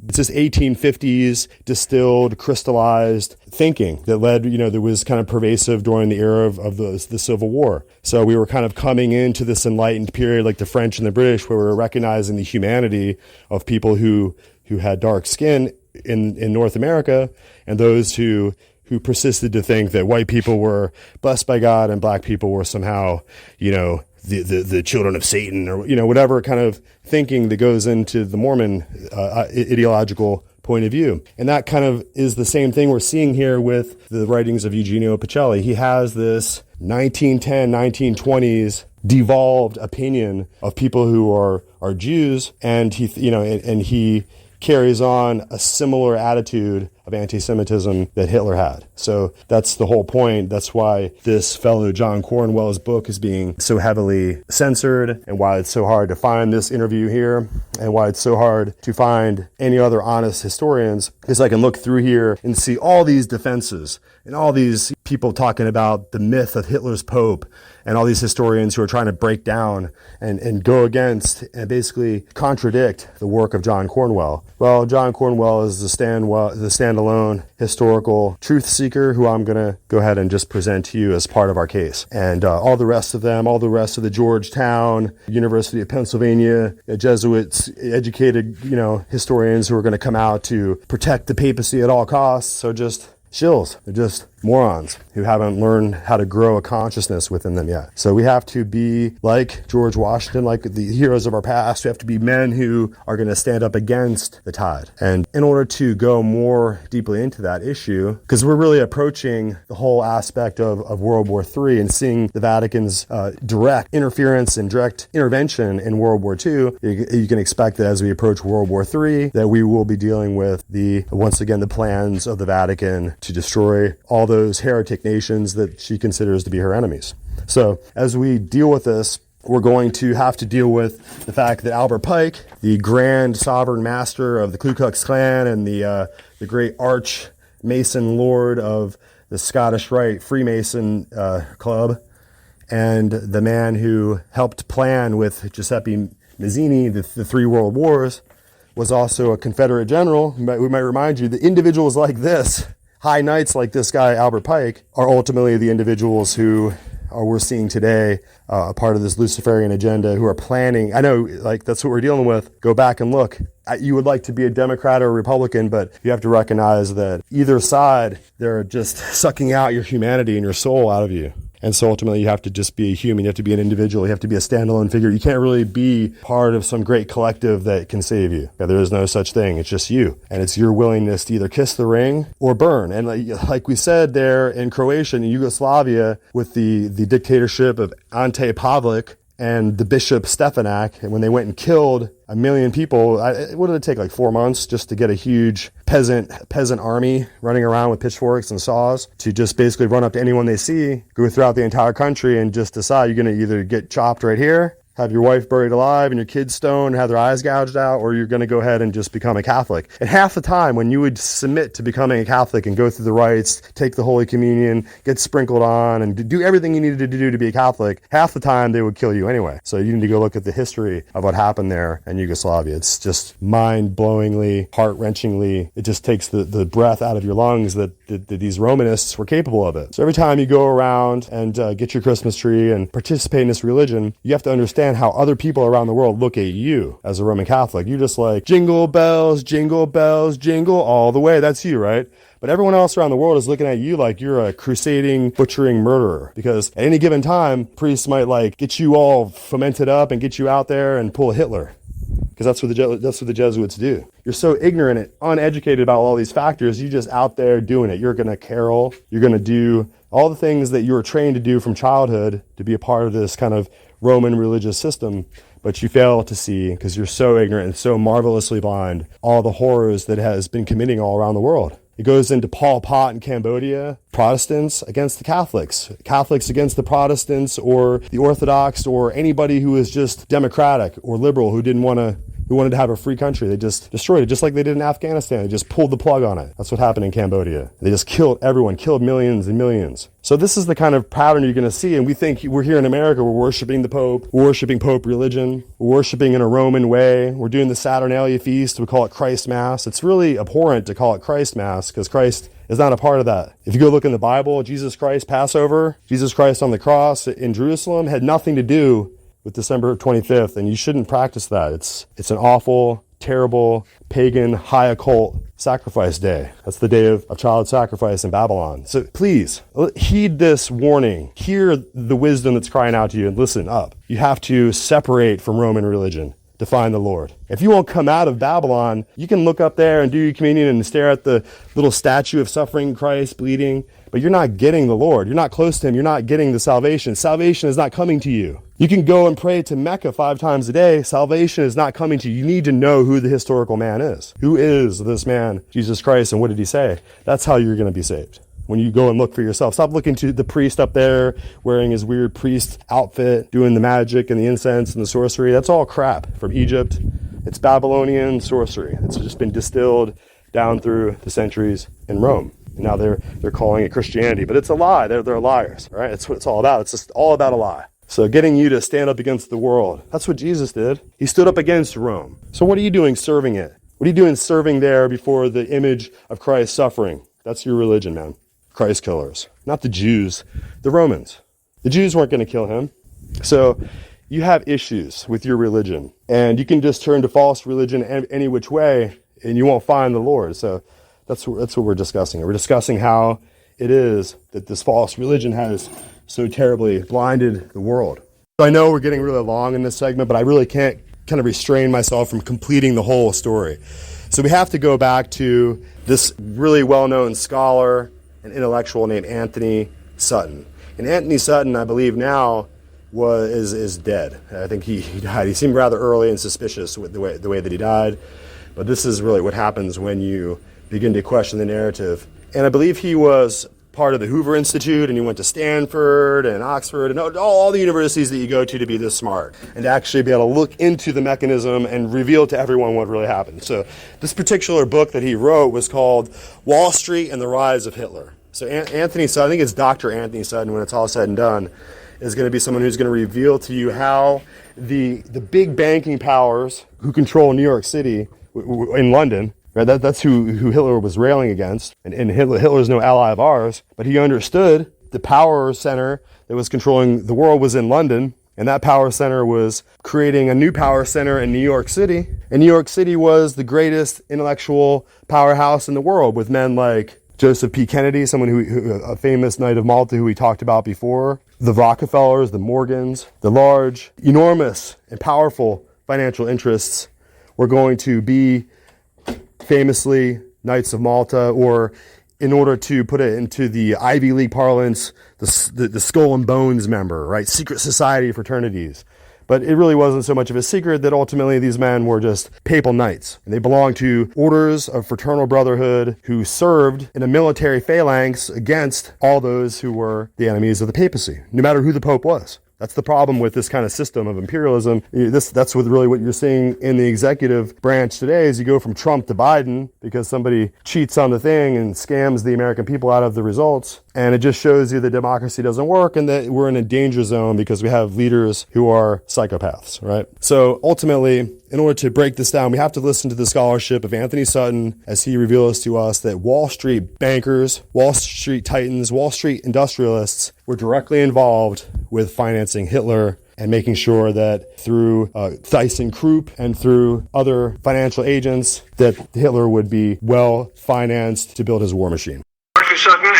this 1850s distilled, crystallized thinking that led, you know, that was kind of pervasive during the era of the Civil War. So we were kind of coming into this enlightened period like the French and the British, where we were recognizing the humanity of people who had dark skin in North America, and those who persisted to think that white people were blessed by God and black people were somehow, you know, the children of Satan, or, you know, whatever kind of thinking that goes into the Mormon ideological point of view. And that kind of is the same thing we're seeing here with the writings of Eugenio Pacelli. He has this 1910, 1920s devolved opinion of people who are Jews, and he carries on a similar attitude of anti-Semitism that Hitler had. So that's the whole point. That's why this fellow John Cornwell's book is being so heavily censored, and why it's so hard to find this interview here, and why it's so hard to find any other honest historians, because I can look through here and see all these defenses and all these people talking about the myth of Hitler's Pope, and all these historians who are trying to break down and go against and basically contradict the work of John Cornwell. Well, John Cornwell is the standalone historical truth seeker who I'm going to go ahead and just present to you as part of our case. And all the rest of them, all the rest of the Georgetown, University of Pennsylvania, Jesuits, educated, you know, historians who are going to come out to protect the papacy at all costs, are just shills. They're just morons who haven't learned how to grow a consciousness within them yet. So we have to be like George Washington, like the heroes of our past. We have to be men who are going to stand up against the tide. And in order to go more deeply into that issue, because we're really approaching the whole aspect of World War III and seeing the Vatican's direct interference and direct intervention in World War II, you can expect that as we approach World War III, that we will be dealing with once again, the plans of the Vatican to destroy all those heretic nations that she considers to be her enemies. So as we deal with this, we're going to have to deal with the fact that Albert Pike, the grand sovereign master of the Ku Klux Klan and the the great arch Mason lord of the Scottish Rite Freemason Club, and the man who helped plan with Giuseppe Mazzini the three world wars, was also a Confederate general. We might remind you that individuals like this, high knights like this guy, Albert Pike, are ultimately the individuals who we're seeing today, a part of this Luciferian agenda, who are planning. I know, like, that's what we're dealing with. Go back and look. You would like to be a Democrat or a Republican, but you have to recognize that either side, they're just sucking out your humanity and your soul out of you. And so ultimately you have to just be a human. You have to be an individual. You have to be a standalone figure. You can't really be part of some great collective that can save you. There is no such thing. It's just you. And it's your willingness to either kiss the ring or burn. And like we said there in Croatia and Yugoslavia with the dictatorship of Ante Pavlik and the Bishop Stefanak, and when they went and killed 1 million people, what did it take, like 4 months just to get a huge peasant army running around with pitchforks and saws to just basically run up to anyone they see, go throughout the entire country and just decide you're going to either get chopped right here, have your wife buried alive and your kids stoned, have their eyes gouged out, or you're going to go ahead and just become a Catholic. And half the time when you would submit to becoming a Catholic and go through the rites, take the Holy Communion, get sprinkled on, and do everything you needed to do to be a Catholic, half the time they would kill you anyway. So you need to go look at the history of what happened there in Yugoslavia. It's just mind-blowingly, heart-wrenchingly, it just takes the breath out of your lungs that these Romanists were capable of it. So every time you go around and get your Christmas tree and participate in this religion, you have to understand how other people around the world look at you as a Roman Catholic. You're just like, jingle bells, jingle all the way. That's you, right? But everyone else around the world is looking at you like you're a crusading, butchering murderer. Because at any given time, priests might like get you all fomented up and get you out there and pull a Hitler. Because that's what the Jesuits do. You're so ignorant and uneducated about all these factors, you're just out there doing it. You're going to carol. You're going to do all the things that you were trained to do from childhood to be a part of this kind of Roman religious system, but you fail to see, because you're so ignorant and so marvelously blind, all the horrors that has been committing all around the world. It goes into Pol Pot in Cambodia, Protestants against the Catholics, Catholics against the Protestants or the Orthodox or anybody who is just democratic or liberal who wanted to have a free country. They just destroyed it, just like they did in Afghanistan. They just pulled the plug on it. That's what happened in Cambodia. They just killed everyone, killed millions and millions. So this is the kind of pattern you're going to see, and we think we're here in America, we're worshiping the Pope, we're worshiping Pope religion, we're worshiping in a Roman way, we're doing the Saturnalia feast, we call it Christ Mass. It's really abhorrent to call it Christ Mass, because Christ is not a part of that. If you go look in the Bible, Jesus Christ Passover, Jesus Christ on the cross in Jerusalem had nothing to do with December 25th, and you shouldn't practice that. It's an awful, terrible, pagan, high occult sacrifice day. That's the day of child sacrifice in Babylon. So please, heed this warning. Hear the wisdom that's crying out to you and listen up. You have to separate from Roman religion to find the Lord. If you won't come out of Babylon, you can look up there and do your communion and stare at the little statue of suffering Christ bleeding, but you're not getting the Lord. You're not close to him. You're not getting the salvation. Salvation is not coming to you. You can go and pray to Mecca 5 times a day. Salvation is not coming to you. You need to know who the historical man is. Who is this man, Jesus Christ, and what did he say? That's how you're going to be saved. When you go and look for yourself. Stop looking to the priest up there wearing his weird priest outfit, doing the magic and the incense and the sorcery. That's all crap from Egypt. It's Babylonian sorcery. It's just been distilled down through the centuries in Rome. And now they're calling it Christianity, but it's a lie. They're liars, right? That's what it's all about. It's just all about a lie. So getting you to stand up against the world. That's what Jesus did. He stood up against Rome. So what are you doing serving it? What are you doing serving there before the image of Christ suffering? That's your religion, man. Christ killers. Not the Jews, the Romans. The Jews weren't going to kill him. So you have issues with your religion. And you can just turn to false religion any which way, and you won't find the Lord. So that's what we're discussing. We're discussing how it is that this false religion has so terribly blinded the world. So I know we're getting really long in this segment, but I really can't kind of restrain myself from completing the whole story. So we have to go back to this really well-known scholar and intellectual named Anthony Sutton. And Anthony Sutton, I believe now, is dead. I think he died. He seemed rather early and suspicious with the way that he died. But this is really what happens when you begin to question the narrative. And I believe he was part of the Hoover Institute and you went to Stanford and Oxford and all the universities that you go to be this smart and to actually be able to look into the mechanism and reveal to everyone what really happened. So this particular book that he wrote was called Wall Street and the Rise of Hitler. So Anthony Sutton, I think it's Dr. Anthony Sutton when it's all said and done, is going to be someone who's going to reveal to you how the big banking powers who control New York City in London, right? That's who Hitler was railing against, and Hitler's no ally of ours, but he understood the power center that was controlling the world was in London, and that power center was creating a new power center in New York City, and New York City was the greatest intellectual powerhouse in the world with men like Joseph P. Kennedy, someone who a famous Knight of Malta who we talked about before, the Rockefellers, the Morgans, the large, enormous, and powerful financial interests were going to be famously Knights of Malta, or in order to put it into the Ivy League parlance, the skull and bones member, right? Secret society fraternities. But it really wasn't so much of a secret that ultimately these men were just papal knights. And they belonged to orders of fraternal brotherhood who served in a military phalanx against all those who were the enemies of the papacy, no matter who the pope was. That's the problem with this kind of system of imperialism. That's really what you're seeing in the executive branch today is you go from Trump to Biden because somebody cheats on the thing and scams the American people out of the results. And it just shows you that democracy doesn't work and that we're in a danger zone because we have leaders who are psychopaths, right? So ultimately, in order to break this down, we have to listen to the scholarship of Anthony Sutton as he reveals to us that Wall Street bankers, Wall Street titans, Wall Street industrialists were directly involved with financing Hitler and making sure that through ThyssenKrupp and through other financial agents that Hitler would be well financed to build his war machine. Marcus Sutton,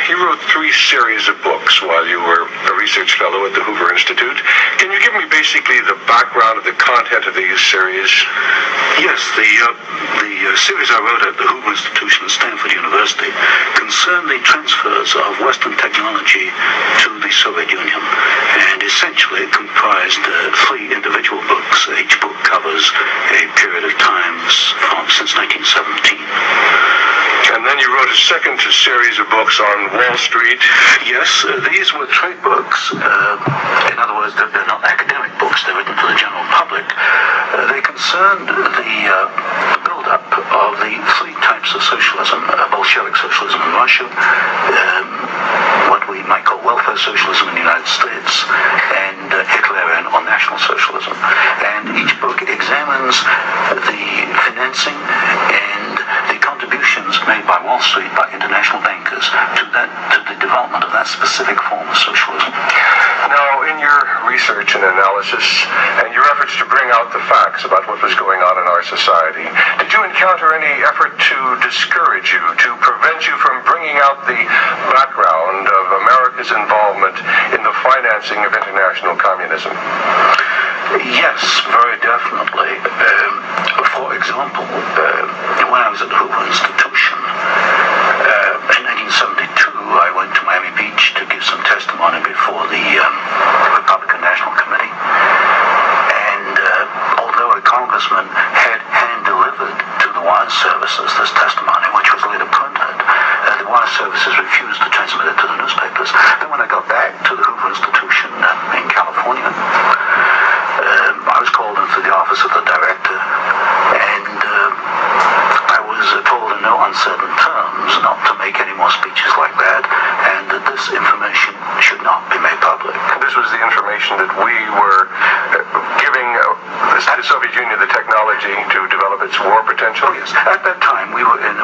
you wrote 3 series of books while you were a research fellow at the Hoover Institute. Can you give me basically the background of the content of these series? Yes, the series I wrote at the Hoover Institution at Stanford University concerned the transfers of Western technology to the Soviet Union, and essentially it comprised 3 individual books. Each book covers a period of time since 1917. And then you wrote a second series of books on Wall Street. Yes, these were trade books. In other words, they're not academic books. They're written for the general public. They concerned the build-up of the 3 types of socialism: Bolshevik socialism in Russia, what we might call welfare socialism in the United States, and Hitlerian or National Socialism. And each book examines the financing and the contributions made by Wall Street, by international bankers, to the development of that specific form of socialism. Now, in your research and analysis, and your efforts to bring out the facts about what was going on in our society, did you encounter any effort to discourage you, to prevent you from bringing out the background of America's involvement in the financing of international communism? Yes, very definitely. For example, when I was at the Hoover Institution, in 1972, I went to Miami Beach to give some testimony before the Republican National Committee. And although a congressman had hand-delivered to the wire services this testimony, which was later printed, the wire services refused to transmit it to the newspapers. Then when I got back to the Hoover Institution in California, I was called into the office of the director, and I was told in no uncertain terms not to make any more speeches like that, and that this information should not be made public. This was the information that we were giving the Soviet Union the technology to develop its war potential? Yes. At that time, we were in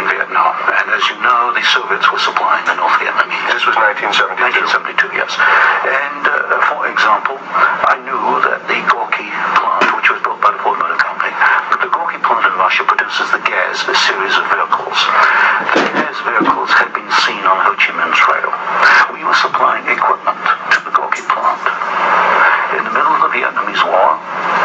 Vietnam, and as you know, the Soviets were supplying the North Vietnamese. This was 1972? 1972, yes. And, for example, I knew that the Gorky plant, which was built by the Ford Motor Company, the Gorky plant in Russia produces the gas, a series of vehicles. The gas vehicles had been seen on Ho Chi Minh Trail. We were supplying equipment to the Gorky plant in the middle of the Vietnamese War,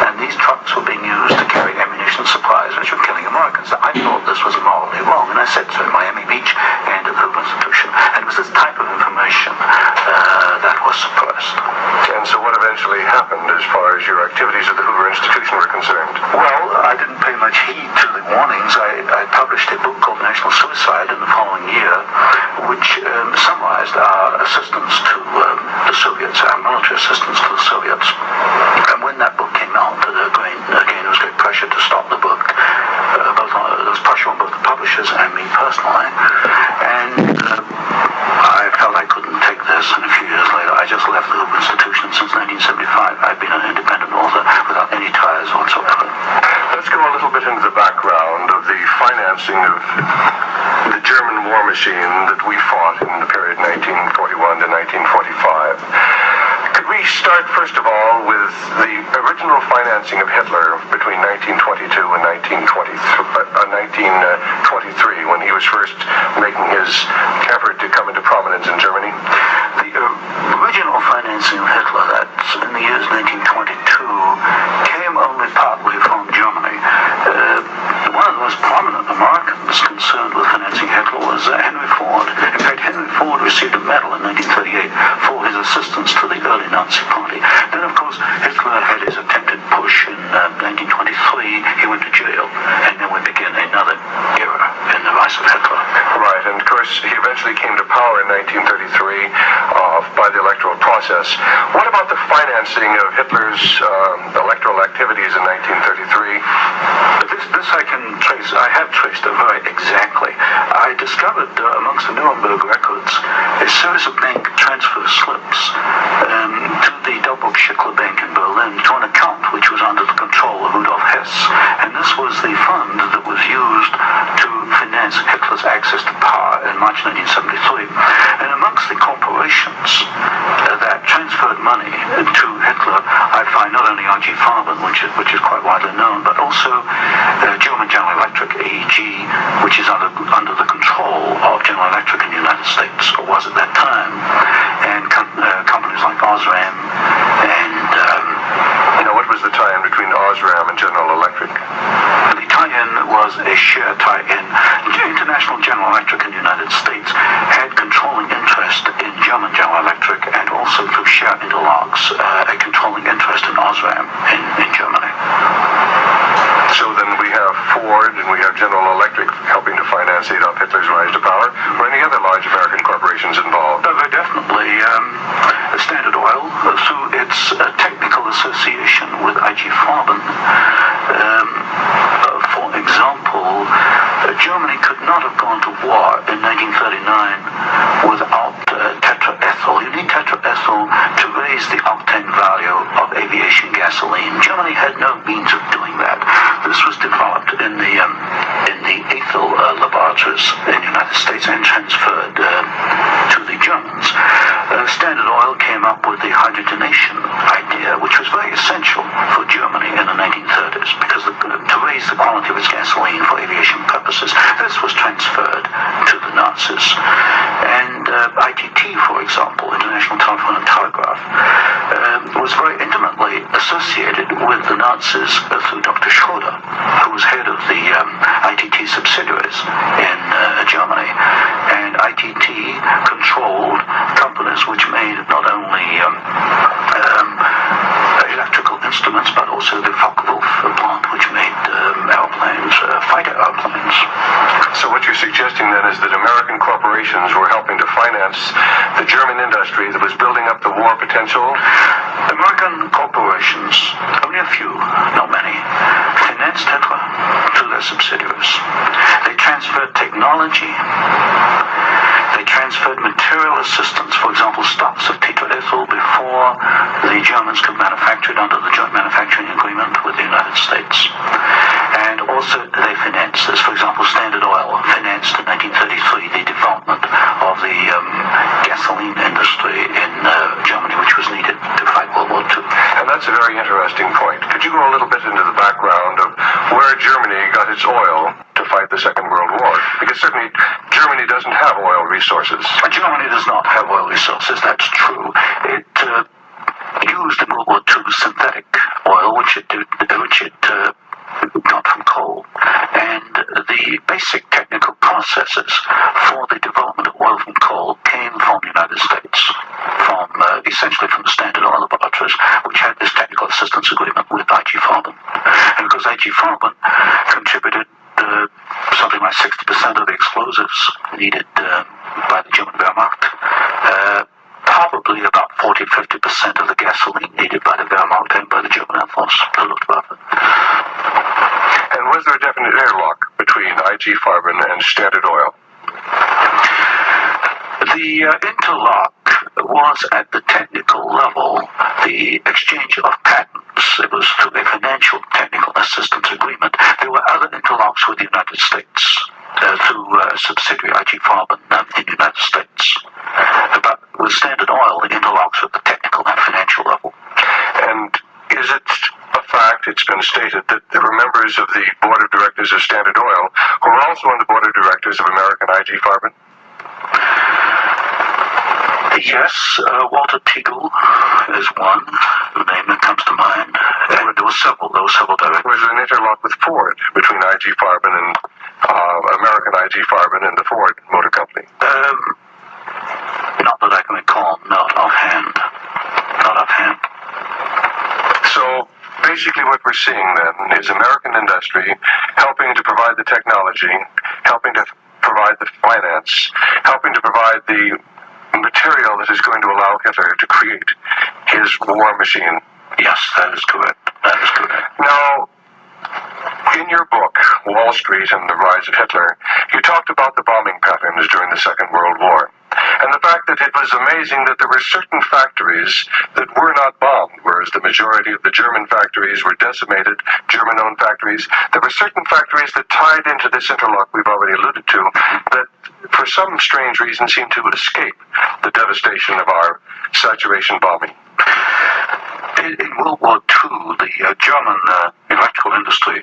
and these trucks were being used to carry ammunition supplies which were killing Americans. I thought this was morally wrong, and I said so in Miami Beach and at the Hoover Institution. And it was this type of information that was suppressed. And so what eventually happened as far as your activities at the Hoover Institution were concerned? Well, I didn't pay much heed to the warnings. I published a book called National Suicide assistance to the Soviets, our military assistance to the Soviets. And when that book came out, again, there was great pressure to stop the book. There was pressure on both the publishers and me personally. And I felt I couldn't take this, and a few years later, I just left the Hoover Institution. Since 1975, I've been an independent author without any ties whatsoever. Let's go a little bit into the background of the financing of the German war machine that we fought in the period 1941 to 1945. Could we start, first of all, with the original financing of Hitler between 1922 and 1923, when he was first making his effort to come into prominence in Germany? The original financing of Hitler, that's in the years 1922, came only partly from Germany. One of the most prominent Americans concerned with financing Hitler was Henry Ford. In fact, Henry Ford received a medal in 1938 for his assistance to the early Nazi Party. Then, of course, Hitler had his attempted push in 1923. He went to jail, and then we begin another era in the rise of Hitler. Right, and of course, he eventually came to power in 1933 by the electoral process. What about the financing of Hitler's electoral activities in 1933? This I can trace. I have traced it very exactly. I discovered amongst the Nuremberg records a series of bank transfer slips to the Dauburg-Schickler Bank in Berlin to an account which was under the control of Rudolf Hess. And this was the fund that was used to finance Hitler's access to power in March 1973. And amongst the corporations that transferred money to Hitler, I find not only R.G. Farben, which is quite widely known, but also German General Electric, AEG, which is under the control of General Electric in the United States, or was at that time, and companies like Osram and... what was the tie-in between Osram and General Electric? The tie-in was a share tie-in. International General Electric in the United States had controlling interest in German General Electric, and also through share interlocks, a controlling interest in Osram in Germany. So then we have Ford and we have General Electric helping to finance Adolf Hitler's rise to power. Were any other large American corporations involved? Very definitely. Standard Oil, through its technical association with I.G. Farben. For example, Germany could not have gone to war in 1939 without tetraethyl. You need tetraethyl to raise the octane value of aviation gasoline. Germany had no means of doing that. This was developed in the ethyl laboratories in the United States and transferred to the Germans. Standard Oil came up with the hydrogenation idea, which was very essential for Germany in the 1930s, because to raise the quality of its gasoline for aviation purposes, this was transferred to the Nazis. And ITT, for example, International Telephone and Telegraph, was very intimately associated with the Nazis through Dr. Schroeder, who was head of the ITT subsidiaries in Germany. And ITT controlled companies which made not only electrical instruments, but also the Focke-Wulf plant, which made airplanes, fighter airplanes. So what you're suggesting then is that American corporations were helping to finance the German industry that was building up the war potential? American corporations, only a few, not many, financed Hitler through their subsidiaries. They transferred technology. They transferred material assistance, for example, stocks of tetraethyl before the Germans could manufacture it under the joint manufacturing agreement with the United States. And also they financed this. For example, Standard Oil financed in 1933 the development of the gasoline industry in Germany, which was needed to fight World War II. And that's a very interesting point. Could you go a little bit into the background of where Germany got its oil to fight the Second World War? Because certainly Germany doesn't have oil resources. Germany does not have oil resources, that's true. It used in World War II synthetic oil, which it got from coal. And the basic technical processes for the development of oil from coal came from the United States, essentially from the Standard Oil laboratories, which had this technical assistance agreement with I.G. Farben. And because I.G. Farben contributed something like 60% of the explosives needed by the German Wehrmacht, about 40-50% of the gasoline needed by the Wehrmacht came by the German Air Force, the Luftwaffe. And was there a definite airlock between IG Farben and Standard Oil? The interlock was at the technical level. The exchange of patents, it was through a financial technical assistance agreement. There were other interlocks with the United States through subsidiary IG Farben in the United States. But with Standard Oil, the interlocks at the technical and financial level. And is it a fact, it's been stated, that there were members of the board of directors of Standard Oil who were also on the board of directors of American IG Farben? Yes, Walter Teagle is one name that comes to mind. There were several directors. Was there an interlock with Ford between IG Farben and American IG Farben and the Ford Motor Company? Not that I can recall. Not offhand. So basically what we're seeing then is American industry helping to provide the technology, helping to provide the finance, helping to provide the material that is going to allow Hitler to create his war machine. Yes, that is correct. Now, in your book, Wall Street and the Rise of Hitler, you talked about the bombing patterns during the Second World War, and the fact that it was amazing that there were certain factories that were not bombed, whereas the majority of the German factories were decimated, German-owned factories. There were certain factories that tied into this interlock we've already alluded to, that for some strange reason seemed to escape the devastation of our saturation bombing. In World War II, the German electrical industry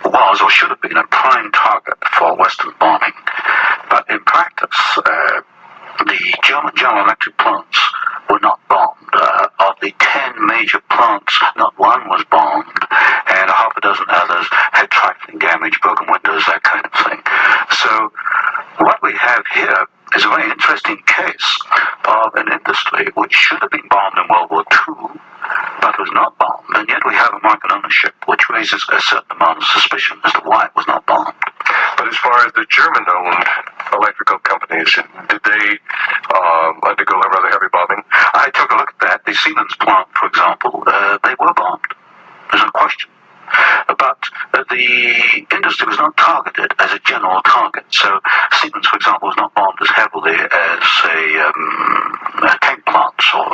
was or should have been a prime target for Western bombing. But in practice, the German General Electric plants were not bombed. Of the 10 major plants, not one was bombed, and a half a dozen others had trifling damage, broken windows, that kind of thing. So what we have here is a very interesting case of an industry which should have been bombed in World War II, but was not bombed, and yet we have American ownership, which raises a certain amount of suspicion as to why it was not bombed. But as far as the German-owned electrical companies, did they undergo a rather heavy bombing? I took a look at that. The Siemens plant, for example, they were bombed. There's no question. But the industry was not targeted as a general target. So Siemens, for example, was not bombed as heavily as, say, tank plants or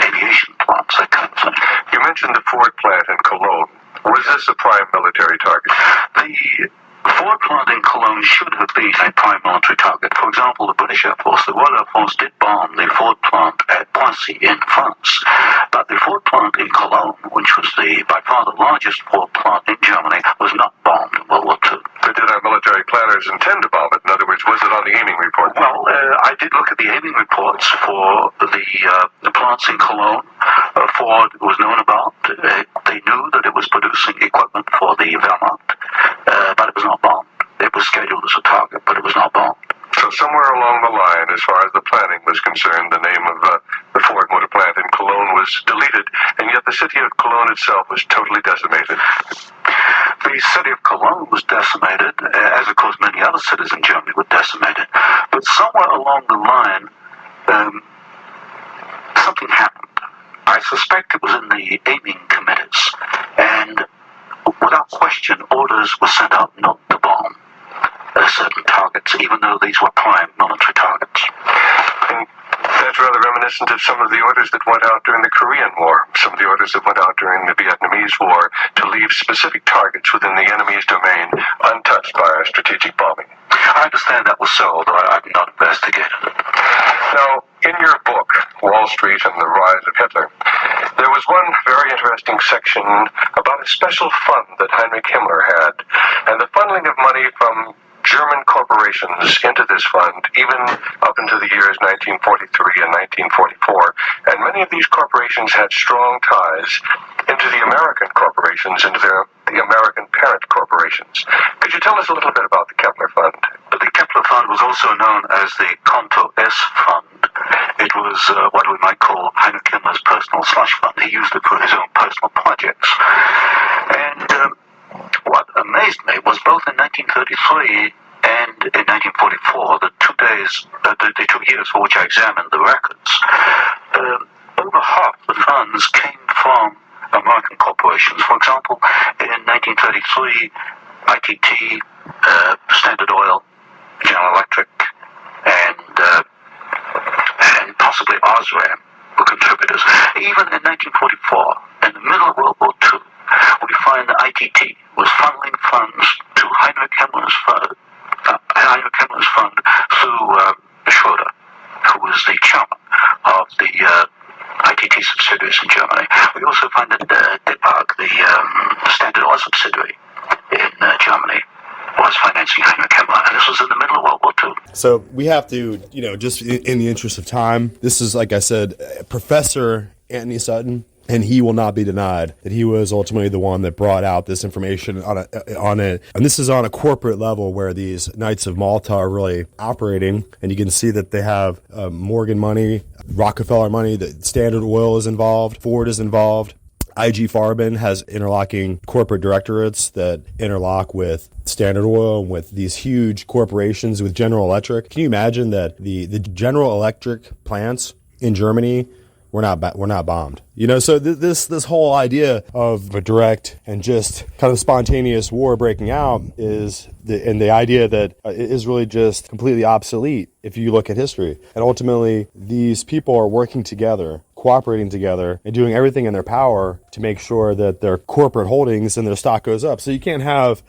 aviation plants, that kind of thing. You mentioned the Ford plant in Cologne. Was this a prime military target? The Ford plant in Cologne should have been a prime military target. For example, the British Air Force, the Royal Air Force did bomb the Ford plant at Poissy in France. But the Ford plant in Cologne, which was by far the largest Ford plant in Germany, was not bombed in World War II. But did our military planners intend to bomb it? In other words, was it on the aiming report? Well, I did look at the aiming reports for the plants in Cologne. Ford was known about. They knew that it was producing equipment for the Wehrmacht, but it was not bombed. It was scheduled as a target, but it was not bombed. So somewhere along the line, as far as the planning was concerned, the name of the Ford motor plant in Cologne was deleted, and yet the city of Cologne itself was totally decimated. The city of Cologne was decimated, as of course many other cities in Germany were decimated. But somewhere along the line, something happened. I suspect it was in the aiming committees, and without question, orders were sent out not to bomb certain targets, even though these were prime military targets. And that's rather reminiscent of some of the orders that went out during the Korean War, some of the orders that went out during the Vietnamese War to leave specific targets within the enemy's domain untouched by our strategic bombing. I understand that was so, although I've not investigated it. Now, in your book, Wall Street and the Rise of Hitler, there was one very interesting section about a special fund that Heinrich Himmler had, and the funneling of money from German corporations into this fund, even up into the years 1943 and 1944. And many of these corporations had strong ties into the American corporations, into the American parent corporations. Could you tell us a little bit about the Kepler Fund? The Kepler Fund was also known as the Counter-S Fund. It was what we might call Heinrich Himmler's personal slush fund. He used it for his own personal projects. And what amazed me was both in 1933 and in 1944, the they took years, for which I examined the records. Over half the funds came from American corporations. For example, in 1933, ITT, Standard Oil, General Electric, and possibly Osram were contributors. Even in 1944, in the middle of World War II, we find that ITT was funneling funds to Heinrich Himmler's fund through Schroeder, who was the chairman of the ITT subsidiaries in Germany. We also find that Dipag, the Standard Oil subsidiary in Germany, was financing Heinrich Himmler, and this was in the middle of World War II. So we have to, just in the interest of time, this is, like I said, Professor Anthony Sutton, and he will not be denied that he was ultimately the one that brought out this information on it. And this is on a corporate level where these Knights of Malta are really operating, and you can see that they have Morgan money, Rockefeller money, that Standard Oil is involved, Ford is involved. IG Farben has interlocking corporate directorates that interlock with Standard Oil and with these huge corporations, with General Electric. Can you imagine that the General Electric plants in Germany were not bombed? So this whole idea of a direct and just kind of spontaneous war breaking out is the idea that is really just completely obsolete if you look at history. And ultimately, these people are working together, cooperating together, and doing everything in their power to make sure that their corporate holdings and their stock goes up. So you can't have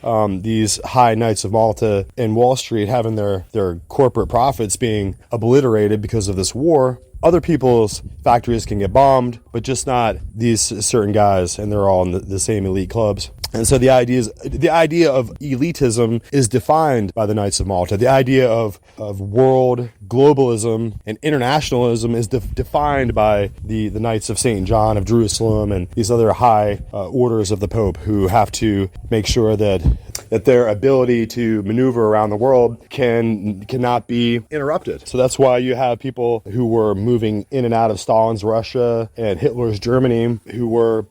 these high Knights of Malta and Wall Street having their corporate profits being obliterated because of this war. Other people's factories can get bombed, but just not these certain guys, and they're all in the same elite clubs. And so the idea of elitism is defined by the Knights of Malta. The idea of world globalism and internationalism is defined by the Knights of St. John of Jerusalem and these other high orders of the Pope, who have to make sure that their ability to maneuver around the world cannot be interrupted. So that's why you have people who were moving in and out of Stalin's Russia and Hitler's Germany, who were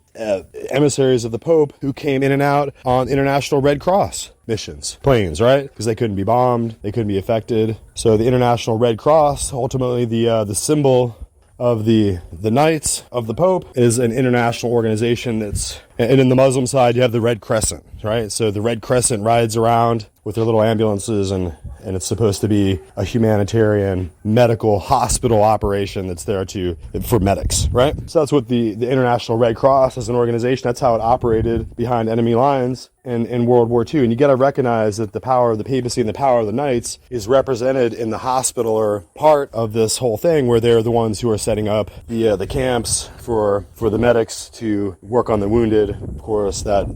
emissaries of the Pope, who came in and out on International Red Cross missions, planes, right? Because they couldn't be bombed, they couldn't be affected. So the International Red Cross, ultimately the symbol of the Knights of the Pope, is an international organization that's, and in the Muslim side you have the Red Crescent, right? So the Red Crescent rides around with their little ambulances, and it's supposed to be a humanitarian medical hospital operation that's there for medics, right? So that's what the International Red Cross as an organization, that's how it operated behind enemy lines in World War II. And you got to recognize that the power of the papacy and the power of the Knights is represented in the hospitaler part of this whole thing, where they're the ones who are setting up the camps for the medics to work on the wounded. Of course, that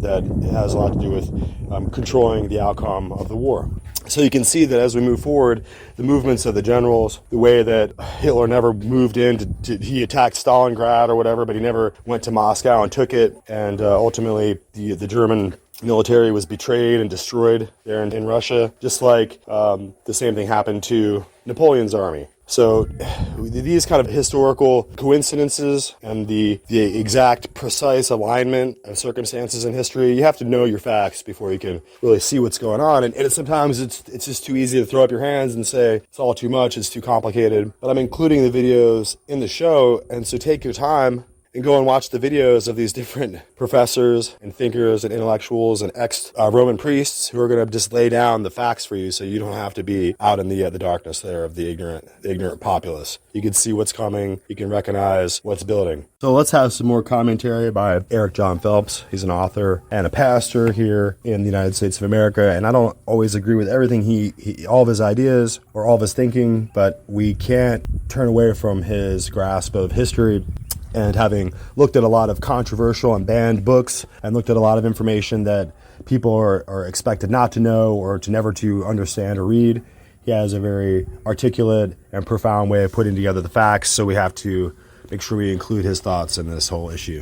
has a lot to do with controlling the outcome of the war. So you can see that as we move forward, the movements of the generals, the way that Hitler never moved in, he attacked Stalingrad or whatever, but he never went to Moscow and took it, and ultimately the German military was betrayed and destroyed there in Russia, just like the same thing happened to Napoleon's army. So these kind of historical coincidences and the exact precise alignment of circumstances in history, you have to know your facts before you can really see what's going on. And sometimes it's just too easy to throw up your hands and say it's all too much, it's too complicated. But I'm including the videos in the show, and so take your time and go and watch the videos of these different professors and thinkers and intellectuals and ex-Roman priests who are going to just lay down the facts for you, so you don't have to be out in the darkness there of the ignorant populace. You can see what's coming. You can recognize what's building. So let's have some more commentary by Eric John Phelps. He's an author and a pastor here in the United States of America, and I don't always agree with everything he all of his ideas or all of his thinking, but we can't turn away from his grasp of history. And having looked at a lot of controversial and banned books and looked at a lot of information that people are expected not to know or to never to understand or read, he has a very articulate and profound way of putting together the facts. So we have to make sure we include his thoughts in this whole issue.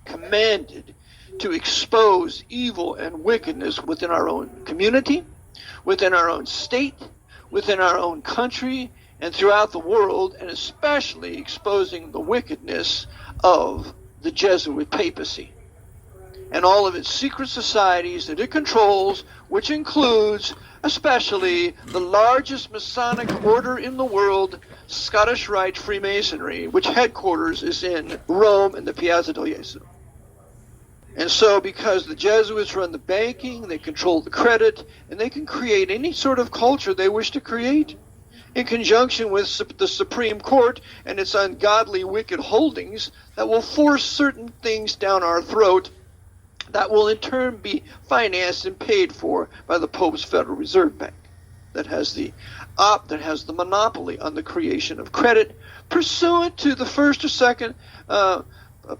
Commanded to expose evil and wickedness within our own community, within our own state, within our own country, and throughout the world, and especially exposing the wickedness of the Jesuit papacy and all of its secret societies that it controls, which includes especially the largest Masonic order in the world, Scottish Rite Freemasonry, which headquarters is in Rome in the Piazza del Gesù. And so because the Jesuits run the banking, they control the credit, and they can create any sort of culture they wish to create, in conjunction with the Supreme Court and its ungodly, wicked holdings that will force certain things down our throat that will in turn be financed and paid for by the Pope's Federal Reserve Bank that has the monopoly on the creation of credit pursuant to the first or second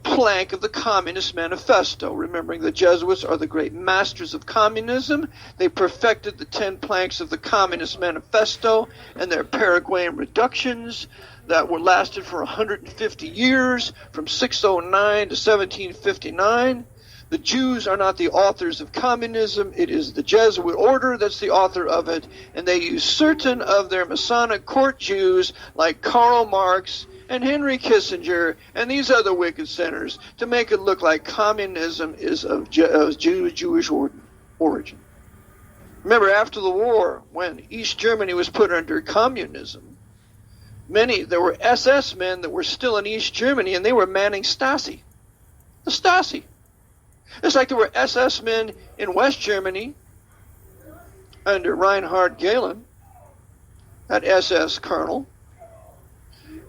plank of the Communist Manifesto. Remembering the Jesuits are the great masters of communism. They perfected the 10 planks of the Communist Manifesto and their Paraguayan reductions that were lasted for 150 years, from 609 to 1759. The Jews are not the authors of communism. It is the Jesuit order that's the author of it, and they use certain of their Masonic court Jews like Karl Marx and Henry Kissinger and these other wicked sinners to make it look like communism is of Jewish origin. Remember, after the war, when East Germany was put under communism, there were SS men that were still in East Germany, and they were manning Stasi. The Stasi. It's like there were SS men in West Germany under Reinhard Gehlen, that SS colonel,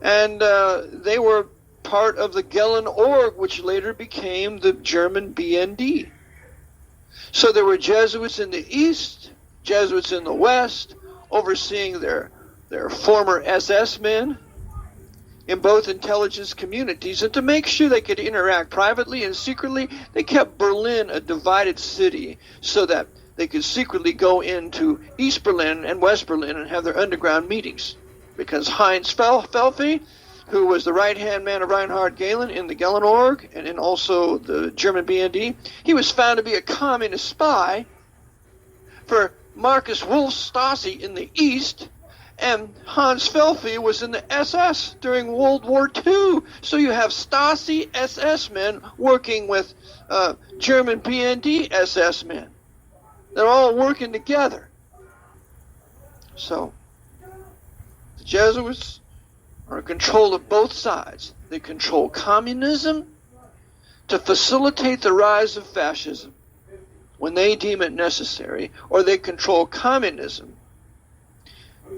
and they were part of the Gehlen Org, which later became the German BND. So there were Jesuits in the East, Jesuits in the West, overseeing their former SS men in both intelligence communities, and to make sure they could interact privately and secretly, they kept Berlin a divided city so that they could secretly go into East Berlin and West Berlin and have their underground meetings. Because Heinz Felfe, who was the right-hand man of Reinhard Gehlen in the Gehlen Org and in also the German BND, he was found to be a communist spy for Marcus Wolf's Stasi in the East, and Hans Felfe was in the SS during World War II. So you have Stasi SS men working with German BND SS men. They're all working together. So the Jesuits are in control of both sides. They control communism to facilitate the rise of fascism when they deem it necessary, or they control communism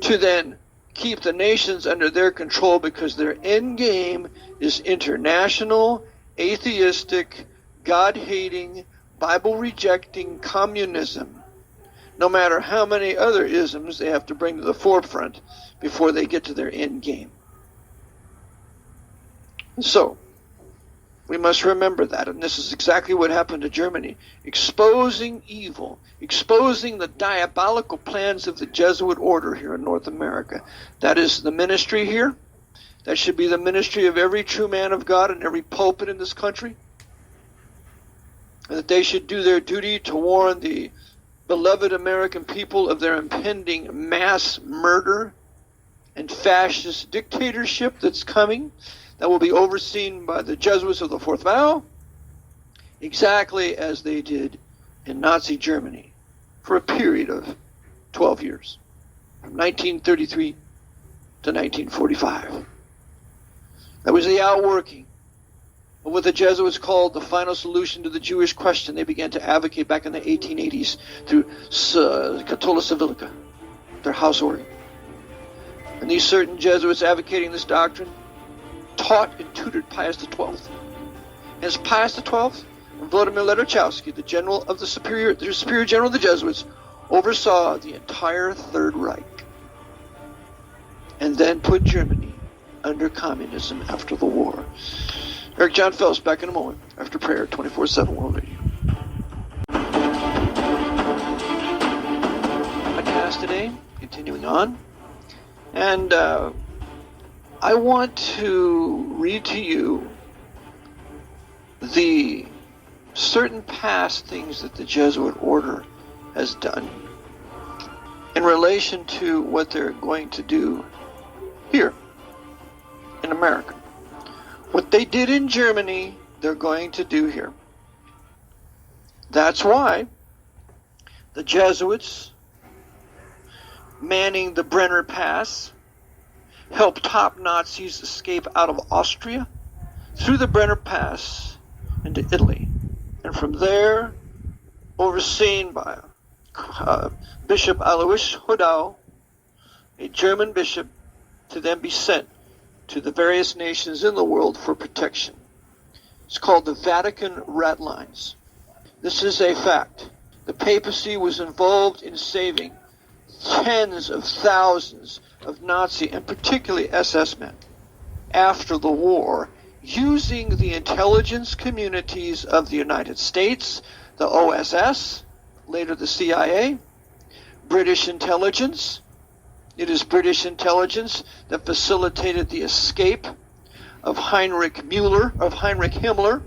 to then keep the nations under their control because their end game is international, atheistic, God-hating, Bible-rejecting communism, no matter how many other isms they have to bring to the forefront before they get to their end game. So, we must remember that, and this is exactly what happened to Germany. Exposing evil, exposing the diabolical plans of the Jesuit order here in North America. That is the ministry here. That should be the ministry of every true man of God and every pulpit in this country. And that they should do their duty to warn the beloved American people of their impending mass murder and fascist dictatorship that's coming, that will be overseen by the Jesuits of the Fourth Vow, exactly as they did in Nazi Germany for a period of 12 years, from 1933 to 1945. That was the outworking of what the Jesuits called the final solution to the Jewish question. They began to advocate back in the 1880s through Catholic Civilica, their house organ. And these certain Jesuits advocating this doctrine taught and tutored Pius XII. And as Pius XII and Vladimir Lerachowski, the superior general of the Jesuits, oversaw the entire Third Reich and then put Germany under communism after the war. Eric John Phelps back in a moment after prayer, 24/7 World Radio. Podcast today, continuing on, and I want to read to you the certain past things that the Jesuit order has done in relation to what they're going to do here in America. What they did in Germany, they're going to do here. That's why the Jesuits manning the Brenner Pass, helped top Nazis escape out of Austria through the Brenner Pass into Italy, and from there, overseen by Bishop Alois Hodau, a German bishop, to then be sent to the various nations in the world for protection. It's called the Vatican Red Lines. This is a fact. The papacy was involved in saving tens of thousands of Nazi and particularly SS men after the war, using the intelligence communities of the United States, the OSS, later the CIA, British intelligence. It is British intelligence that facilitated the escape of Heinrich Himmler.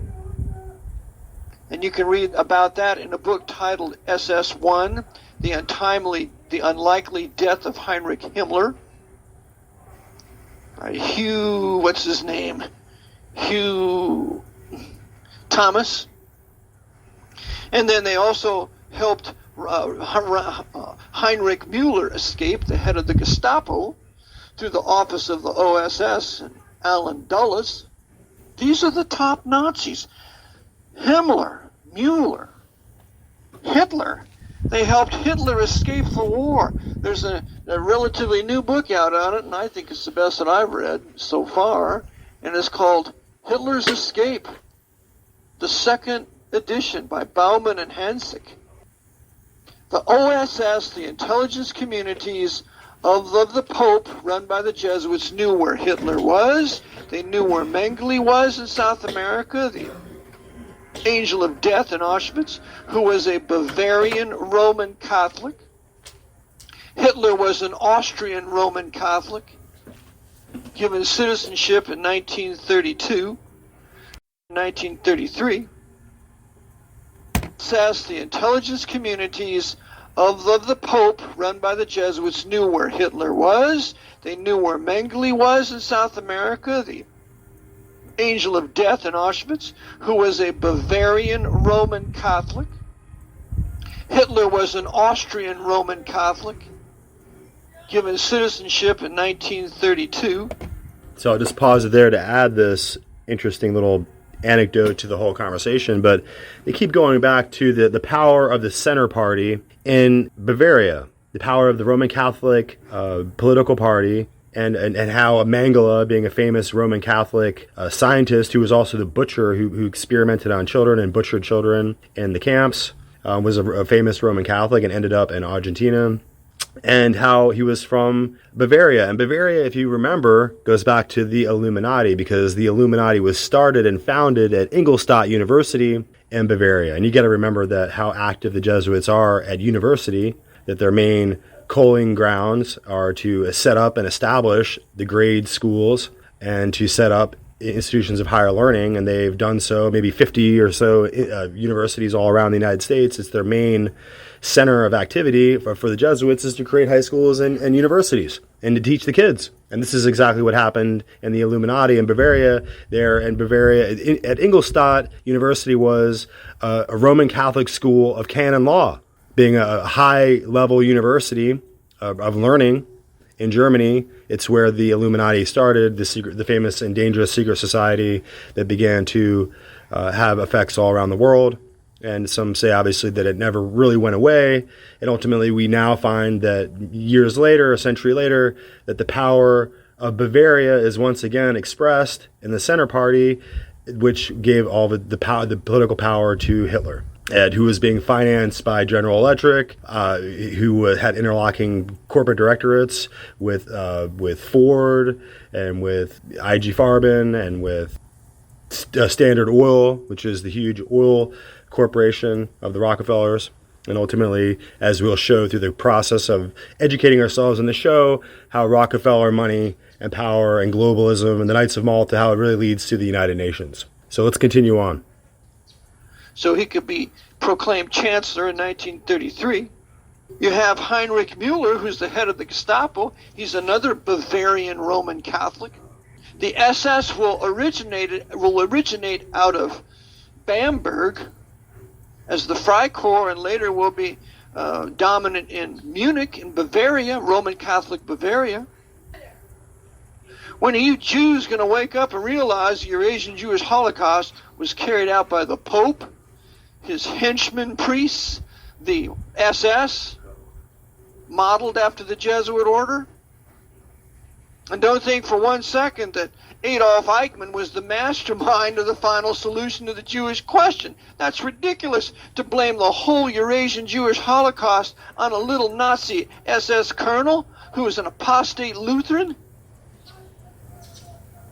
And you can read about that in a book titled SS-1, The Unlikely Death of Heinrich Himmler, by Hugh Thomas. And then they also helped Heinrich Müller escape, the head of the Gestapo, through the office of the OSS and Alan Dulles. These are the top Nazis. Himmler, Müller, Hitler. They helped Hitler escape the war. There's a relatively new book out on it, and I think it's the best that I've read so far, and it's called Hitler's Escape, the second edition by Bauman and Hansik. The OSS, the intelligence communities of the Pope, run by the Jesuits, knew where Hitler was. They knew where Mengele was in South America, the angel of death in Auschwitz, who was a Bavarian Roman Catholic. Hitler was an Austrian Roman Catholic, given citizenship in 1932, 1933. Says the intelligence communities of the Pope, run by the Jesuits, knew where Hitler was. They knew where Mengele was in South America, the angel of death in Auschwitz, who was a Bavarian Roman Catholic. Hitler was an Austrian Roman Catholic, given citizenship in 1932. So I'll just pause it there to add this interesting little anecdote to the whole conversation, but they keep going back to the power of the center party in Bavaria, the power of the Roman Catholic political party, and how Mengele, being a famous Roman Catholic scientist who was also the butcher who experimented on children and butchered children in the camps, was a famous Roman Catholic and ended up in Argentina, and how he was from Bavaria. And Bavaria, if you remember, goes back to the Illuminati, because the Illuminati was started and founded at Ingolstadt University in Bavaria. And you got to remember that how active the Jesuits are at university, that their main coaling grounds are to set up and establish the grade schools and to set up institutions of higher learning, and they've done so, maybe 50 or so universities all around the United States. It's their main center of activity for the Jesuits, is to create high schools and universities and to teach the kids. And this is exactly what happened in the Illuminati in Bavaria. There in Bavaria, at Ingolstadt University was a Roman Catholic school of canon law, being a high-level university of learning. In Germany, it's where the Illuminati started, the famous and dangerous secret society that began to have effects all around the world. And some say, obviously, that it never really went away. And ultimately, we now find that years later, a century later, that the power of Bavaria is once again expressed in the center party, which gave all the political power to Hitler, and who was being financed by General Electric, who had interlocking corporate directorates with Ford and with IG Farben and with Standard Oil, which is the huge oil corporation of the Rockefellers. And ultimately, as we'll show through the process of educating ourselves in the show, how Rockefeller money and power and globalism and the Knights of Malta, how it really leads to the United Nations. So let's continue on. So he could be proclaimed chancellor in 1933. You have Heinrich Müller, who's the head of the Gestapo. He's another Bavarian Roman Catholic. The SS will originate out of Bamberg as the Freikorps, and later will be dominant in Munich, in Bavaria, Roman Catholic Bavaria. When are you Jews going to wake up and realize the Eurasian Jewish Holocaust was carried out by the Pope, his henchmen priests, the SS, modeled after the Jesuit order? And don't think for one second that Adolf Eichmann was the mastermind of the final solution to the Jewish question. That's ridiculous to blame the whole Eurasian Jewish Holocaust on a little Nazi SS colonel who was an apostate Lutheran.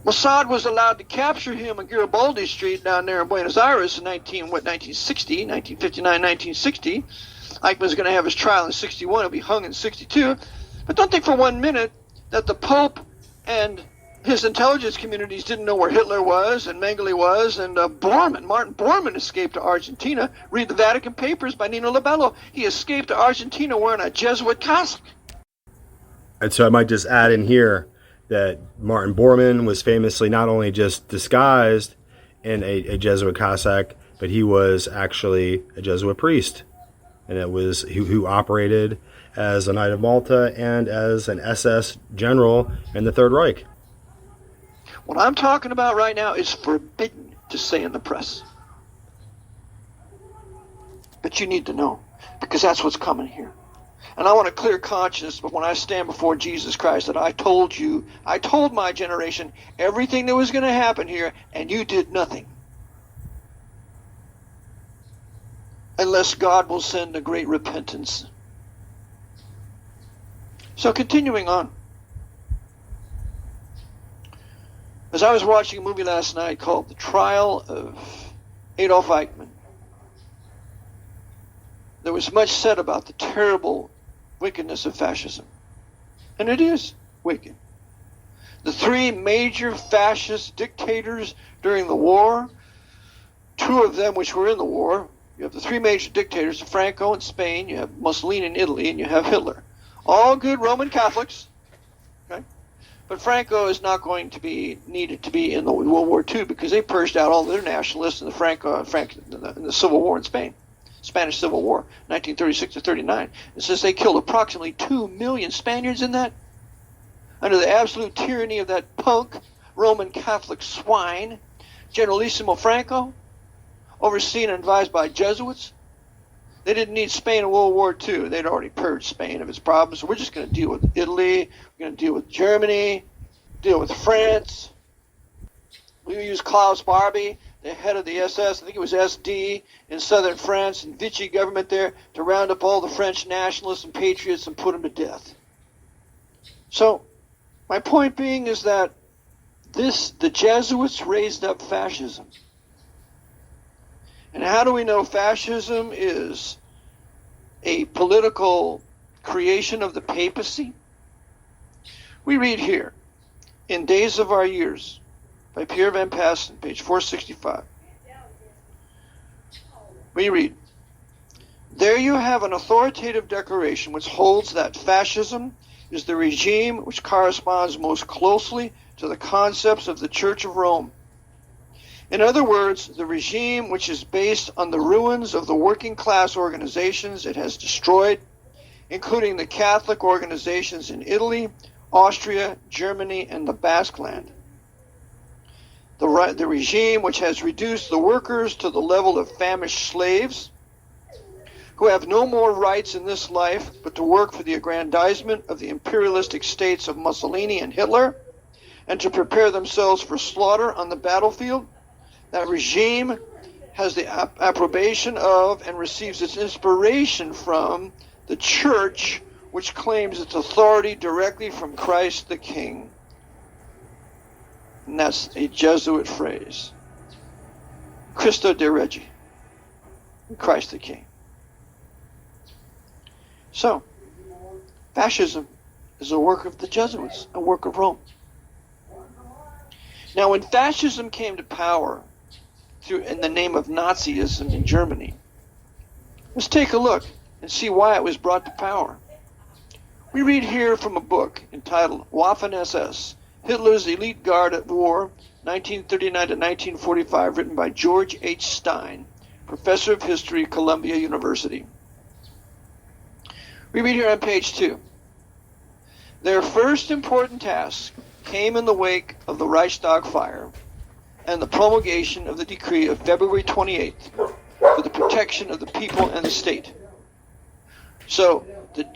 Mossad was allowed to capture him on Garibaldi Street down there in Buenos Aires in 1959, 1960. Eichmann's going to have his trial in 61. He'll be hung in 62. But don't think for 1 minute that the Pope and his intelligence communities didn't know where Hitler was and Mengele was, and Martin Bormann escaped to Argentina. Read the Vatican Papers by Nino Labello. He escaped to Argentina wearing a Jesuit cassock. And so I might just add in here that Martin Bormann was famously not only just disguised in a Jesuit cassock, but he was actually a Jesuit priest. And it was who operated as a Knight of Malta and as an SS general in the Third Reich. What I'm talking about right now is forbidden to say in the press. But you need to know, because that's what's coming here. And I want a clear conscience, but when I stand before Jesus Christ, that I told my generation everything that was going to happen here, and you did nothing. Unless God will send a great repentance. So continuing on. As I was watching a movie last night called The Trial of Adolf Eichmann, there was much said about the terrible wickedness of fascism. And it is wicked. The three major fascist dictators during the war, two of them which were in the war, you have the three major dictators, Franco in Spain, you have Mussolini in Italy, and you have Hitler. All good Roman Catholics. Okay? But Franco is not going to be needed to be in the World War II because they purged out all their nationalists in the Civil War in Spain. Spanish Civil War, 1936 to 39. It says they killed approximately 2 million Spaniards in that. Under the absolute tyranny of that punk Roman Catholic swine, Generalissimo Franco, overseen and advised by Jesuits. They didn't need Spain in World War II. They'd already purged Spain of its problems. So we're just going to deal with Italy. We're going to deal with Germany, deal with France. We use Klaus Barbie, the head of the SS, I think it was SD, in southern France, and Vichy government there, to round up all the French nationalists and patriots and put them to death. So, my point being is that the Jesuits raised up fascism. And how do we know fascism is a political creation of the papacy? We read here, in Days of Our Years, by Pierre Van Passen, page 465. We read, there you have an authoritative declaration which holds that fascism is the regime which corresponds most closely to the concepts of the Church of Rome. In other words, the regime which is based on the ruins of the working class organizations it has destroyed, including the Catholic organizations in Italy, Austria, Germany, and the Basque Land. The regime which has reduced the workers to the level of famished slaves, who have no more rights in this life but to work for the aggrandizement of the imperialistic states of Mussolini and Hitler, and to prepare themselves for slaughter on the battlefield. That regime has the approbation of and receives its inspiration from the Church, which claims its authority directly from Christ the King. And that's a Jesuit phrase. Christo de Regi. Christ the King. So, fascism is a work of the Jesuits, a work of Rome. Now, when fascism came to power in the name of Nazism in Germany, let's take a look and see why it was brought to power. We read here from a book entitled Waffen-SS, Hitler's Elite Guard at War, 1939 to 1945, written by George H. Stein, professor of history at Columbia University. We read here on page 2. Their first important task came in the wake of the Reichstag fire and the promulgation of the decree of February 28th for the protection of the people and the state. So the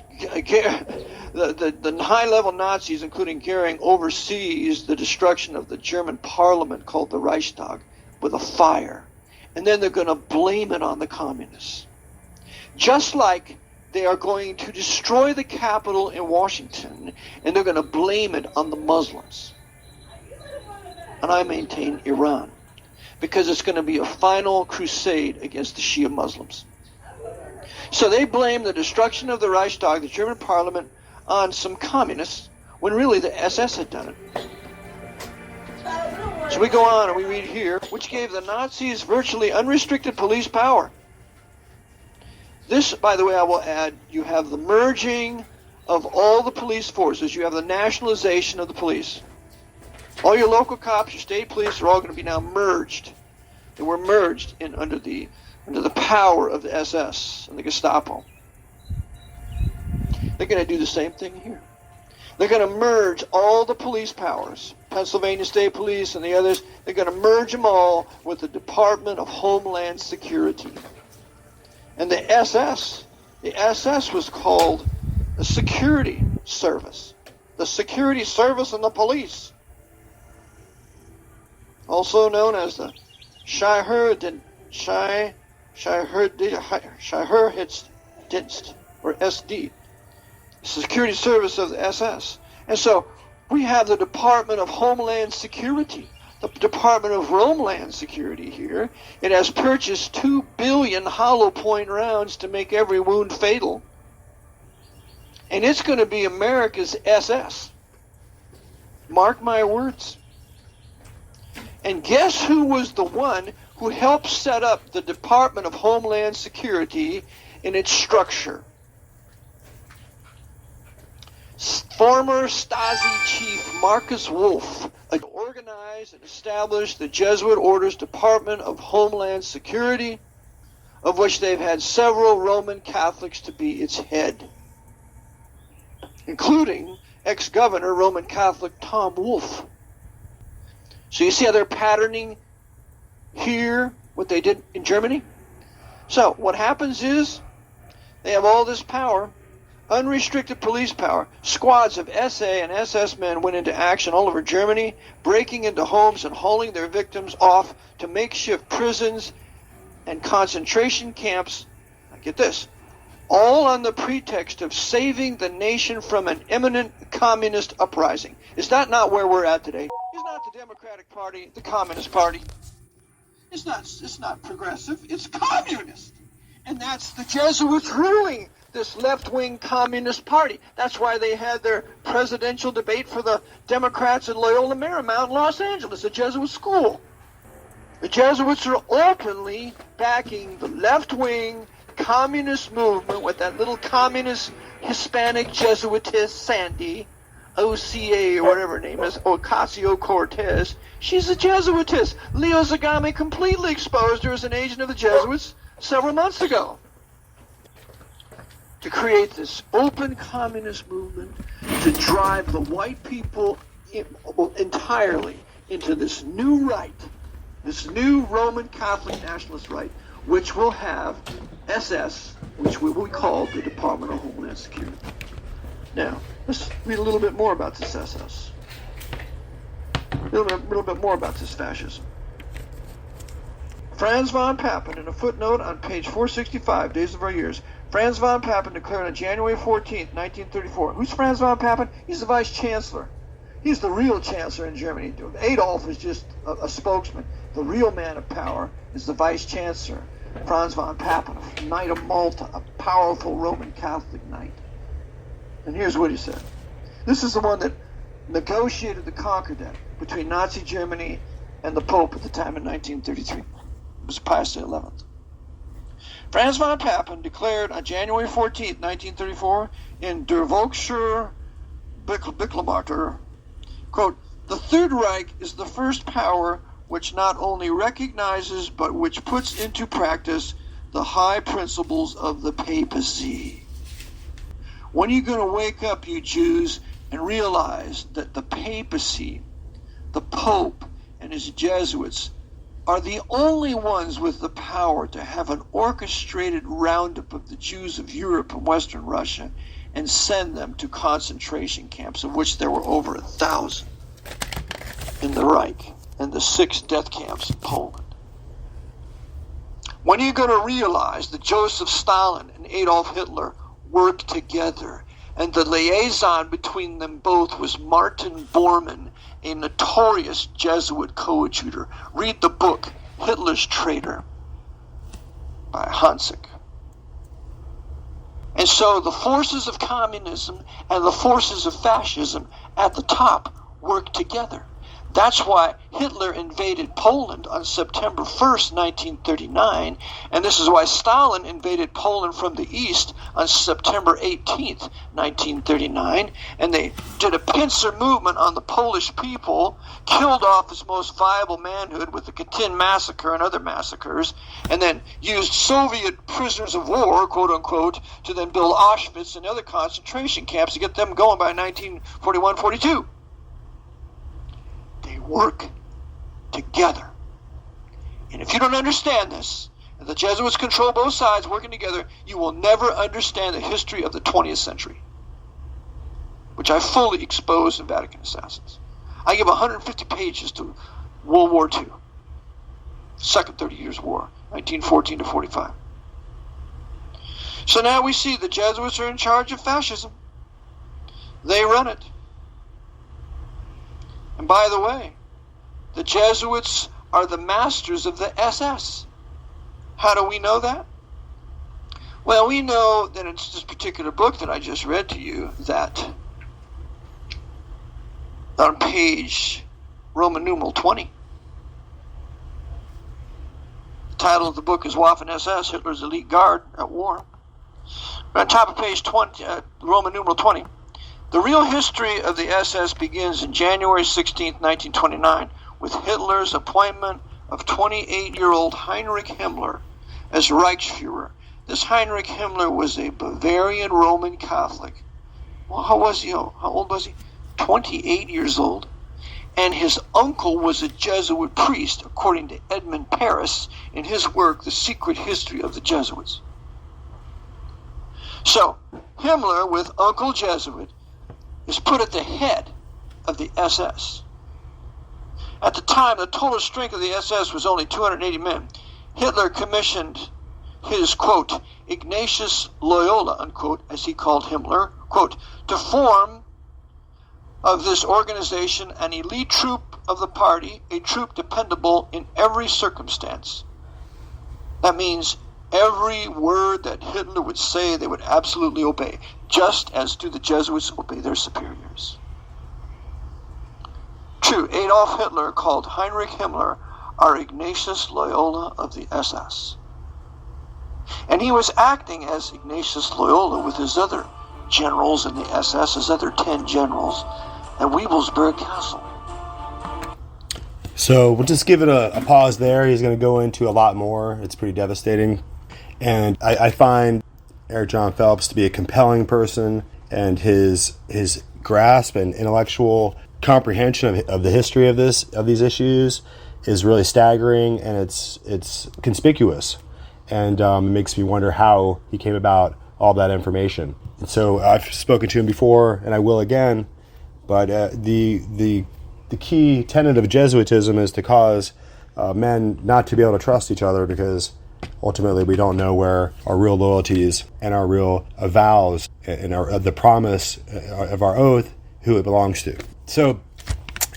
high-level Nazis, including Goering, oversees the destruction of the German parliament called the Reichstag with a fire. And then they're going to blame it on the communists. Just like they are going to destroy the Capitol in Washington, and they're going to blame it on the Muslims. And I maintain Iran, because it's going to be a final crusade against the Shia Muslims. So they blame the destruction of the Reichstag, the German parliament, on some communists, when really the SS had done it. So we go on and we read here, which gave the Nazis virtually unrestricted police power. This, by the way, I will add, you have the merging of all the police forces. You have the nationalization of the police. All your local cops, your state police are all going to be now merged. They were merged in under the power of the SS and the Gestapo. They're going to do the same thing here. They're going to merge all the police powers, Pennsylvania State Police and the others. They're going to merge them all with the Department of Homeland Security. And the SS was called the Security Service. The Security Service and the Police. Also known as the Sicherheitsdienst, or SD. The Security Service of the SS. And so we have the Department of Homeland Security. The Department of Homeland Security here. It has purchased 2 billion hollow point rounds to make every wound fatal. And it's going to be America's SS. Mark my words. And guess who was the one who helped set up the Department of Homeland Security in its structure? Former Stasi chief Marcus Wolf organized and established the Jesuit Order's Department of Homeland Security, of which they've had several Roman Catholics to be its head, including ex-governor Roman Catholic Tom Wolfe. So you see how they're patterning here what they did in Germany? So what happens is they have all this power, unrestricted police power. Squads of SA and SS men went into action all over Germany, breaking into homes and hauling their victims off to makeshift prisons and concentration camps. Now get this, all on the pretext of saving the nation from an imminent communist uprising. Is that not where we're at today? Is not the Democratic Party the Communist Party? It's not progressive, it's communist. And that's the Jesuits ruling this left-wing communist party. That's why they had their presidential debate for the Democrats at Loyola Marymount in Los Angeles, a Jesuit school. The Jesuits are openly backing the left-wing communist movement with that little communist Hispanic Jesuitess Sandy, OCA or whatever her name is, Ocasio-Cortez. She's a Jesuitess. Leo Zagami completely exposed her as an agent of the Jesuits several months ago, to create this open communist movement, to drive the white people entirely into this new right, this new Roman Catholic nationalist right, which will have SS, which we will call the Department of Homeland Security. Now, let's read a little bit more about this SS. A little bit more about this fascism. Franz von Papen, in a footnote on page 465, Days of Our Years, Franz von Papen declared on January 14th, 1934. Who's Franz von Papen? He's the vice chancellor. He's the real chancellor in Germany. Adolf is just a spokesman. The real man of power is the vice chancellor, Franz von Papen, a Knight of Malta, a powerful Roman Catholic knight. And here's what he said. This is the one that negotiated the Concordat between Nazi Germany and the Pope at the time in 1933. It was Pius XI. Franz von Papen declared on January 14, 1934, in Der Volksschule Beklamater, quote, "The Third Reich is the first power which not only recognizes but which puts into practice the high principles of the papacy." When are you going to wake up, you Jews, and realize that the papacy, the Pope, and his Jesuits are the only ones with the power to have an orchestrated roundup of the Jews of Europe and Western Russia and send them to concentration camps, of which there were over 1,000 in the Reich and the 6 death camps in Poland? When are you going to realize that Joseph Stalin and Adolf Hitler worked together, and the liaison between them both was Martin Bormann, a notorious Jesuit coadjutor? Read the book Hitler's Traitor by Hansik. And so the forces of communism and the forces of fascism at the top work together. That's why Hitler invaded Poland on September 1st, 1939, and this is why Stalin invaded Poland from the east on September 18th, 1939, and they did a pincer movement on the Polish people, killed off his most viable manhood with the Katyn massacre and other massacres, and then used Soviet prisoners of war, quote-unquote, to then build Auschwitz and other concentration camps to get them going by 1941-42. They work together. And if you don't understand this, and the Jesuits control both sides working together, you will never understand the history of the 20th century, which I fully expose in Vatican Assassins. I give 150 pages to World War II, Second 30 Years' War, 1914 to 45. So now we see the Jesuits are in charge of fascism. They run it. And by the way, the Jesuits are the masters of the SS. How do we know that? Well, we know that in this particular book that I just read to you, that on page Roman numeral 20, the title of the book is Waffen-SS, Hitler's Elite Guard at War. On top of page 20, Roman numeral 20, the real history of the SS begins in January 16, 1929, with Hitler's appointment of 28-year-old Heinrich Himmler as Reichsfuhrer. This Heinrich Himmler was a Bavarian Roman Catholic. Well, how old was he? 28 years old. And his uncle was a Jesuit priest, according to Edmund Paris in his work, The Secret History of the Jesuits. So, Himmler, with Uncle Jesuit, is put at the head of the SS. At the time, the total strength of the SS was only 280 men. Hitler commissioned his, quote, Ignatius Loyola, unquote, as he called Himmler, quote, to form of this organization an elite troop of the party, a troop dependable in every circumstance. That means every word that Hitler would say, they would absolutely obey, just as do the Jesuits obey their superiors. True, Adolf Hitler called Heinrich Himmler our Ignatius Loyola of the SS. And he was acting as Ignatius Loyola with his other generals in the SS, his other 10 generals, at Wewelsburg Castle. So we'll just give it a pause there. He's going to go into a lot more. It's pretty devastating. And I find Eric John Phelps to be a compelling person, and his grasp and intellectual comprehension of the history of these issues is really staggering, and it's conspicuous, and it makes me wonder how he came about all that information. And so I've spoken to him before, and I will again, but the key tenet of Jesuitism is to cause men not to be able to trust each other, because ultimately we don't know where our real loyalties and our real vows and the promise of our oath, who it belongs to. So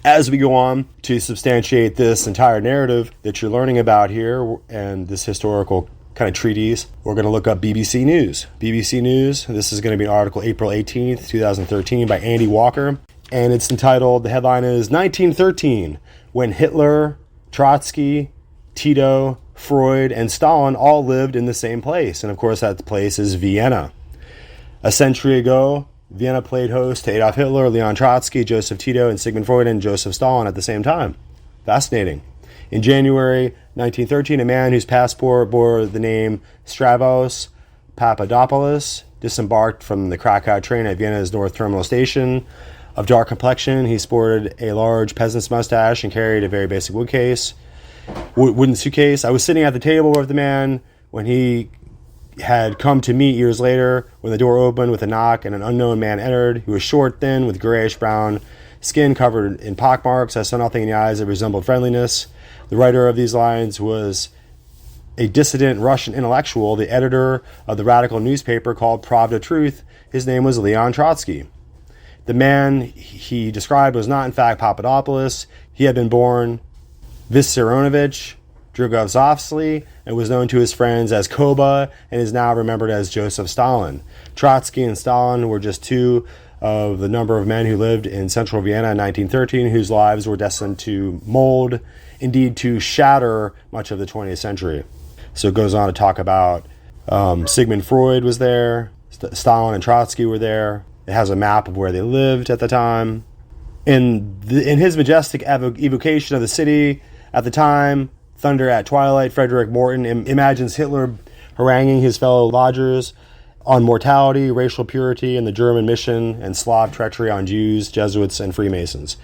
as we go on to substantiate this entire narrative that you're learning about here and this historical kind of treatise, we're going to look up BBC News. BBC News, this is going to be an article April 18th, 2013 by Andy Walker, and it's entitled, the headline is 1913, when Hitler, Trotsky, Tito, Freud, and Stalin all lived in the same place. And of course that place is Vienna. A century ago, Vienna played host to Adolf Hitler, Leon Trotsky, Joseph Tito, and Sigmund Freud, and Joseph Stalin at the same time. Fascinating. In January 1913, a man whose passport bore the name Stavros Papadopoulos disembarked from the Krakow train at Vienna's North Terminal Station. Of dark complexion, he sported a large peasant's mustache and carried a very basic wooden suitcase. I was sitting at the table with the man when he had come to meet years later, when the door opened with a knock and an unknown man entered. He was short, thin, with grayish-brown skin covered in pockmarks. I saw nothing in the eyes that resembled friendliness. The writer of these lines was a dissident Russian intellectual, the editor of the radical newspaper called Pravda Truth. His name was Leon Trotsky. The man he described was not, in fact, Papadopoulos. He had been born Vissarionovich Drugosovsky and was known to his friends as Koba and is now remembered as Joseph Stalin. Trotsky and Stalin were just two of the number of men who lived in central Vienna in 1913 whose lives were destined to mold, indeed to shatter, much of the 20th century. So it goes on to talk about Sigmund Freud was there, Stalin and Trotsky were there. It has a map of where they lived at the time. In his majestic evocation of the city at the time, Thunder at Twilight, Frederick Morton imagines Hitler haranguing his fellow lodgers on mortality, racial purity, and the German mission, and Slav treachery on Jews, Jesuits, and Freemasons.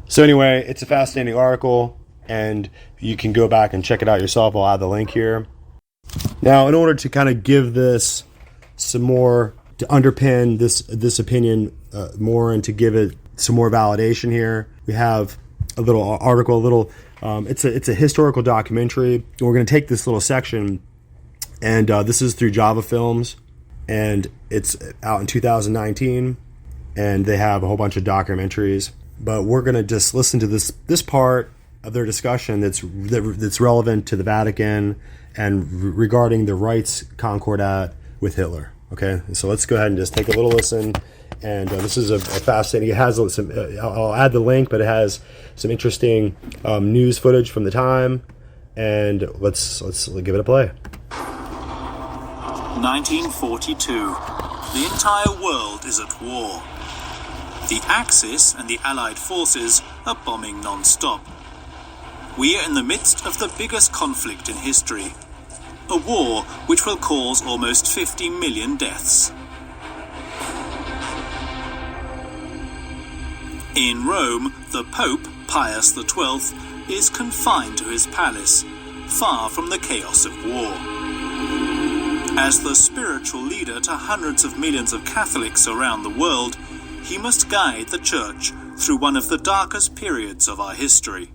So anyway, it's a fascinating article, and you can go back and check it out yourself. I'll add the link here. Now, in order to kind of give this some more, to underpin this opinion more and to give it some more validation here, we have a little article, it's a historical documentary. We're going to take this little section, and this is through Java Films, and it's out in 2019, and they have a whole bunch of documentaries. But we're going to just listen to this part of their discussion that's relevant to the Vatican and regarding the rights concordat with Hitler. Okay, so let's go ahead and just take a little listen. And this is a fascinating. It has some. I'll add the link, but it has some interesting news footage from the time. And let's give it a play. 1942. The entire world is at war. The Axis and the Allied forces are bombing non-stop. We are in the midst of the biggest conflict in history. A war which will cause almost 50 million deaths. In Rome, the Pope, Pius XII, is confined to his palace, far from the chaos of war. As the spiritual leader to hundreds of millions of Catholics around the world, he must guide the Church through one of the darkest periods of our history.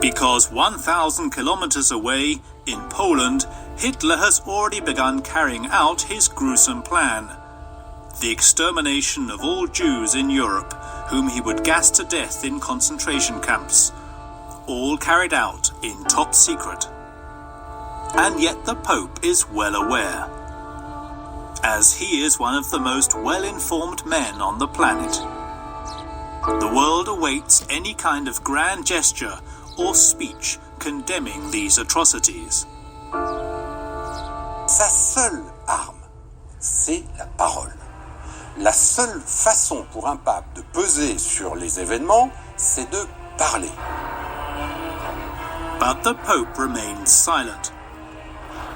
Because 1,000 kilometers away, in Poland, Hitler has already begun carrying out his gruesome plan. The extermination of all Jews in Europe, whom he would gas to death in concentration camps. All carried out in top secret. And yet the Pope is well aware, as he is one of the most well-informed men on the planet. The world awaits any kind of grand gesture or speech condemning these atrocities. Sa seule arme, c'est la parole. La seule façon pour un pape de peser sur les événements, c'est de parler. But the Pope remains silent.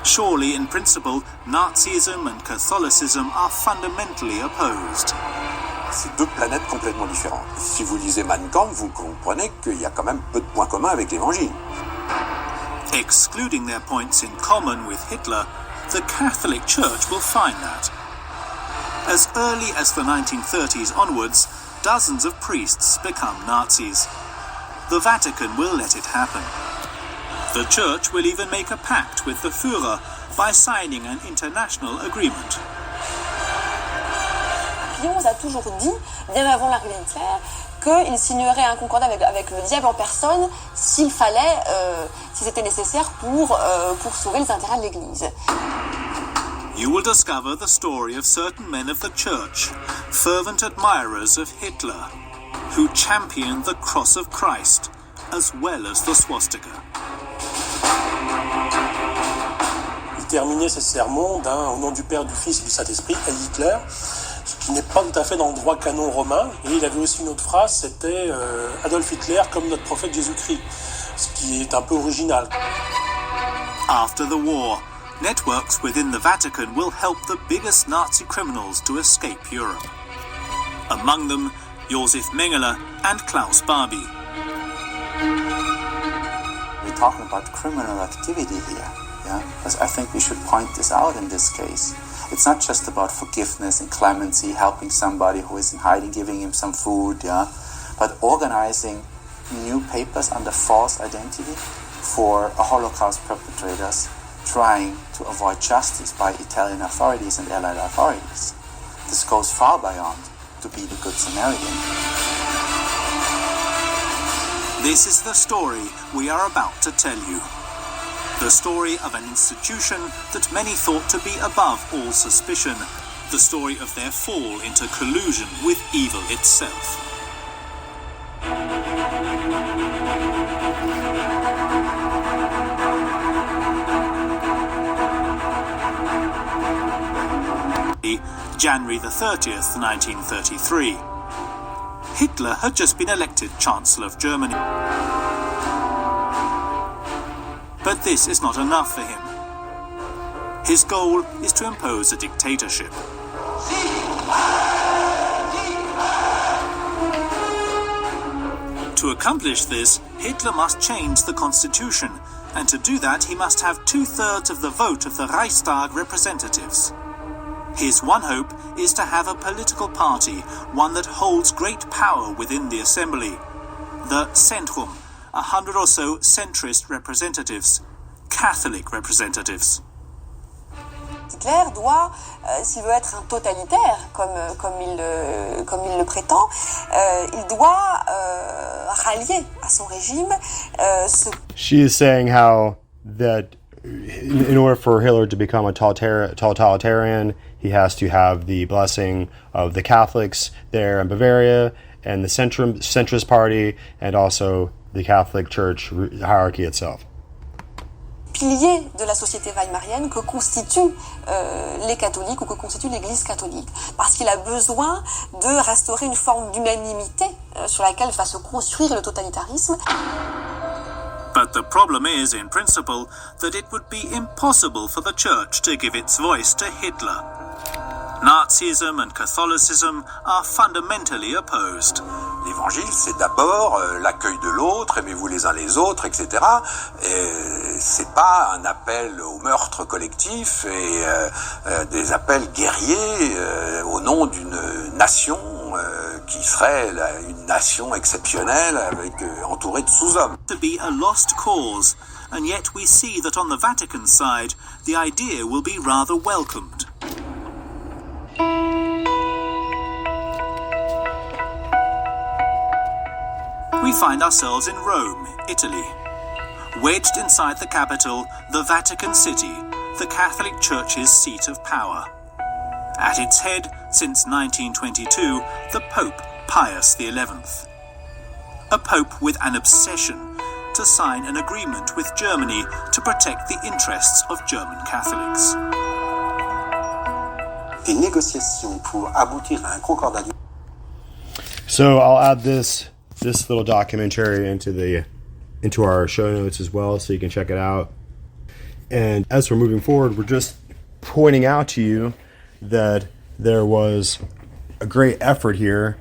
Surely, in principle, Nazism and Catholicism are fundamentally opposed. C'est deux planètes complètement différentes. Si vous lisez Mein Kampf, vous comprenez qu'il y a quand même peu de points communs avec l'Évangile. Excluding their points in common with Hitler, the Catholic Church will find that. As early as the 1930s onwards, dozens of priests become Nazis. The Vatican will let it happen. The Church will even make a pact with the Führer by signing an international agreement. Pie XI a toujours dit, bien avant l'arrivée de Hitler, qu'il signerait un concordat avec le diable en personne s'il fallait, si c'était nécessaire pour sauver les intérêts de l'Église. You will discover the story of certain men of the Church, fervent admirers of Hitler, who championed the cross of Christ as well as the swastika. Il terminait ses sermons au nom du Père, du Fils et du Saint-Esprit à Hitler, ce qui n'est pas tout à fait dans le droit canon romain. Et il avait aussi une autre phrase, c'était Adolf Hitler comme notre prophète Jésus-Christ, ce qui est un peu original. After the war, networks within the Vatican will help the biggest Nazi criminals to escape Europe. Among them, Josef Mengele and Klaus Barbie. We're talking about criminal activity here, yeah? Because I think we should point this out in this case. It's not just about forgiveness and clemency, helping somebody who is in hiding, giving him some food, yeah? But organizing new papers under false identity for Holocaust perpetrators trying to avoid justice by Italian authorities and Allied authorities. This goes far beyond to be the Good Samaritan. This is the story we are about to tell you. The story of an institution that many thought to be above all suspicion. The story of their fall into collusion with evil itself. January the 30th, 1933. Hitler had just been elected Chancellor of Germany. But this is not enough for him. His goal is to impose a dictatorship. To accomplish this, Hitler must change the constitution, and to do that he must have 2/3 of the vote of the Reichstag representatives. His one hope is to have a political party, one that holds great power within the assembly. The Centrum, 100 or so centrist representatives, Catholic representatives. Hitler doit, s'il veut être un totalitaire, comme il le prétend, il doit rallier à son régime She is saying how that in order for Hitler to become a totalitarian, he has to have the blessing of the Catholics there in Bavaria and the centrist party and also the Catholic Church hierarchy itself. Pilier de la société weimarienne que constituent les catholiques ou que constitue l'Église catholique. Parce qu'il a besoin de restaurer une forme d'unanimité sur laquelle va se construire le totalitarisme. But the problem is, in principle, that it would be impossible for the Church to give its voice to Hitler. Nazism and Catholicism are fundamentally opposed. L'évangile, c'est d'abord l'accueil de l'autre, aimez-vous les uns les autres, etc. Et c'est pas un appel au meurtre collectif et des appels guerriers au nom d'une nation qui serait une nation exceptionnelle avec entourée de sous-hommes. To be a lost cause, and yet we see that on the Vatican side, the idea will be rather welcomed. We find ourselves in Rome, Italy. Wedged inside the capital, the Vatican City, the Catholic Church's seat of power. At its head, since 1922, the Pope, Pius XI. A pope with an obsession to sign an agreement with Germany to protect the interests of German Catholics. Des négociations pour aboutir à un concordat. So I'll add this little documentary into our show notes as well, so you can check it out. And as we're moving forward, we're just pointing out to you that there was a great effort here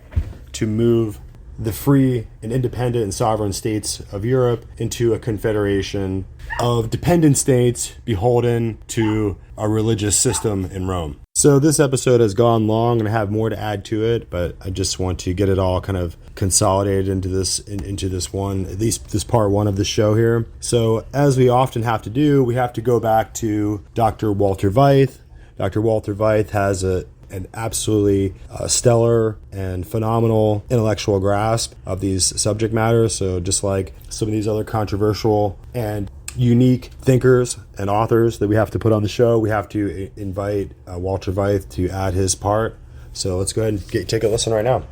to move the free and independent and sovereign states of Europe into a confederation of dependent states beholden to a religious system in Rome. So this episode has gone long and I have more to add to it, but I just want to get it all kind of consolidated into this one, at least this part one of the show here. So as we often have to do, we have to go back to Dr. Walter Weith. Dr. Walter Weith has an absolutely stellar and phenomenal intellectual grasp of these subject matters. So just like some of these other controversial and unique thinkers and authors that we have to put on the show, we have to invite Walter Weith to add his part. So let's go ahead and take a listen right now.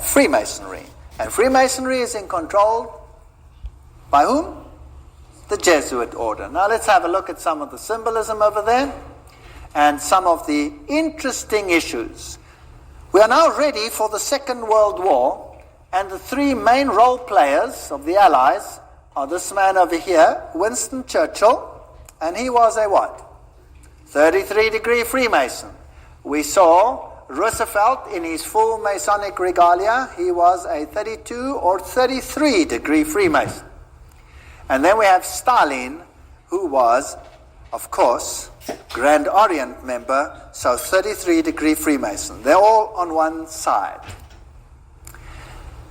Freemasonry. And Freemasonry is in control by whom? The Jesuit order. Now let's have a look at some of the symbolism over there and some of the interesting issues. We are now ready for the Second World War, and the three main role players of the Allies are this man over here, Winston Churchill, and he was a what? 33-degree Freemason. We saw Roosevelt in his full Masonic regalia. He was a 32 or 33-degree Freemason. And then we have Stalin, who was, of course, Grand Orient member, so 33-degree Freemason. They're all on one side.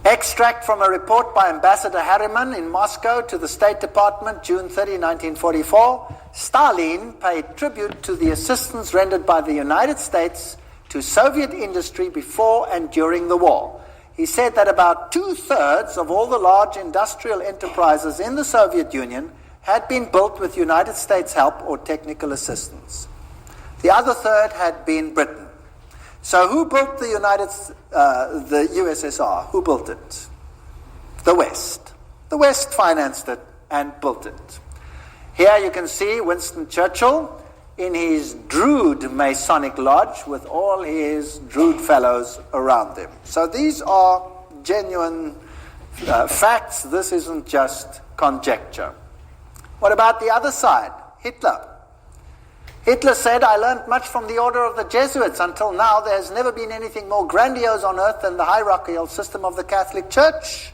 Extract from a report by Ambassador Harriman in Moscow to the State Department, June 30, 1944. Stalin paid tribute to the assistance rendered by the United States to Soviet industry before and during the war. He said that about 2/3 of all the large industrial enterprises in the Soviet Union had been built with United States help or technical assistance. The other third had been Britain. So who built the USSR? Who built it? The West. The West financed it and built it. Here you can see Winston Churchill in his Drood Masonic Lodge with all his Drood fellows around him. So these are genuine facts. This isn't just conjecture. What about the other side? Hitler. Hitler said, I learned much from the order of the Jesuits. Until now, there has never been anything more grandiose on earth than the hierarchical system of the Catholic Church.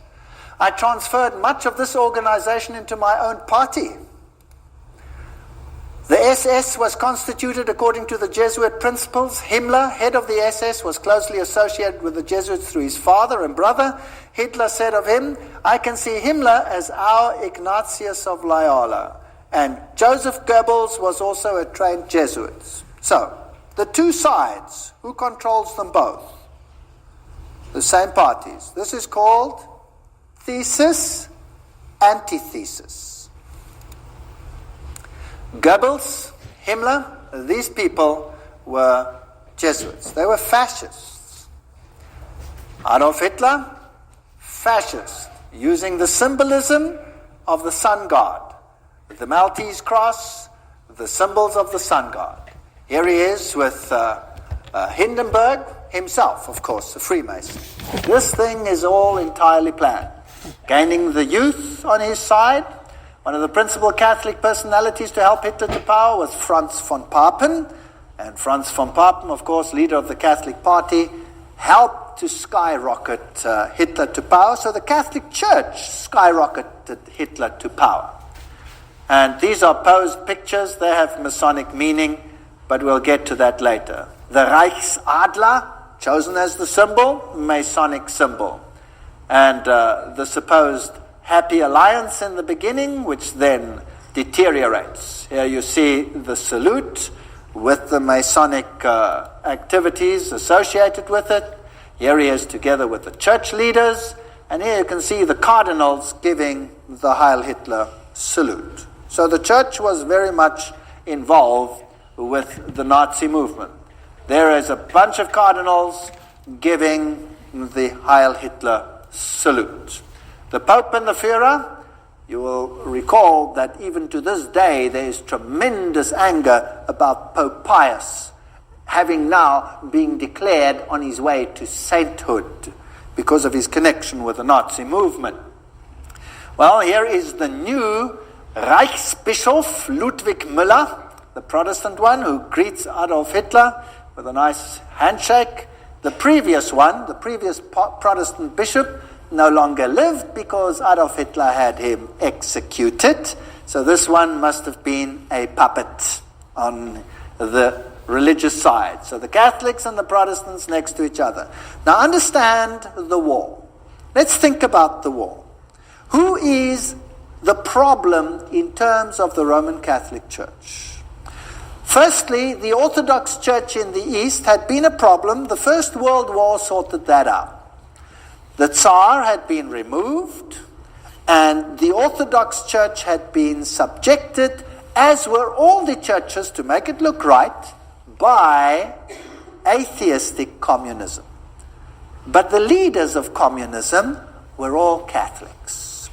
I transferred much of this organization into my own party. The SS was constituted according to the Jesuit principles. Himmler, head of the SS, was closely associated with the Jesuits through his father and brother. Hitler said of him, I can see Himmler as our Ignatius of Loyola. And Joseph Goebbels was also a trained Jesuit. So, the two sides, who controls them both? The same parties. This is called thesis, antithesis. Goebbels, Himmler, these people were Jesuits. They were fascists. Adolf Hitler, fascist, using the symbolism of the sun god. The Maltese cross, the symbols of the sun god. Here he is with Hindenburg himself, of course, a Freemason. This thing is all entirely planned. Gaining the youth on his side. One of the principal Catholic personalities to help Hitler to power was Franz von Papen. And Franz von Papen, of course, leader of the Catholic Party, helped to skyrocket Hitler to power. So the Catholic Church skyrocketed Hitler to power. And these are posed pictures. They have Masonic meaning, but we'll get to that later. The Reichsadler, chosen as the symbol, Masonic symbol. And the supposed happy alliance in the beginning, which then deteriorates. Here you see the salute with the Masonic activities associated with it. Here he is together with the church leaders. And here you can see the cardinals giving the Heil Hitler salute. So the church was very much involved with the Nazi movement. There is a bunch of cardinals giving the Heil Hitler salute. The Pope and the Führer, you will recall that even to this day there is tremendous anger about Pope Pius having now been declared on his way to sainthood because of his connection with the Nazi movement. Well, here is the new Reichsbischof Ludwig Müller, the Protestant one, who greets Adolf Hitler with a nice handshake. The previous one, the previous Protestant bishop, no longer lived because Adolf Hitler had him executed. So this one must have been a puppet on the religious side. So the Catholics and the Protestants next to each other. Now understand the war. Let's think about the war. Who is the problem in terms of the Roman Catholic Church? Firstly, the Orthodox Church in the East had been a problem. The First World War sorted that out. The Tsar had been removed, and the Orthodox Church had been subjected, as were all the churches, to make it look right, by atheistic communism. But the leaders of communism were all Catholics.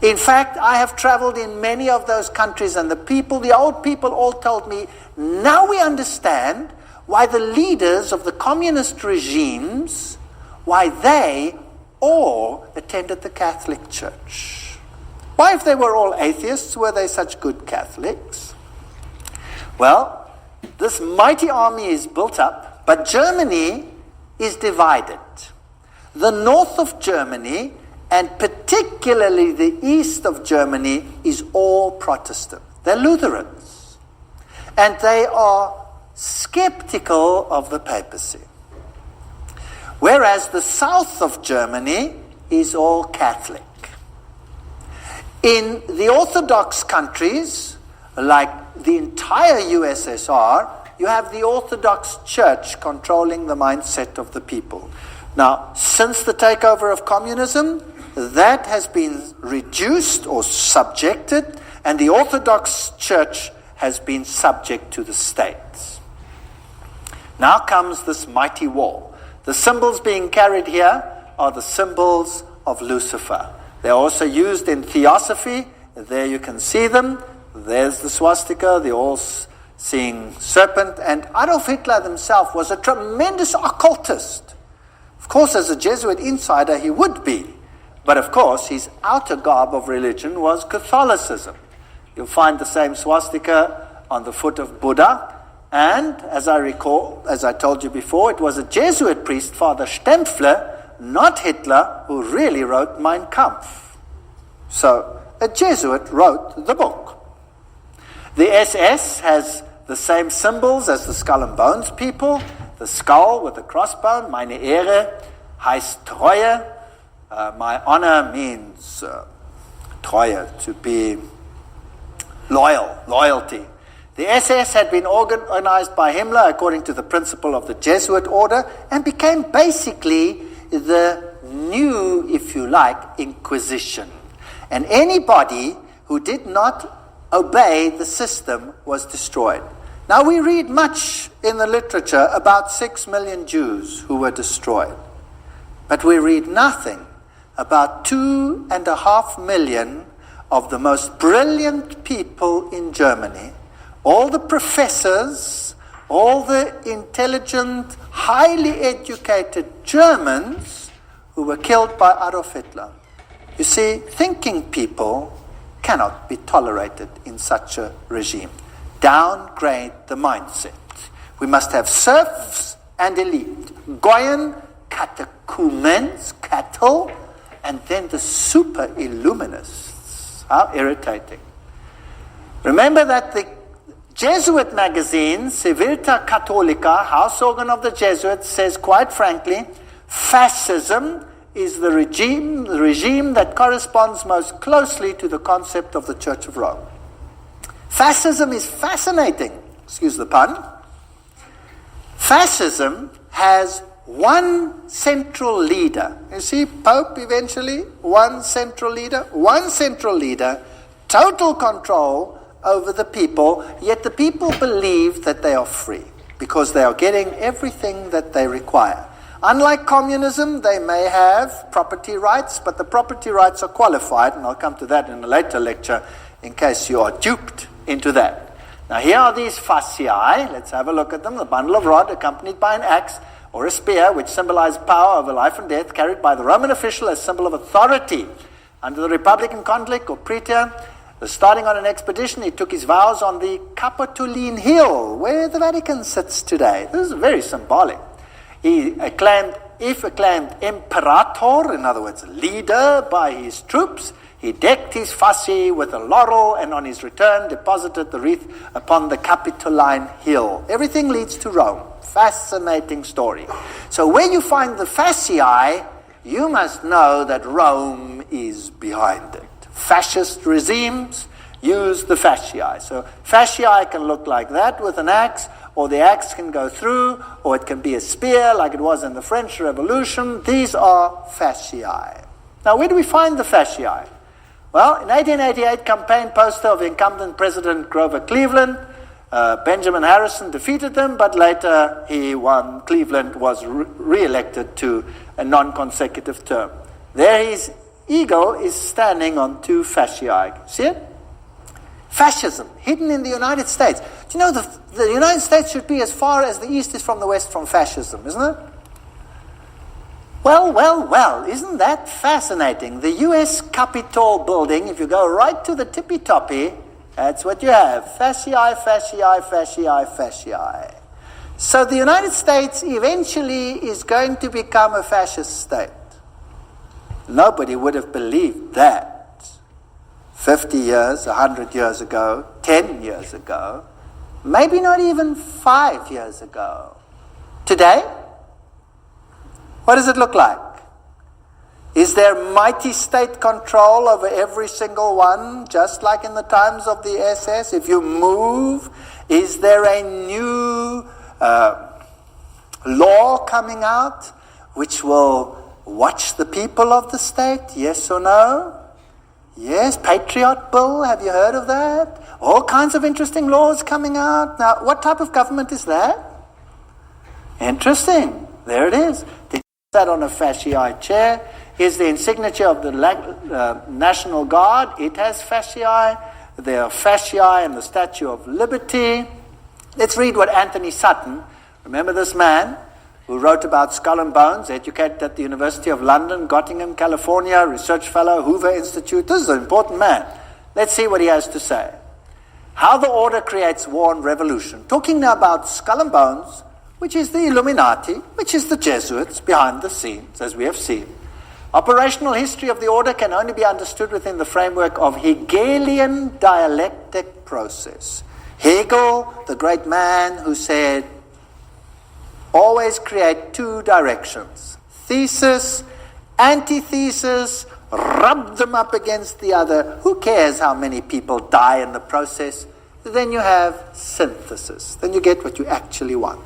In fact, I have traveled in many of those countries, and the old people all told me, now we understand why the leaders of the communist regimes, why they all attended the Catholic Church. Why, if they were all atheists, were they such good Catholics? Well, this mighty army is built up, but Germany is divided. The north of Germany, and particularly the east of Germany, is all Protestant. They're Lutherans. And they are skeptical of the papacy. Whereas the south of Germany is all Catholic. In the Orthodox countries, like the entire USSR, you have the Orthodox Church controlling the mindset of the people. Now, since the takeover of communism, that has been reduced or subjected, and the Orthodox Church has been subject to the states. Now comes this mighty war. The symbols being carried here are the symbols of Lucifer. They're also used in theosophy. There you can see them. There's the swastika, the all-seeing serpent. And Adolf Hitler himself was a tremendous occultist. Of course, as a Jesuit insider, he would be. But of course, his outer garb of religion was Catholicism. You'll find the same swastika on the foot of Buddha. And, as I recall, as I told you before, it was a Jesuit priest, Father Stempfler, not Hitler, who really wrote Mein Kampf. So, a Jesuit wrote the book. The SS has the same symbols as the Skull and Bones people. The skull with the crossbone, meine Ehre, heißt Treue. My honor means Treue, to be loyal, loyalty. The SS had been organized by Himmler according to the principle of the Jesuit order and became basically the new, if you like, Inquisition. And anybody who did not obey the system was destroyed. Now we read much in the literature about 6 million Jews who were destroyed. But we read nothing about 2.5 million of the most brilliant people in Germany, all the professors, all the intelligent, highly educated Germans who were killed by Adolf Hitler. You see, thinking people cannot be tolerated in such a regime. Downgrade the mindset. We must have serfs and elite. Goyen, catechumens, cattle, and then the super illuminists. How irritating. Remember that the Jesuit magazine, Civiltà Cattolica, house organ of the Jesuits, says quite frankly, fascism is the regime that corresponds most closely to the concept of the Church of Rome. Fascism is fascinating, excuse the pun. Fascism has one central leader. You see, Pope eventually, one central leader, total control over the people, yet the people believe that they are free because they are getting everything that they require. Unlike communism, they may have property rights, but the property rights are qualified, and I'll come to that in a later lecture in case you are duped into that. Now here are these fasciae. Let's have a look at them. The bundle of rod accompanied by an axe or a spear, which symbolized power over life and death, carried by the Roman official as symbol of authority. Under the Republican conflict or praetor, starting on an expedition, he took his vows on the Capitoline Hill, where the Vatican sits today. This is very symbolic. He acclaimed imperator, in other words, leader by his troops. He decked his fasci with a laurel, and on his return deposited the wreath upon the Capitoline Hill. Everything leads to Rome. Fascinating story. So where you find the fasciae, you must know that Rome is behind it. Fascist regimes use the fasciae. So fasciae can look like that with an axe, or the axe can go through, or it can be a spear like it was in the French Revolution. These are fasciae. Now, where do we find the fasciae? Well, in 1888 campaign poster of incumbent President Grover Cleveland, Benjamin Harrison defeated them, but later he won. Cleveland was re-elected to a non-consecutive term. There his eagle is standing on 2 fasciae. See it? Fascism, hidden in the United States. Do you know the United States should be as far as the East is from the West from fascism, isn't it? Well, isn't that fascinating? The U.S. Capitol building, if you go right to the tippy-toppy, That's what you have. Fascii, fascii, fascii, fascii. So the United States eventually is going to become a fascist state. Nobody would have believed that 50 years, 100 years ago, 10 years ago, maybe not even 5 years ago. Today, what does it look like? Is there mighty state control over every single one, just like in the times of the SS? If you move, is there a new law coming out which will watch the people of the state? Yes or no? Yes, Patriot Bill, have you heard of that? All kinds of interesting laws coming out. Now, what type of government is that? Interesting. There it is. They sat on a fascii chair. Here's the insignia of the National Guard. It has fascii. There are fascii and the Statue of Liberty. Let's read what Anthony Sutton, remember this man who wrote about Skull and Bones, educated at the University of London, Gottingen, California, research fellow, Hoover Institute. This is an important man. Let's see what he has to say. How the order creates war and revolution. Talking now about Skull and Bones, which is the Illuminati, which is the Jesuits behind the scenes, as we have seen. Operational history of the order can only be understood within the framework of Hegelian dialectic process. Hegel, the great man who said, always create two directions. Thesis, antithesis, rub them up against the other. Who cares how many people die in the process? Then you have synthesis. Then you get what you actually want.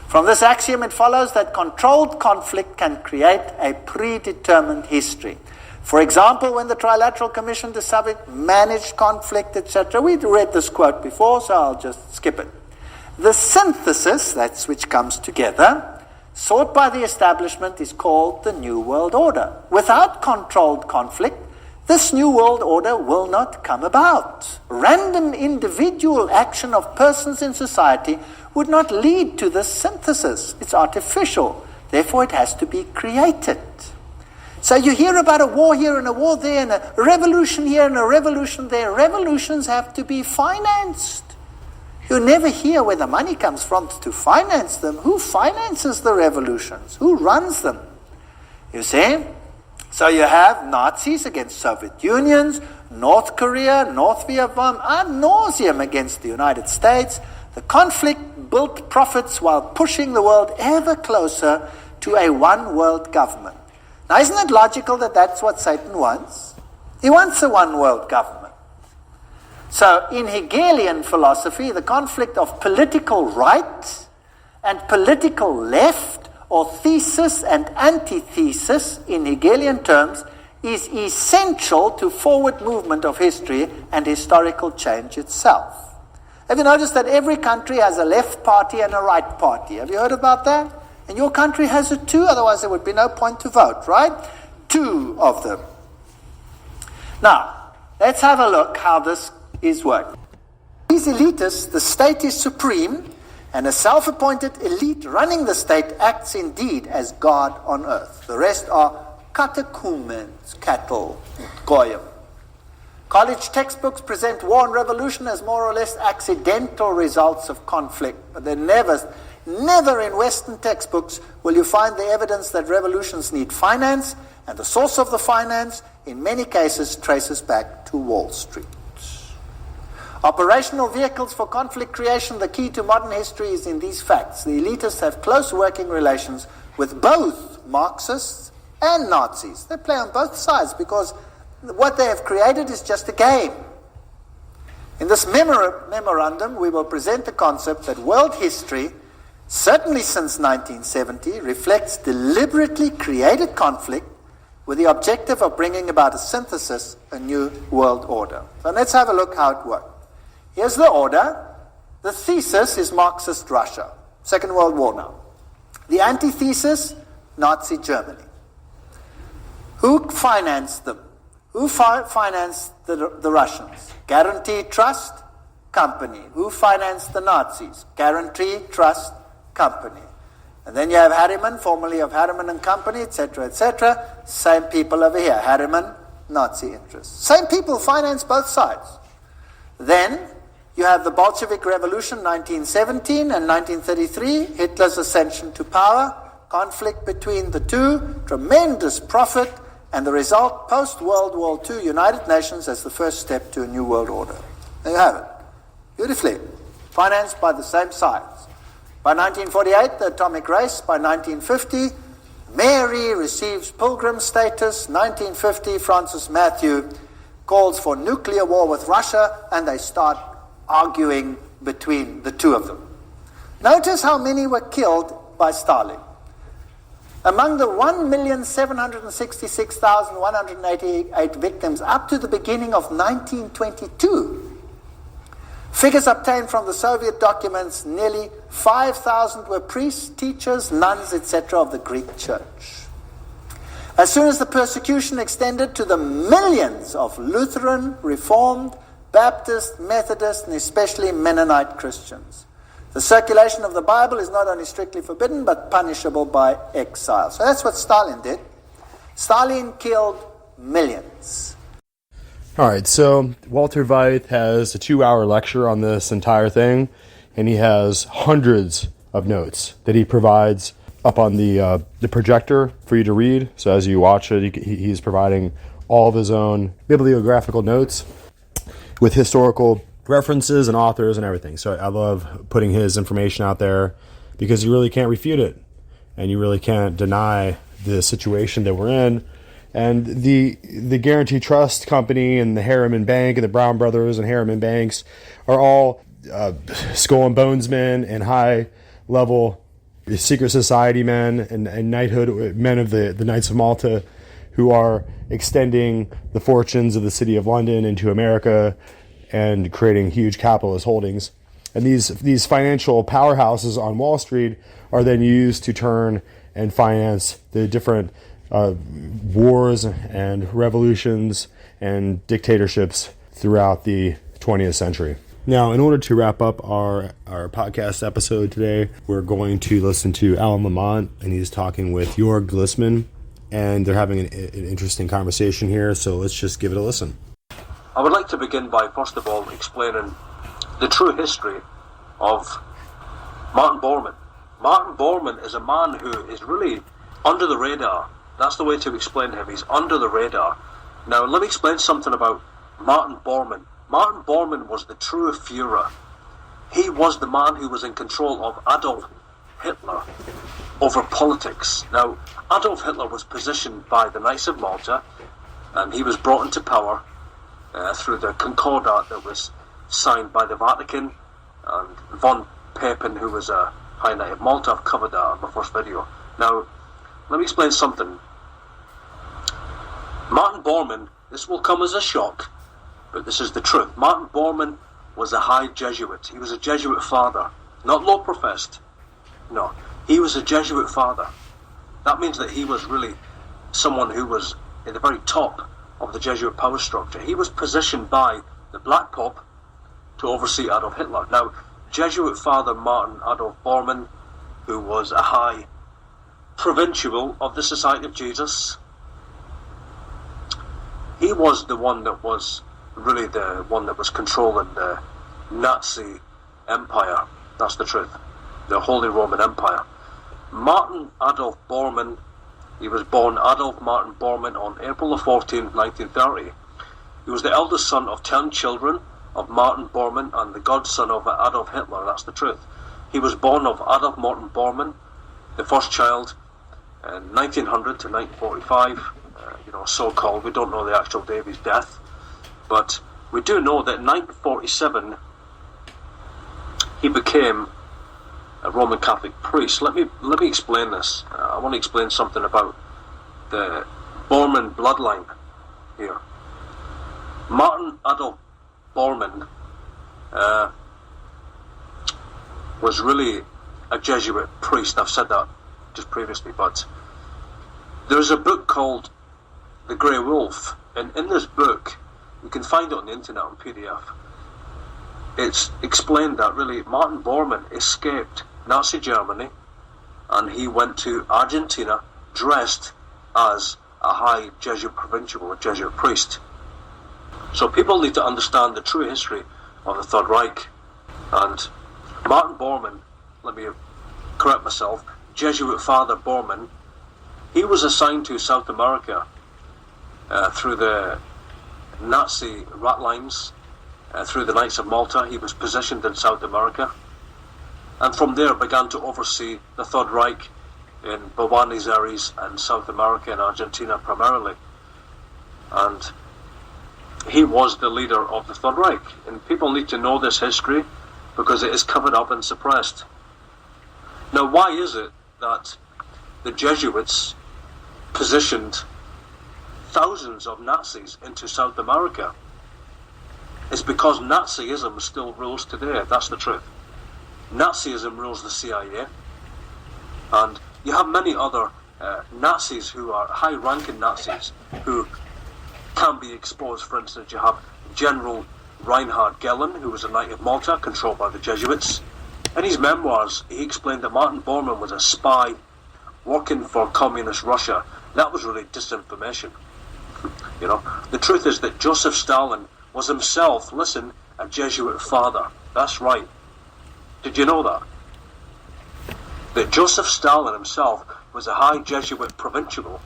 From this axiom, it follows that controlled conflict can create a predetermined history. For example, when the Trilateral Commission decided managed conflict, etc., we'd read this quote before, so I'll just skip it. The synthesis, that's which comes together, sought by the establishment is called the New World Order. Without controlled conflict, this New World Order will not come about. Random individual action of persons in society would not lead to this synthesis. It's artificial. Therefore, it has to be created. So you hear about a war here and a war there and a revolution here and a revolution there. Revolutions have to be financed. You never hear where the money comes from to finance them. Who finances the revolutions? Who runs them? You see? So you have Nazis against Soviet Unions, North Korea, North Vietnam, ad nauseum against the United States. The conflict built profits while pushing the world ever closer to a one-world government. Now, isn't it logical that that's what Satan wants? He wants a one-world government. So, in Hegelian philosophy, the conflict of political right and political left, or thesis and antithesis in Hegelian terms, is essential to forward movement of history and historical change itself. Have you noticed that every country has a left party and a right party? Have you heard about that? And your country has it too, otherwise there would be no point to vote, right? Two of them. Now, let's have a look how this is working. These elitists, the state is supreme, and a self-appointed elite running the state acts indeed as God on earth. The rest are catechumens, cattle, goyim. College textbooks present war and revolution as more or less accidental results of conflict, but they're never in Western textbooks will you find the evidence that revolutions need finance, and the source of the finance, in many cases, traces back to Wall Street. Operational vehicles for conflict creation, the key to modern history is in these facts. The elitists have close working relations with both Marxists and Nazis. They play on both sides because what they have created is just a game. In this memorandum, we will present the concept that world history, certainly since 1970, reflects deliberately created conflict with the objective of bringing about a synthesis, a new world order. So let's have a look how it works. Here's the order. The thesis is Marxist Russia, Second World War now. The antithesis, Nazi Germany. Who financed them? Who financed the Russians? Guarantee Trust Company. Who financed the Nazis? Guarantee Trust Company. And then you have Harriman, formerly of Harriman and Company, etc., etc. Same people over here. Harriman, Nazi interests. Same people finance both sides. Then you have the Bolshevik Revolution 1917 and 1933, Hitler's ascension to power, conflict between the two, tremendous profit, and the result, post-World War II, United Nations as the first step to a new world order. There you have it. Beautifully. Financed by the same sides. By 1948, the atomic race. By 1950, Mary receives pilgrim status. 1950, Francis Matthew calls for nuclear war with Russia, and they start arguing between the two of them. Notice how many were killed by Stalin. Among the 1,766,188 victims up to the beginning of 1922, figures obtained from the Soviet documents, nearly 5,000 were priests, teachers, nuns, etc. of the Greek church. As soon as the persecution extended to the millions of Lutheran, Reformed, Baptist, Methodist, and especially Mennonite Christians, the circulation of the Bible is not only strictly forbidden, but punishable by exile. So that's what Stalin did. Stalin killed millions. All right, so Walter Veith has a 2-hour lecture on this entire thing, and he has hundreds of notes that he provides up on the projector for you to read. So as you watch it, he's providing all of his own bibliographical notes with historical references and authors and everything. So I love putting his information out there because you really can't refute it, and you really can't deny the situation that we're in. And the Guarantee Trust Company and the Harriman Bank and the Brown Brothers and Harriman Banks are all skull and bones men and high-level secret society men and knighthood men of the Knights of Malta who are extending the fortunes of the City of London into America and creating huge capitalist holdings. And these financial powerhouses on Wall Street are then used to turn and finance the different wars and revolutions and dictatorships throughout the 20th century. Now, in order to wrap up our podcast episode today, we're going to listen to Alan Lamont, and he's talking with Jörg Glissman, and they're having an interesting conversation here, so let's just give it a listen. I would like to begin by, first of all, explaining the true history of Martin Bormann. Martin Bormann is a man who is really under the radar. That's the way to explain him. He's under the radar. Now, let me explain something about Martin Bormann. Martin Bormann was the true Führer. He was the man who was in control of Adolf Hitler over politics. Now, Adolf Hitler was positioned by the Knights of Malta, and he was brought into power through the Concordat that was signed by the Vatican, and von Papen, who was a High Knight of Malta. I've covered that in my first video. Now, let me explain something. Martin Bormann, this will come as a shock, but this is the truth. Martin Bormann was a high Jesuit. He was a Jesuit father, not low professed. No, he was a Jesuit father. That means that he was really someone who was at the very top of the Jesuit power structure. He was positioned by the Black Pope to oversee Adolf Hitler. Now, Jesuit father Martin Adolf Bormann, who was a high provincial of the Society of Jesus, he was the one that was really the one that was controlling the Nazi Empire. That's the truth. The Holy Roman Empire. Martin Adolf Bormann, he was born Adolf Martin Bormann on April 14, 1930. He was the eldest son of 10 children of Martin Bormann and the godson of Adolf Hitler. That's the truth. He was born of Adolf Martin Bormann, the first child, in 1900 to 1945. So-called. We don't know the actual day of his death, but we do know that in 1947 he became a Roman Catholic priest. Let me explain this. I want to explain something about the Bormann bloodline here. Martin Adolf Bormann was really a Jesuit priest. I've said that just previously, but there's a book called The Grey Wolf, and in this book, you can find it on the internet on PDF. It's explained that really Martin Bormann escaped Nazi Germany, and he went to Argentina dressed as a high Jesuit provincial, a Jesuit priest. So people need to understand the true history of the Third Reich. And Martin Bormann, let me correct myself, Jesuit Father Bormann, he was assigned to South America through the Nazi rat lines, through the Knights of Malta. He was positioned in South America, and from there began to oversee the Third Reich in Buenos Aires and South America and Argentina primarily. And he was the leader of the Third Reich, and people need to know this history because it is covered up and suppressed. Now, why is it that the Jesuits positioned thousands of Nazis into South America? It's because Nazism still rules today. That's the truth. Nazism rules the CIA, and you have many other Nazis who are high-ranking Nazis who can be exposed. For instance, you have General Reinhard Gehlen, who was a Knight of Malta, controlled by the Jesuits. In his memoirs, he explained that Martin Bormann was a spy working for communist Russia. That was really disinformation. You know, the truth is that Joseph Stalin was himself, listen, a Jesuit father. That's right. Did you know that? That Joseph Stalin himself was a high Jesuit provincial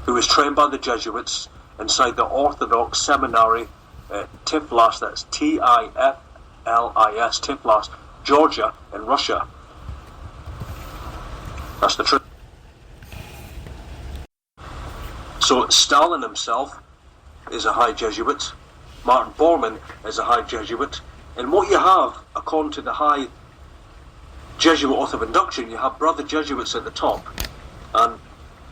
who was trained by the Jesuits inside the Orthodox Seminary Tiflis, that's Tiflis, Tiflis, Georgia in Russia. That's the truth. So Stalin himself is a high Jesuit, Martin Bormann is a high Jesuit, and what you have, according to the high Jesuit oath of induction, you have brother Jesuits at the top, and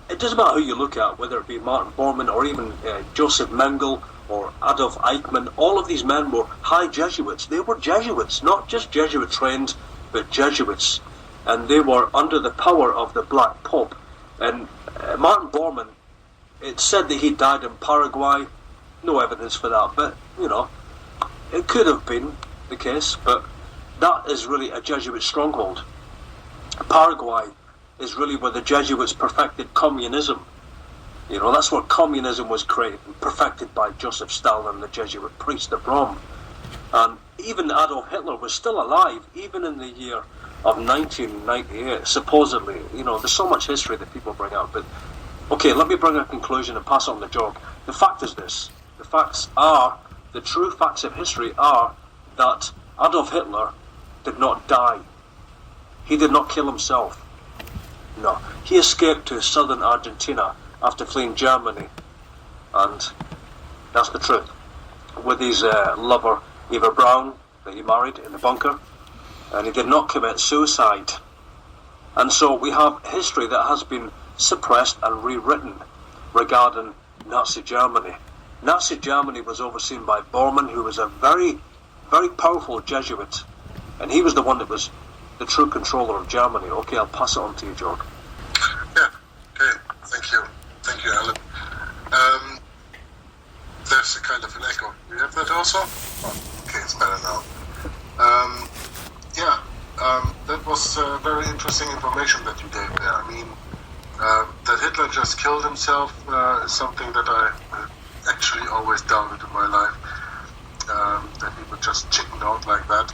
it doesn't matter who you look at, whether it be Martin Bormann or even Joseph Mengele or Adolf Eichmann. All of these men were high Jesuits. They were Jesuits, not just Jesuit trained, but Jesuits, and they were under the power of the Black Pope. And Martin Bormann, it's said that he died in Paraguay. No evidence for that, but you know, it could have been the case. But that is really a Jesuit stronghold. Paraguay is really where the Jesuits perfected communism. You know, that's where communism was created and perfected by Joseph Stalin, the Jesuit priest of Rome. And even Adolf Hitler was still alive, even in the year of 1998, supposedly. You know, there's so much history that people bring out. But okay, let me bring a conclusion and pass on the joke. The fact is this. The facts are, the true facts of history are that Adolf Hitler did not die. He did not kill himself. No. He escaped to southern Argentina after fleeing Germany. And that's the truth. With his lover, Eva Braun, that he married in the bunker. And he did not commit suicide. And so we have history that has been suppressed and rewritten regarding Nazi Germany. Nazi Germany was overseen by Bormann, who was a very, very powerful Jesuit, and he was the one that was the true controller of Germany. Okay, I'll pass it on to you, George. Yeah, okay, thank you, Alan. There's a kind of an echo. You have that also? Oh, okay, it's better now. That was very interesting information that you gave there. I mean, that Hitler just killed himself is something that I actually always doubted in my life, that he would just chicken out like that.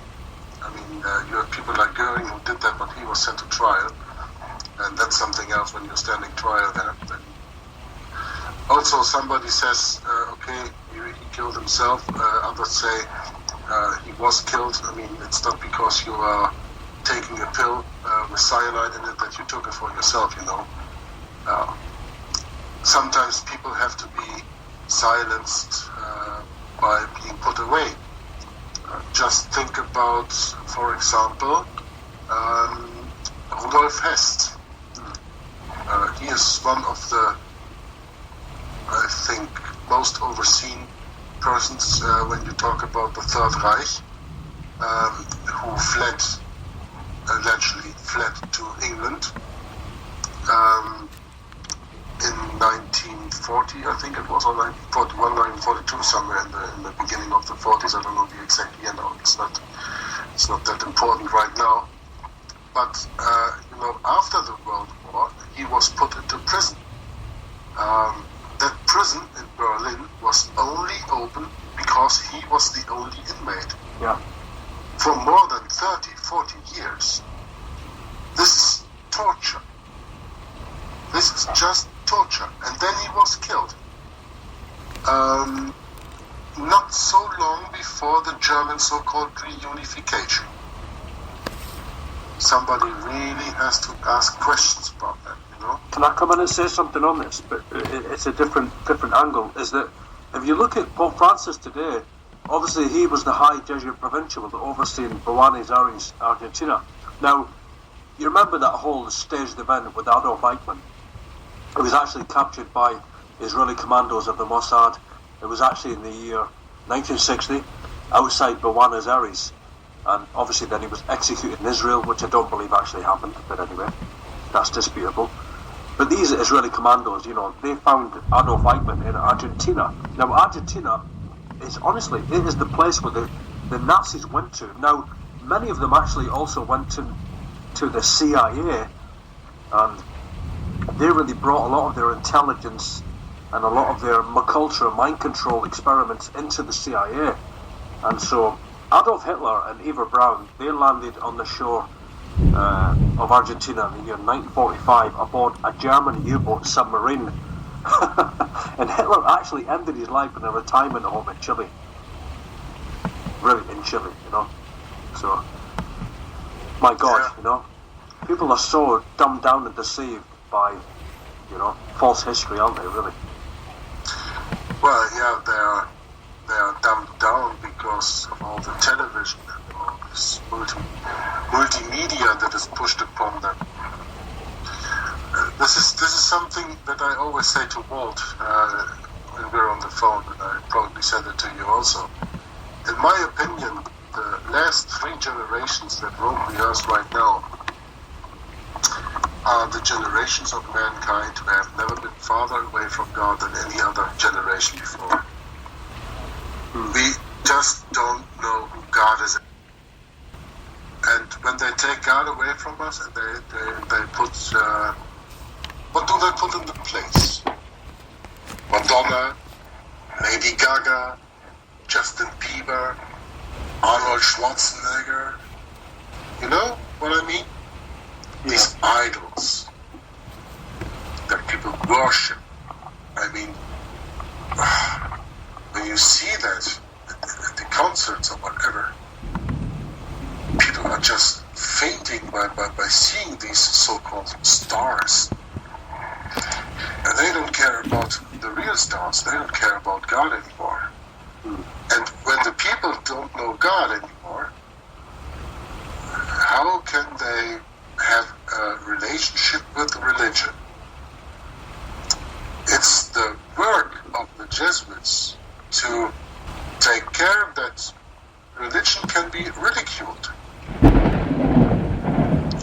I mean, you have people like Goering who did that, but he was sent to trial, and that's something else when you're standing trial there. And also, somebody says, okay, he killed himself. Others say he was killed. I mean, it's not because you are taking a pill with cyanide in it that you took it for yourself, you know. Sometimes people have to be silenced by being put away. Just think about, for example, Rudolf Hess. He is one of the, I think, most overseen persons when you talk about the Third Reich, who allegedly fled to England in 1940, I think it was, or 1941, 1942, somewhere in the beginning of the 40s. I don't know the exact year now. It's not that important right now. But you know, after the World War, he was put into prison. That prison in Berlin was only open because he was the only inmate for more than 30, 40 years. This is torture. This is just torture. And then he was killed. Not so long before the German so-called reunification. Somebody really has to ask questions about that, you know? Can I come in and say something on this? But it's a different angle. Is that if you look at Pope Francis today, obviously he was the High Jesuit Provincial overseeing Buenos Aires, Argentina. Now, you remember that whole staged event with Adolf Eichmann? It was actually captured by Israeli commandos of the Mossad. It was actually in the year 1960 outside Buenos Aires, and obviously then he was executed in Israel, which I don't believe actually happened, but anyway, that's disputable. But these Israeli commandos, you know, they found Adolf Eichmann in Argentina. Now Argentina is honestly, it is the place where the Nazis went to. Now many of them actually also went to the CIA, and they really brought a lot of their intelligence and a lot of their culture, mind control experiments into the CIA. And so Adolf Hitler and Eva Braun, they landed on the shore of Argentina in the year 1945 aboard a German U-boat submarine. And Hitler actually ended his life in a retirement home in Chile. Really, in Chile, you know. So, my God, you know, people are so dumbed down and deceived by, you know, false history, aren't they, really? Well, yeah, they are dumbed down because of all the television and all this multimedia that is pushed upon them. This is something that I always say to Walt when we're on the phone, and I probably said it to you also. In my opinion, the last 3 generations that roam the earth right now are the generations of mankind who have never been farther away from God than any other generation before. We just don't know who God is. And when they take God away from us and they put, what do they put in the place? Madonna, Lady Gaga, Justin Bieber, Arnold Schwarzenegger. You know what I mean? These idols that people worship. I mean, when you see that at the concerts or whatever, people are just fainting by seeing these so-called stars. And they don't care about the real stars. They don't care about God anymore. And when the people don't know God anymore, how can they have a relationship with religion? It's the work of the Jesuits to take care that religion can be ridiculed.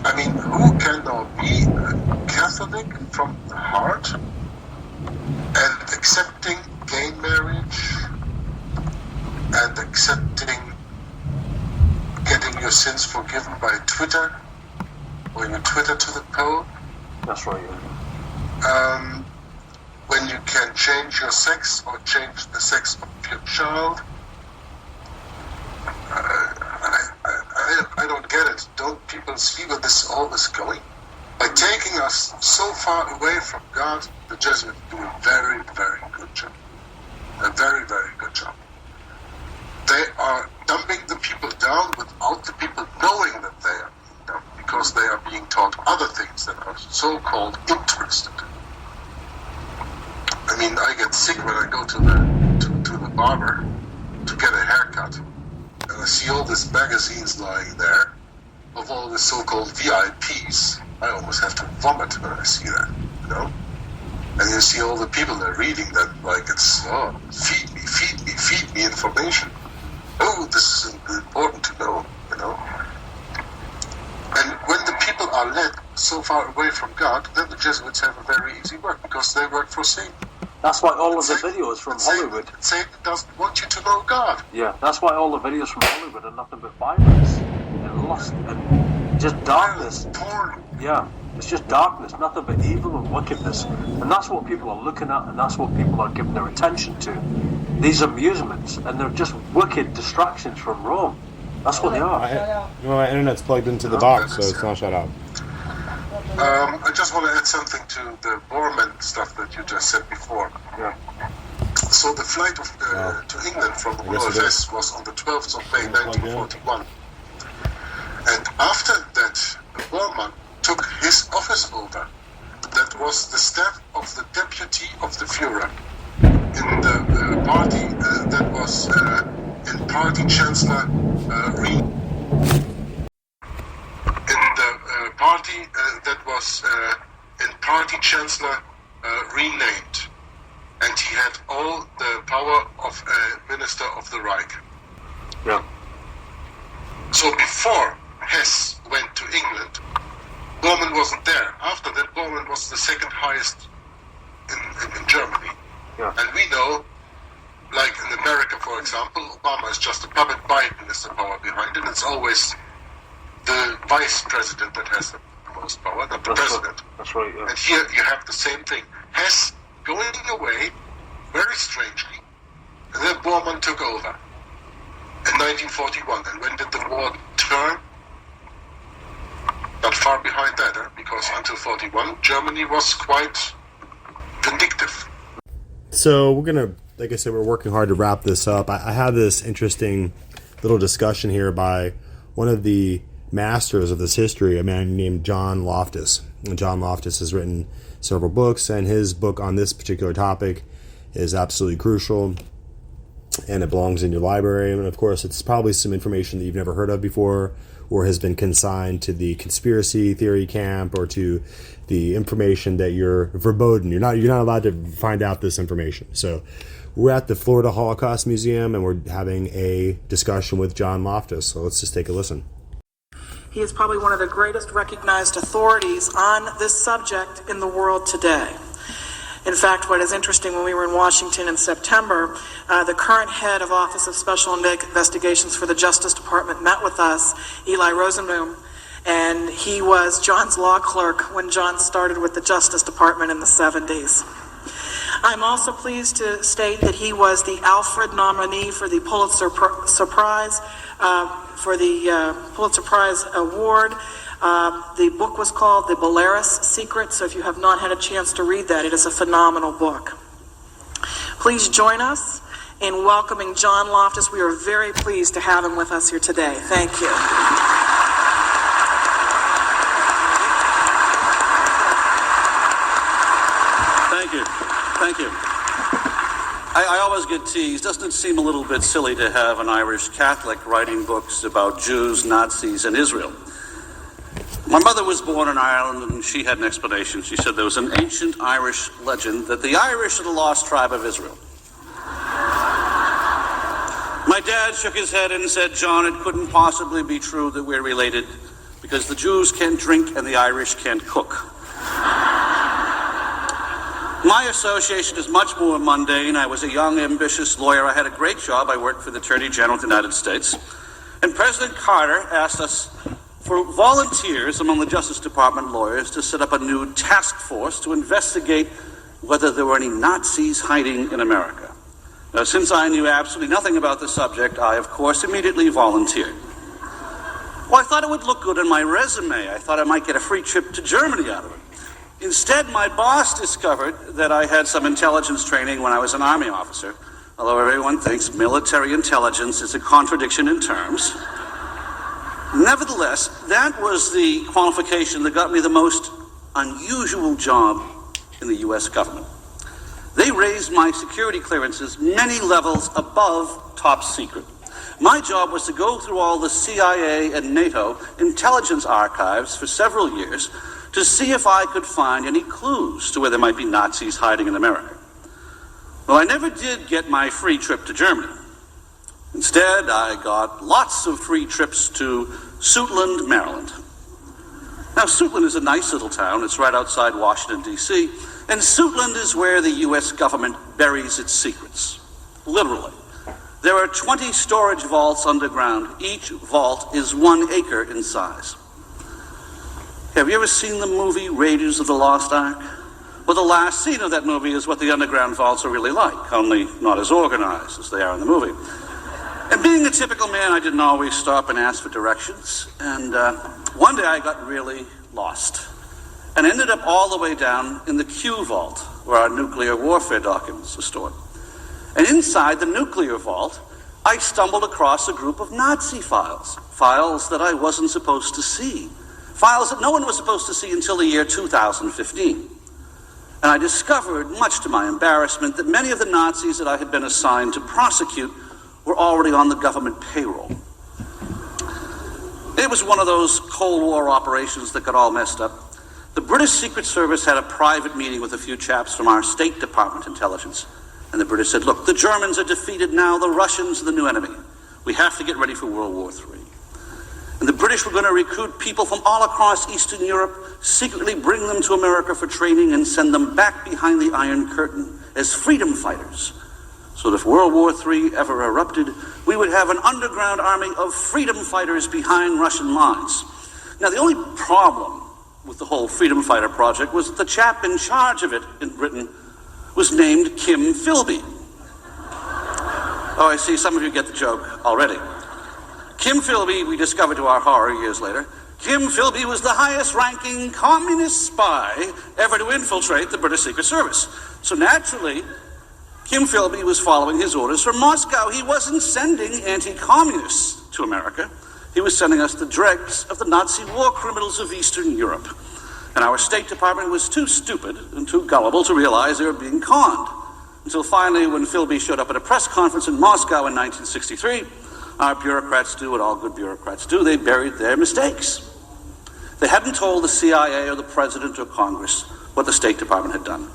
I mean, who can now be a Catholic from the heart and accepting gay marriage and accepting getting your sins forgiven by Twitter, when you Twitter to the Pope? That's right. When you can change your sex or change the sex of your child? I don't get it. Don't people see where this all is going? By taking us so far away from God, the Jesuits do a very, very good job. A very, very good job. They are dumping the people down without the people knowing that they are being dumped, because they are being taught other things that are so-called interested. I mean, I get sick when I go to the barber to get a haircut, and I see all these magazines lying there of all the so-called VIPs. I almost have to vomit when I see that, you know? And you see all the people that are reading that like it's, oh, feed me information. Oh, this is important to know, you know? And when the people are led so far away from God, then the Jesuits have a very easy work, because they work for Satan. That's why all of the videos from Hollywood... Satan doesn't want you to know God. Yeah, that's why all the videos from Hollywood are nothing but violence and lust and just darkness. Porn. Yeah, It's just darkness, nothing but evil and wickedness. And that's what people are looking at, and that's what people are giving their attention to. These amusements, and they're just wicked distractions from Rome. That's what they are. My internet's plugged into the box, so it's not shut off. I just want to add something to the Bormann stuff that you just said before. Yeah. So the flight to England from OFS was on the 12th of May 1941. And after that, Bormann took his office over. That was the staff of the deputy of the Führer in the party that was in Party Chancellor renamed, and he had all the power of Minister of the Reich. Yeah. So before Hess went to England, Bormann wasn't there. After that, Bormann was the second highest in Germany. Yeah. And we know, like in America, for example, Obama is just a puppet. Biden is the power behind it. It's always the vice president that has the most power, not the president. That's right, yeah. And here you have the same thing. Hess going away, very strangely, and then Bormann took over in 1941. And when did the war turn? Not far behind that, because until 41, Germany was quite vindictive. So we're going to, like I said, we're working hard to wrap this up. I have this interesting little discussion here by one of the masters of this history, a man named John Loftus. And John Loftus has written several books, and his book on this particular topic is absolutely crucial, and it belongs in your library. And of course, it's probably some information that you've never heard of before, or has been consigned to the conspiracy theory camp, or to the information that you're verboten. You're not allowed to find out this information. So we're at the Florida Holocaust Museum, and we're having a discussion with John Loftus. So let's just take a listen. He is probably one of the greatest recognized authorities on this subject in the world today. In fact, what is interesting, when we were in Washington in September, the current head of Office of Special Investigations for the Justice Department met with us, Eli Rosenbaum, and he was John's law clerk when John started with the Justice Department in the 70s. I'm also pleased to state that he was the Alfred nominee for the Pulitzer Prize, Pulitzer Prize Award. The book was called The Belligerence Secret, so if you have not had a chance to read that, it is a phenomenal book. Please join us in welcoming John Loftus. We are very pleased to have him with us here today. Thank you. Thank you. I always get teased. Doesn't it seem a little bit silly to have an Irish Catholic writing books about Jews, Nazis, and Israel? My mother was born in Ireland, and she had an explanation. She said there was an ancient Irish legend that the Irish are the lost tribe of Israel. My dad shook his head and said, John, it couldn't possibly be true that we're related, because the Jews can't drink and the Irish can't cook. My association is much more mundane. I was a young, ambitious lawyer. I had a great job. I worked for the Attorney General of the United States. And President Carter asked us for volunteers among the Justice Department lawyers to set up a new task force to investigate whether there were any Nazis hiding in America. Now, since I knew absolutely nothing about the subject, I, of course, immediately volunteered. Well, I thought it would look good on my resume. I thought I might get a free trip to Germany out of it. Instead, my boss discovered that I had some intelligence training when I was an Army officer, although everyone thinks military intelligence is a contradiction in terms. Nevertheless, that was the qualification that got me the most unusual job in the U.S. government. They raised my security clearances many levels above top secret. My job was to go through all the CIA and NATO intelligence archives for several years to see if I could find any clues to where there might be Nazis hiding in America. Well, I never did get my free trip to Germany. Instead, I got lots of free trips to Suitland, Maryland. Now, Suitland is a nice little town. It's right outside Washington, D.C., and Suitland is where the U.S. government buries its secrets. Literally. There are 20 storage vaults underground. Each vault is 1 acre in size. Have you ever seen the movie Raiders of the Lost Ark? Well, the last scene of that movie is what the underground vaults are really like, only not as organized as they are in the movie. And being a typical man, I didn't always stop and ask for directions. And one day I got really lost and ended up all the way down in the Q vault, where our nuclear warfare documents are stored. And inside the nuclear vault, I stumbled across a group of Nazi files, files that I wasn't supposed to see, files that no one was supposed to see until the year 2015. And I discovered, much to my embarrassment, that many of the Nazis that I had been assigned to prosecute were already on the government payroll. It was one of those Cold War operations that got all messed up. The British Secret Service had a private meeting with a few chaps from our State Department intelligence. And the British said, look, the Germans are defeated now, the Russians are the new enemy. We have to get ready for World War III. And the British were going to recruit people from all across Eastern Europe, secretly bring them to America for training and send them back behind the Iron Curtain as freedom fighters. So that if World War III ever erupted, we would have an underground army of freedom fighters behind Russian lines. Now, the only problem with the whole freedom fighter project was that the chap in charge of it in Britain was named Kim Philby. Oh, I see, some of you get the joke already. Kim Philby, we discovered to our horror years later, Kim Philby was the highest-ranking communist spy ever to infiltrate the British Secret Service. So naturally, Kim Philby was following his orders from Moscow. He wasn't sending anti-communists to America. He was sending us the dregs of the Nazi war criminals of Eastern Europe. And our State Department was too stupid and too gullible to realize they were being conned. Until finally, when Philby showed up at a press conference in Moscow in 1963, our bureaucrats do what all good bureaucrats do. They buried their mistakes. They hadn't told the CIA or the President or Congress what the State Department had done.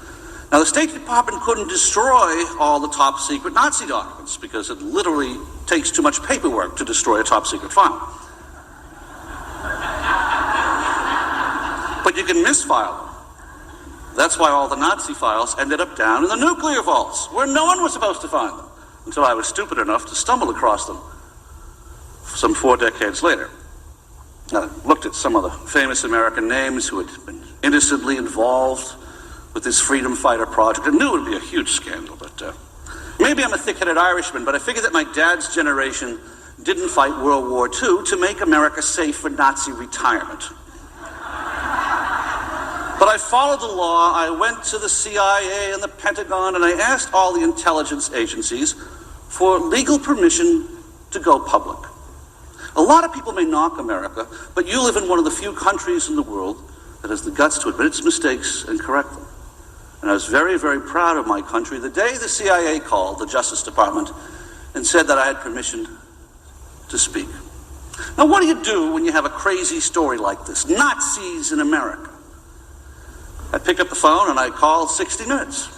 Now, the State Department couldn't destroy all the top-secret Nazi documents because it literally takes too much paperwork to destroy a top-secret file. But you can misfile them. That's why all the Nazi files ended up down in the nuclear vaults, where no one was supposed to find them, until I was stupid enough to stumble across them some 4 decades later. I looked at some of the famous American names who had been innocently involved with this freedom fighter project. I knew it would be a huge scandal, but maybe I'm a thick-headed Irishman, but I figured that my dad's generation didn't fight World War II to make America safe for Nazi retirement. But I followed the law. I went to the CIA and the Pentagon, and I asked all the intelligence agencies for legal permission to go public. A lot of people may knock America, but you live in one of the few countries in the world that has the guts to admit its mistakes and correct them. And I was very, very proud of my country the day the CIA called the Justice Department and said that I had permission to speak. Now, what do you do when you have a crazy story like this? Nazis in America. I picked up the phone and I called 60 Minutes.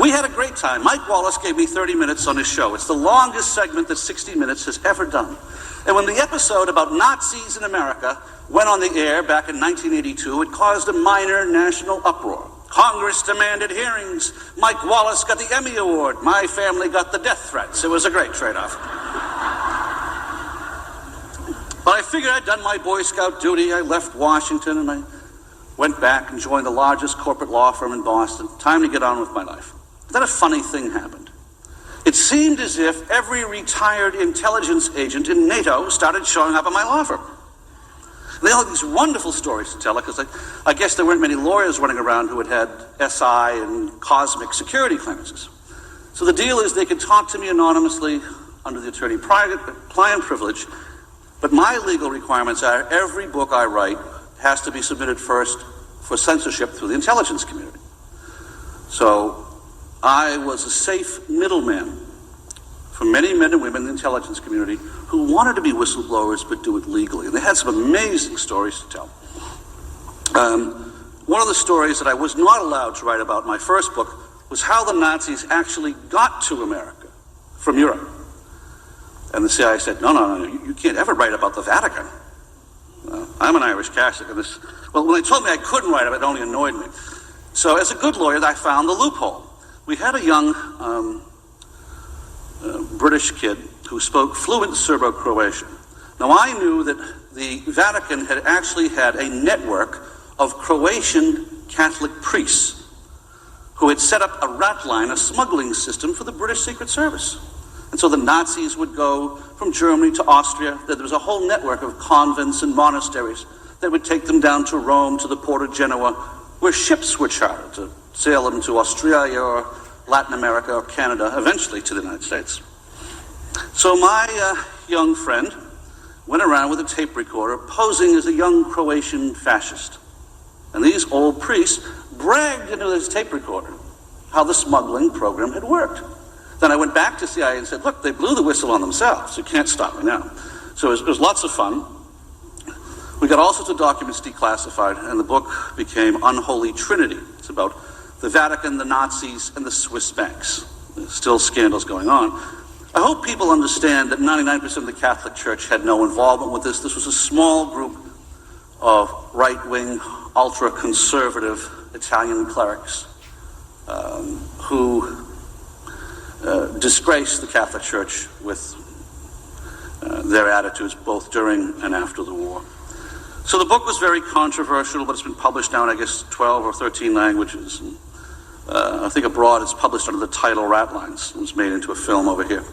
We had a great time. Mike Wallace gave me 30 minutes on his show. It's the longest segment that 60 Minutes has ever done. And when the episode about Nazis in America went on the air back in 1982, it caused a minor national uproar. Congress demanded hearings. Mike Wallace got the Emmy Award. My family got the death threats. It was a great trade-off. But I figured I'd done my Boy Scout duty. I left Washington and I went back and joined the largest corporate law firm in Boston. Time to get on with my life. Then a funny thing happened. It seemed as if every retired intelligence agent in NATO started showing up at my law firm. They all had these wonderful stories to tell, because I guess there weren't many lawyers running around who had had SI and cosmic security clearances. So the deal is they could talk to me anonymously under the attorney-client privilege, but my legal requirements are every book I write has to be submitted first for censorship through the intelligence community. So I was a safe middleman for many men and women in the intelligence community who wanted to be whistleblowers but do it legally. And they had some amazing stories to tell. One of the stories that I was not allowed to write about in my first book was how the Nazis actually got to America from Europe. And the CIA said, no, you can't ever write about the Vatican. I'm an Irish Catholic, and when they told me I couldn't write about it, it only annoyed me. So as a good lawyer, I found the loophole. We had a young British kid who spoke fluent Serbo-Croatian. Now, I knew that the Vatican had actually had a network of Croatian Catholic priests who had set up a rat line, a smuggling system for the British Secret Service. And so the Nazis would go from Germany to Austria. There was a whole network of convents and monasteries that would take them down to Rome, to the port of Genoa, where ships were chartered to sail them to Australia or Latin America or Canada, eventually to the United States. So my young friend went around with a tape recorder posing as a young Croatian fascist. And these old priests bragged into this tape recorder how the smuggling program had worked. Then I went back to CIA and said, look, they blew the whistle on themselves. You can't stop me now. So it was lots of fun. We got all sorts of documents declassified, and the book became Unholy Trinity. It's about the Vatican, the Nazis, and the Swiss banks. There's still scandals going on. I hope people understand that 99% of the Catholic Church had no involvement with this. This was a small group of right-wing, ultra-conservative Italian clerics who disgraced the Catholic Church with their attitudes both during and after the war. So the book was very controversial, but it's been published now in, I guess, 12 or 13 languages. And, I think abroad it's published under the title Ratlines. It was made into a film over here.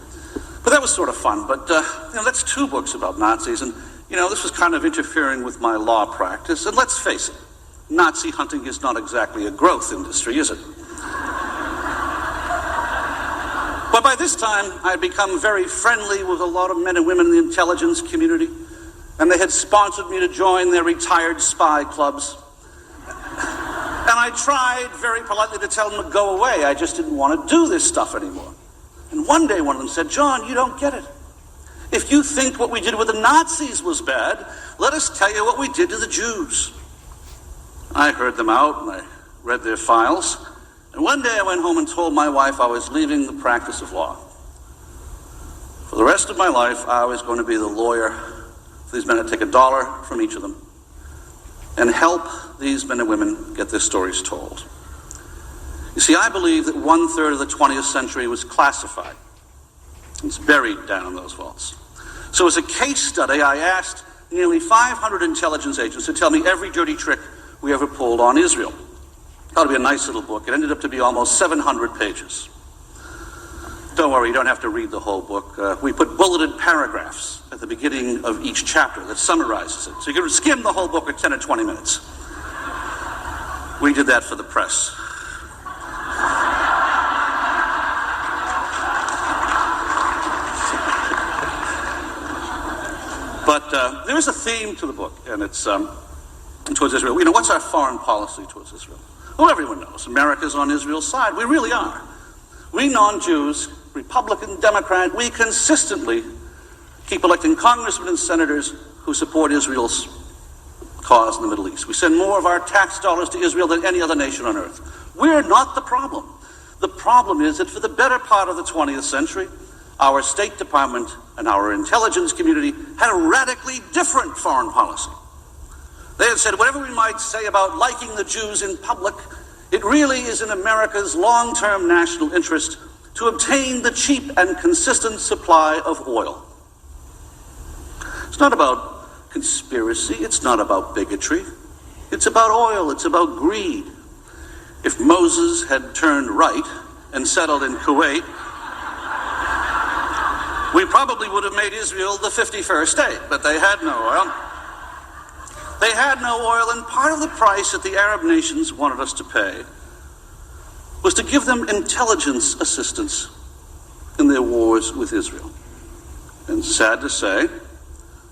But that was sort of fun. But, that's two books about Nazis. And, this was kind of interfering with my law practice. And let's face it, Nazi hunting is not exactly a growth industry, is it? But by this time, I had become very friendly with a lot of men and women in the intelligence community. And they had sponsored me to join their retired spy clubs. And I tried very politely to tell them to go away. I just didn't want to do this stuff anymore. And one day one of them said, John, you don't get it. If you think what we did with the Nazis was bad, let us tell you what we did to the Jews. I heard them out and I read their files. And one day I went home and told my wife I was leaving the practice of law. For the rest of my life, I was going to be the lawyer for these men to take $1 from each of them and help these men and women get their stories told. You see, I believe that 1/3 of the 20th century was classified. It's buried down in those vaults. So as a case study, I asked nearly 500 intelligence agents to tell me every dirty trick we ever pulled on Israel. Thought it'd be a nice little book. It ended up to be almost 700 pages. Don't worry, you don't have to read the whole book. We put bulleted paragraphs at the beginning of each chapter that summarizes it. So you can skim the whole book in 10 or 20 minutes. We did that for the press. But there is a theme to the book, and it's towards Israel. What's our foreign policy towards Israel? Well, everyone knows. America's on Israel's side. We really are. We non-Jews, Republican, Democrat, we consistently keep electing congressmen and senators who support Israel's cause in the Middle East. We send more of our tax dollars to Israel than any other nation on earth. We're not the problem. The problem is that for the better part of the 20th century, our State Department and our intelligence community had a radically different foreign policy. They had said, whatever we might say about liking the Jews in public, it really is in America's long-term national interest to obtain the cheap and consistent supply of oil. It's not about conspiracy. It's not about bigotry. It's about oil. It's about greed. If Moses had turned right and settled in Kuwait, we probably would have made Israel the 51st state, but they had no oil. They had no oil, and part of the price that the Arab nations wanted us to pay was to give them intelligence assistance in their wars with Israel. And sad to say,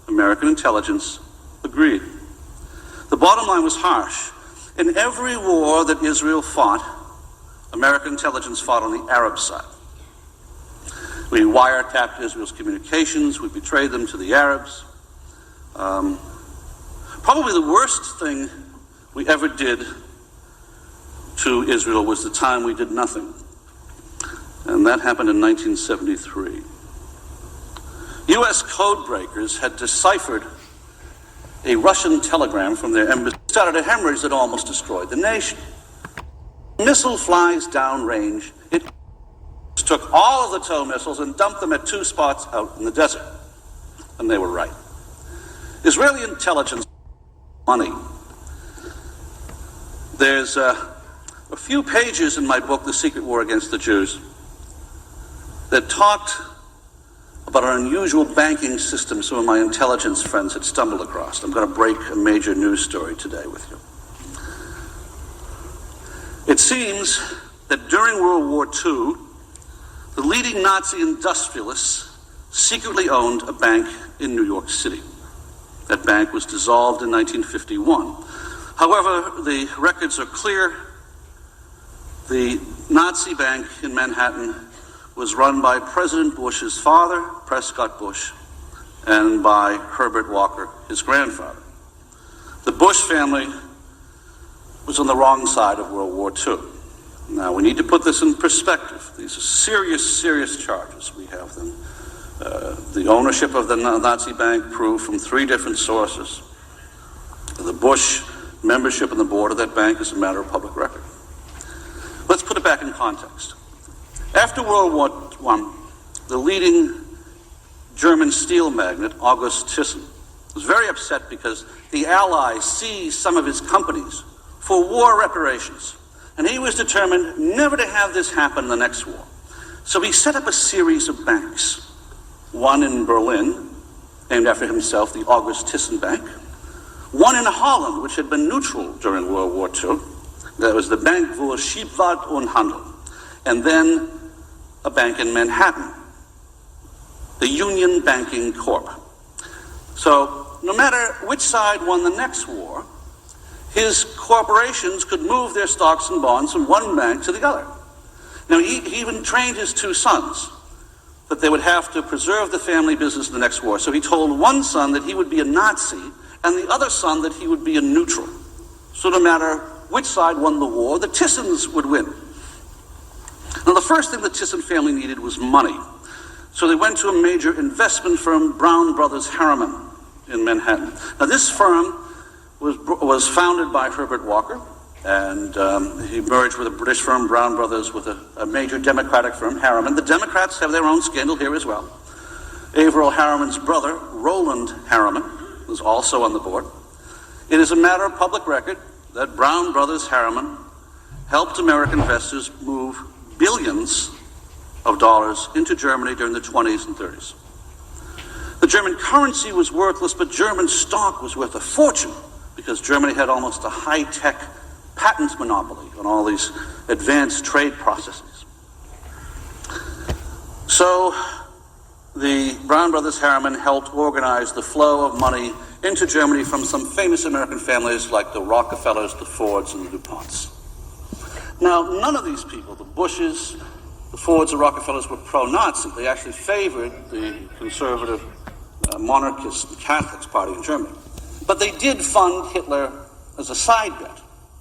American intelligence agreed. The bottom line was harsh. In every war that Israel fought, American intelligence fought on the Arab side. We wiretapped Israel's communications. We betrayed them to the Arabs. Probably the worst thing we ever did to Israel was the time we did nothing. And that happened in 1973. U.S. code breakers had deciphered a Russian telegram from their embassy. It started a hemorrhage that almost destroyed the nation. The missile flies downrange. It took all of the tow missiles and dumped them at 2 spots out in the desert. And they were right. Israeli intelligence, money. There's a few pages in my book, The Secret War Against the Jews, that talked about an unusual banking system some of my intelligence friends had stumbled across. I'm going to break a major news story today with you. It seems that during World War II, the leading Nazi industrialists secretly owned a bank in New York City. That bank was dissolved in 1951. However, the records are clear. The Nazi bank in Manhattan was run by President Bush's father, Prescott Bush, and by Herbert Walker, his grandfather. The Bush family was on the wrong side of World War II. Now, we need to put this in perspective. These are serious, serious charges. We have them. The ownership of the Nazi bank proved from 3 different sources. The Bush membership in the board of that bank is a matter of public record. Let's put it back in context. After World War I, the leading German steel magnate, August Thyssen, was very upset because the Allies seized some of his companies for war reparations. And he was determined never to have this happen in the next war. So he set up a series of banks. One in Berlin, named after himself, the August Thyssen Bank. One in Holland, which had been neutral during World War II. That was the Bank voor Scheepvaart und Handel. And then a bank in Manhattan, the Union Banking Corp. So no matter which side won the next war, his corporations could move their stocks and bonds from one bank to the other. Now, he even trained his 2 sons that they would have to preserve the family business in the next war. So he told one son that he would be a Nazi and the other son that he would be a neutral. So no matter which side won the war, the Thyssens would win. Now, the first thing the Thyssen family needed was money. So they went to a major investment firm, Brown Brothers Harriman, in Manhattan. Now, this firm was founded by Herbert Walker, and he merged with a British firm, Brown Brothers, with a major Democratic firm, Harriman. The Democrats have their own scandal here as well. Averill Harriman's brother, Roland Harriman, was also on the board. It is a matter of public record that Brown Brothers Harriman helped American investors move billions of dollars into Germany during the 20s and 30s. The German currency was worthless, but German stock was worth a fortune, because Germany had almost a high-tech patent monopoly on all these advanced trade processes. So the Brown Brothers Harriman helped organize the flow of money into Germany from some famous American families like the Rockefellers, the Fords, and the DuPonts. Now, none of these people, the Bushes, the Fords, the Rockefellers, were pro-Nazi. They actually favored the conservative monarchist Catholics party in Germany. But they did fund Hitler as a side bet,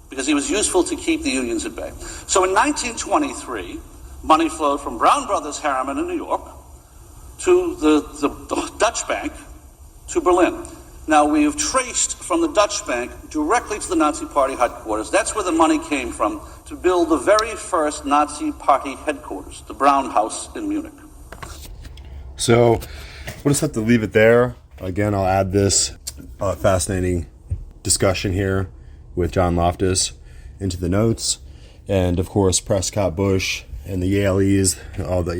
because he was useful to keep the unions at bay. So in 1923, money flowed from Brown Brothers Harriman in New York to the Dutch bank to Berlin. Now, we have traced from the Dutch bank directly to the Nazi Party headquarters. That's where the money came from to build the very first Nazi Party headquarters, the Brown House in Munich. So we'll just have to leave it there. Again, I'll add this fascinating discussion here with John Loftus into the notes. And of course, Prescott Bush and the Yaleys, all the,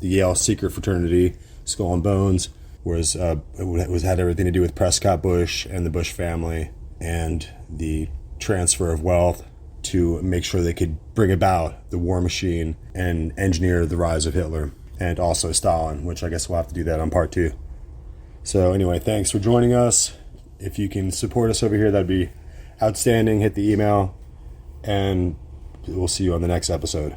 the Yale secret fraternity, Skull and Bones, had everything to do with Prescott Bush and the Bush family and the transfer of wealth to make sure they could bring about the war machine and engineer the rise of Hitler and also Stalin, which I guess we'll have to do that on part 2. So anyway, thanks for joining us. If you can support us over here, that'd be outstanding. Hit the email, and we'll see you on the next episode.